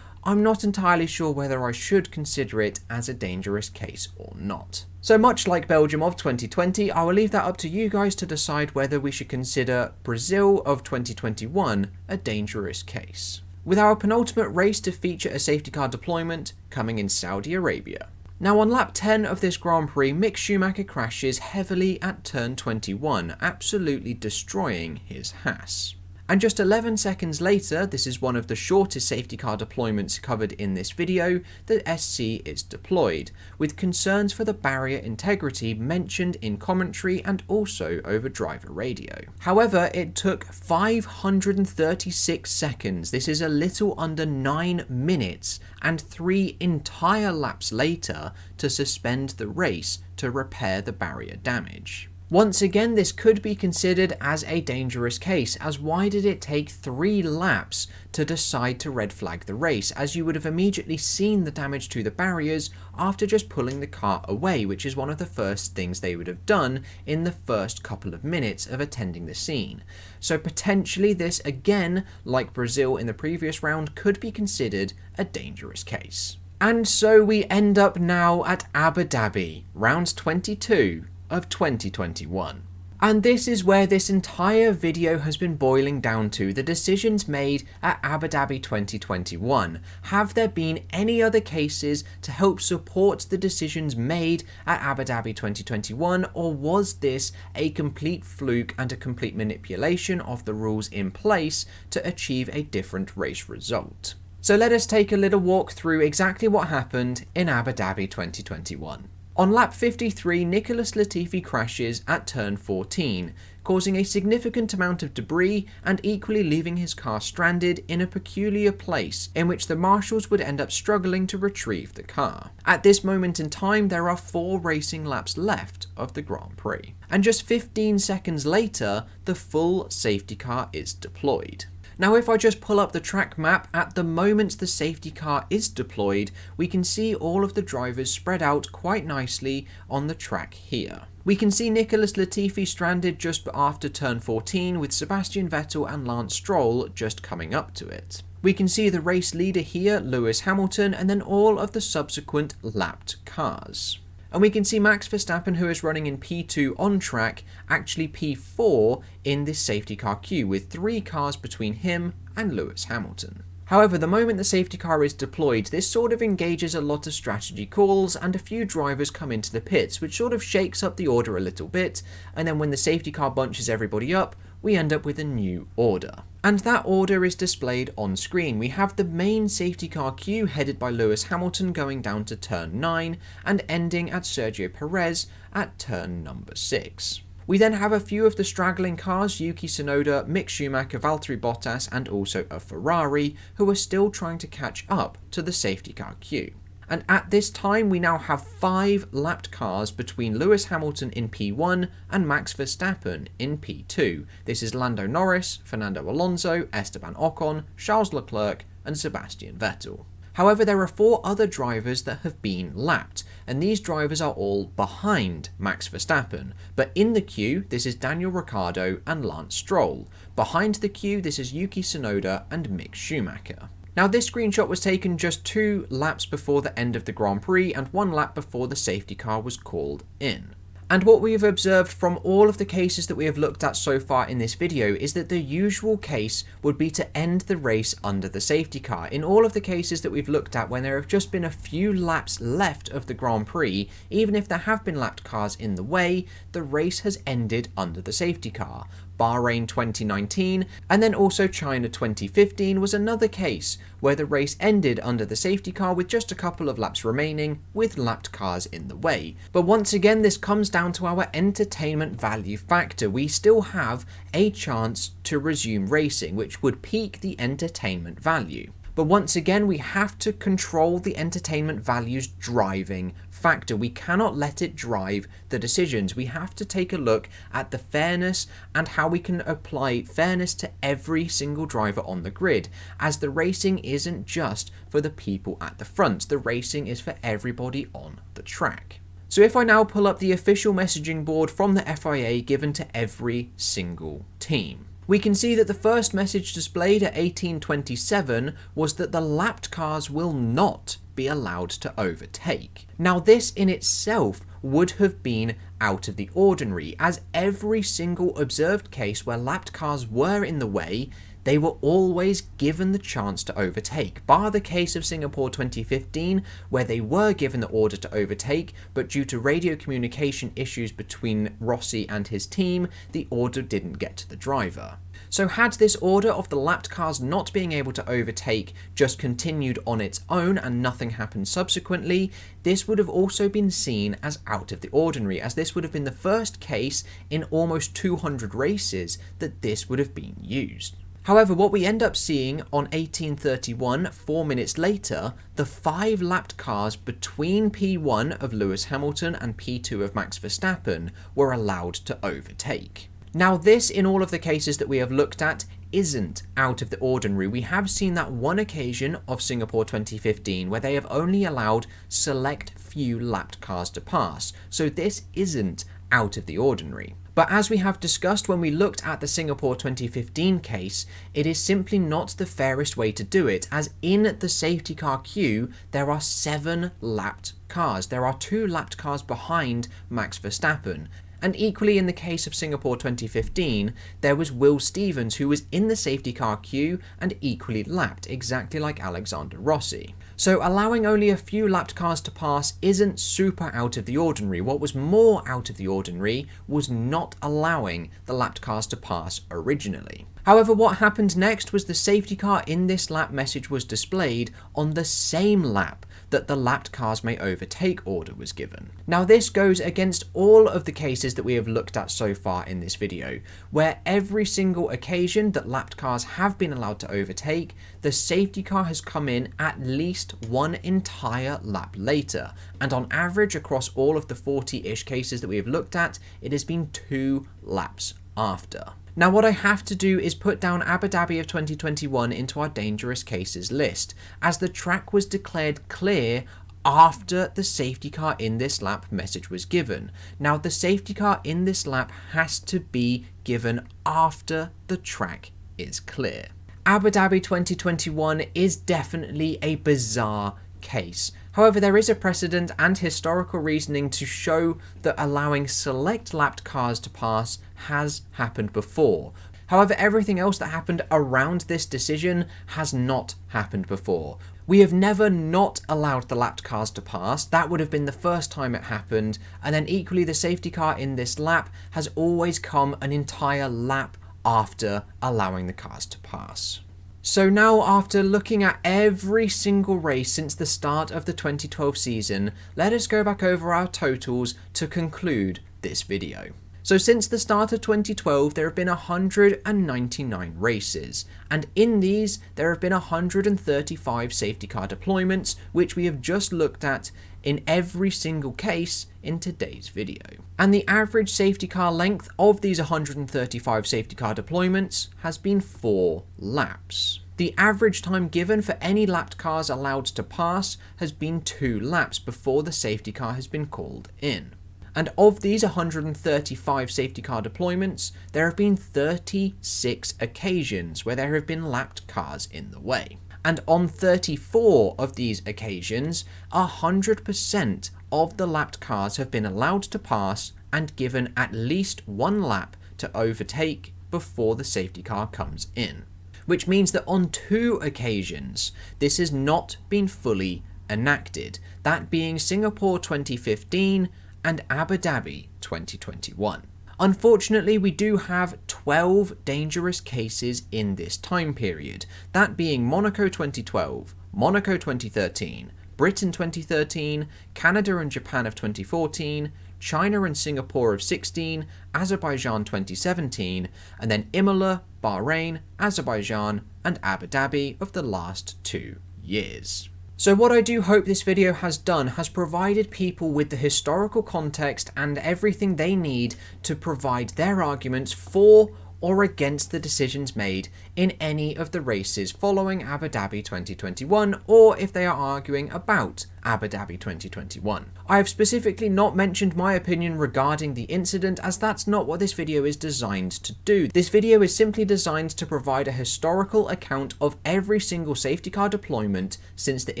I'm not entirely sure whether I should consider it as a dangerous case or not. So much like Belgium of 2020, I will leave that up to you guys to decide whether we should consider Brazil of 2021 a dangerous case. With our penultimate race to feature a safety car deployment coming in Saudi Arabia. Now, on lap 10 of this Grand Prix, Mick Schumacher crashes heavily at turn 21, absolutely destroying his Haas. And just 11 seconds later, this is one of the shortest safety car deployments covered in this video, the SC is deployed, with concerns for the barrier integrity mentioned in commentary and also over driver radio. However, it took 536 seconds, this is a little under 9 minutes, and 3 entire laps later to suspend the race to repair the barrier damage. Once again, this could be considered as a dangerous case, as why did it take 3 laps to decide to red flag the race, as you would have immediately seen the damage to the barriers after just pulling the car away, which is one of the first things they would have done in the first couple of minutes of attending the scene. So potentially this, again, like Brazil in the previous round, could be considered a dangerous case. And so we end up now at Abu Dhabi, round 22 of 2021. And this is where this entire video has been boiling down to: the decisions made at Abu Dhabi 2021. Have there been any other cases to help support the decisions made at Abu Dhabi 2021, or was this a complete fluke and a complete manipulation of the rules in place to achieve a different race result? So let us take a little walk through exactly what happened in Abu Dhabi 2021. On lap 53, Nicholas Latifi crashes at turn 14, causing a significant amount of debris and equally leaving his car stranded in a peculiar place in which the marshals would end up struggling to retrieve the car. At this moment in time, there are 4 racing laps left of the Grand Prix. And just 15 seconds later, the full safety car is deployed. Now if I just pull up the track map, at the moment the safety car is deployed, we can see all of the drivers spread out quite nicely on the track here. We can see Nicholas Latifi stranded just after turn 14, with Sebastian Vettel and Lance Stroll just coming up to it. We can see the race leader here, Lewis Hamilton, and then all of the subsequent lapped cars. And we can see Max Verstappen, who is running in P2 on track, actually P4 in this safety car queue, with 3 cars between him and Lewis Hamilton. However, the moment the safety car is deployed, this sort of engages a lot of strategy calls, and a few drivers come into the pits, which sort of shakes up the order a little bit, and then when the safety car bunches everybody up, we end up with a new order. And that order is displayed on screen. We have the main safety car queue headed by Lewis Hamilton going down to turn 9 and ending at Sergio Perez at turn number 6. We then have a few of the straggling cars, Yuki Tsunoda, Mick Schumacher, Valtteri Bottas, and also a Ferrari, who are still trying to catch up to the safety car queue. And at this time, we now have 5 lapped cars between Lewis Hamilton in P1 and Max Verstappen in P2. This is Lando Norris, Fernando Alonso, Esteban Ocon, Charles Leclerc, and Sebastian Vettel. However, there are 4 other drivers that have been lapped, and these drivers are all behind Max Verstappen. But in the queue, this is Daniel Ricciardo and Lance Stroll. Behind the queue, this is Yuki Tsunoda and Mick Schumacher. Now this screenshot was taken just 2 laps before the end of the Grand Prix and 1 lap before the safety car was called in. And what we have observed from all of the cases that we have looked at so far in this video is that the usual case would be to end the race under the safety car. In all of the cases that we've looked at, when there have just been a few laps left of the Grand Prix, even if there have been lapped cars in the way, the race has ended under the safety car. Bahrain 2019, and then also China 2015 was another case where the race ended under the safety car with just a couple of laps remaining with lapped cars in the way. But once again, this comes down to our entertainment value factor. We still have a chance to resume racing, which would peak the entertainment value. But once again, we have to control the entertainment value's driving factor. We cannot let it drive the decisions. We have to take a look at the fairness and how we can apply fairness to every single driver on the grid, as the racing isn't just for the people at the front. The racing is for everybody on the track. So if I now pull up the official messaging board from the FIA given to every single team, we can see that the first message displayed at 18:27 was that the lapped cars will not be allowed to overtake. Now this in itself would have been out of the ordinary, as every single observed case where lapped cars were in the way, they were always given the chance to overtake, bar the case of Singapore 2015 where they were given the order to overtake, but due to radio communication issues between Rossi and his team, the order didn't get to the driver. So had this order of the lapped cars not being able to overtake just continued on its own and nothing happened subsequently, this would have also been seen as out of the ordinary, as this would have been the first case in almost 200 races that this would have been used. However, what we end up seeing on 1831, 4 minutes later, the 5 lapped cars between P1 of Lewis Hamilton and P2 of Max Verstappen were allowed to overtake. Now this, in all of the cases that we have looked at, isn't out of the ordinary. We have seen that one occasion of Singapore 2015 where they have only allowed select few lapped cars to pass, so this isn't out of the ordinary. But as we have discussed when we looked at the Singapore 2015 case, it is simply not the fairest way to do it, as in the safety car queue there are 7 lapped cars. There are 2 lapped cars behind Max Verstappen. And equally in the case of Singapore 2015, there was Will Stevens who was in the safety car queue and equally lapped, exactly like Alexander Rossi. So allowing only a few lapped cars to pass isn't super out of the ordinary. What was more out of the ordinary was not allowing the lapped cars to pass originally. However, what happened next was the safety car in this lap message was displayed on the same lap that the lapped cars may overtake order was given. Now this goes against all of the cases that we have looked at so far in this video, where every single occasion that lapped cars have been allowed to overtake, the safety car has come in at least one entire lap later, and on average across all of the 40-ish cases that we have looked at, it has been 2 laps after. Now what I have to do is put down Abu Dhabi of 2021 into our dangerous cases list, as the track was declared clear after the safety car in this lap message was given. Now the safety car in this lap has to be given after the track is clear. Abu Dhabi 2021 is definitely a bizarre case. However, there is a precedent and historical reasoning to show that allowing select lapped cars to pass has happened before. However, everything else that happened around this decision has not happened before. We have never not allowed the lapped cars to pass. That would have been the first time it happened. And then equally, the safety car in this lap has always come an entire lap after allowing the cars to pass. So now, after looking at every single race since the start of the 2012 season, let us go back over our totals to conclude this video. So since the start of 2012, there have been 199 races, and in these, there have been 135 safety car deployments, which we have just looked at in every single case in today's video. And the average safety car length of these 135 safety car deployments has been 4 laps. The average time given for any lapped cars allowed to pass has been 2 laps before the safety car has been called in. And of these 135 safety car deployments, there have been 36 occasions where there have been lapped cars in the way. And on 34 of these occasions, 100% of the lapped cars have been allowed to pass and given at least 1 lap to overtake before the safety car comes in. Which means that on 2 occasions, this has not been fully enacted, that being Singapore 2015 and Abu Dhabi 2021. Unfortunately, we do have 12 dangerous cases in this time period, that being Monaco 2012, Monaco 2013, Britain 2013, Canada and Japan of 2014, China and Singapore of 16, Azerbaijan 2017, and then Imola, Bahrain, Azerbaijan, and Abu Dhabi of the last 2 years. So what I do hope this video has done has provided people with the historical context and everything they need to provide their arguments for or against the decisions made in any of the races following Abu Dhabi 2021, or if they are arguing about Abu Dhabi 2021. I have specifically not mentioned my opinion regarding the incident, as that's not what this video is designed to do. This video is simply designed to provide a historical account of every single safety car deployment since the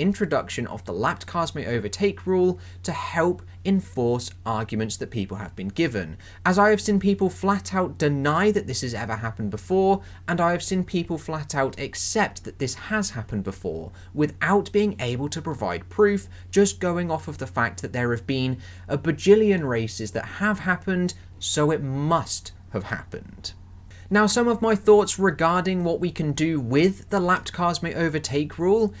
introduction of the lapped cars may overtake rule to help enforce arguments that people have been given, as I have seen people flat out deny that this has ever happened before, and I have seen people flat out accept that this has happened before without being able to provide proof, just going off of the fact that there have been a bajillion races that have happened, so it must have happened. Now, some of my thoughts regarding what we can do with the lapped cars may overtake rule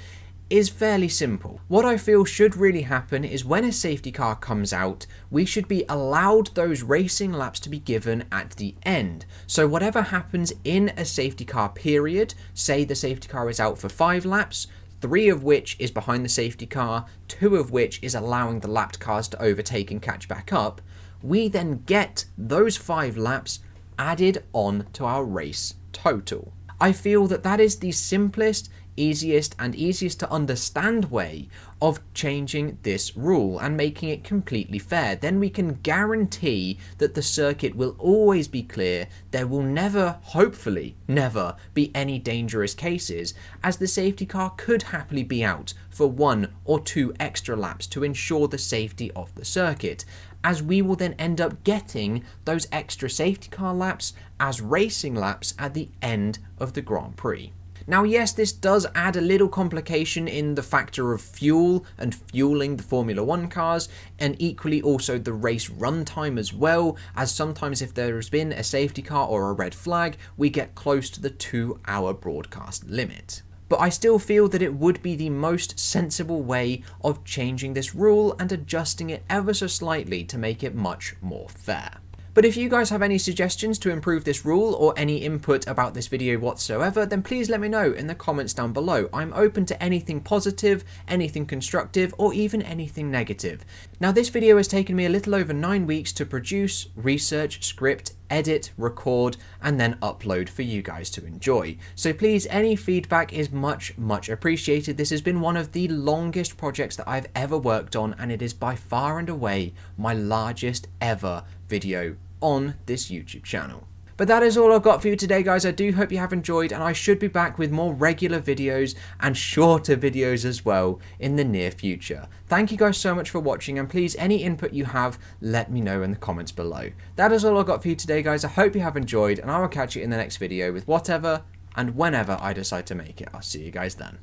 is fairly simple. What I feel should really happen is when a safety car comes out, we should be allowed those racing laps to be given at the end. So whatever happens in a safety car period, say the safety car is out for 5 laps, 3 of which is behind the safety car, 2 of which is allowing the lapped cars to overtake and catch back up, we then get those 5 laps added on to our race total. I feel that that is the simplest, easiest to understand way of changing this rule and making it completely fair. Then we can guarantee that the circuit will always be clear. There will never, hopefully never, be any dangerous cases, as the safety car could happily be out for 1 or 2 extra laps to ensure the safety of the circuit, as we will then end up getting those extra safety car laps as racing laps at the end of the Grand Prix. Now, yes, this does add a little complication in the factor of fuel and fueling the Formula 1 cars, and equally also the race runtime as well, as sometimes if there has been a safety car or a red flag, we get close to the 2-hour broadcast limit. But I still feel that it would be the most sensible way of changing this rule and adjusting it ever so slightly to make it much more fair. But if you guys have any suggestions to improve this rule or any input about this video whatsoever, then please let me know in the comments down below. I'm open to anything positive, anything constructive, or even anything negative. Now, this video has taken me a little over 9 weeks to produce, research, script, edit, record, and then upload for you guys to enjoy. So please, any feedback is much appreciated. This has been one of the longest projects that I've ever worked on, and it is by far and away my largest ever video on this YouTube channel. But that is all I've got for you today, guys. I do hope you have enjoyed, and I should be back with more regular videos and shorter videos as well in the near future. Thank you guys so much for watching, and please, any input you have, let me know in the comments below. That is all I've got for you today, guys. I hope you have enjoyed, and I will catch you in the next video with whatever and whenever I decide to make it. I'll see you guys then.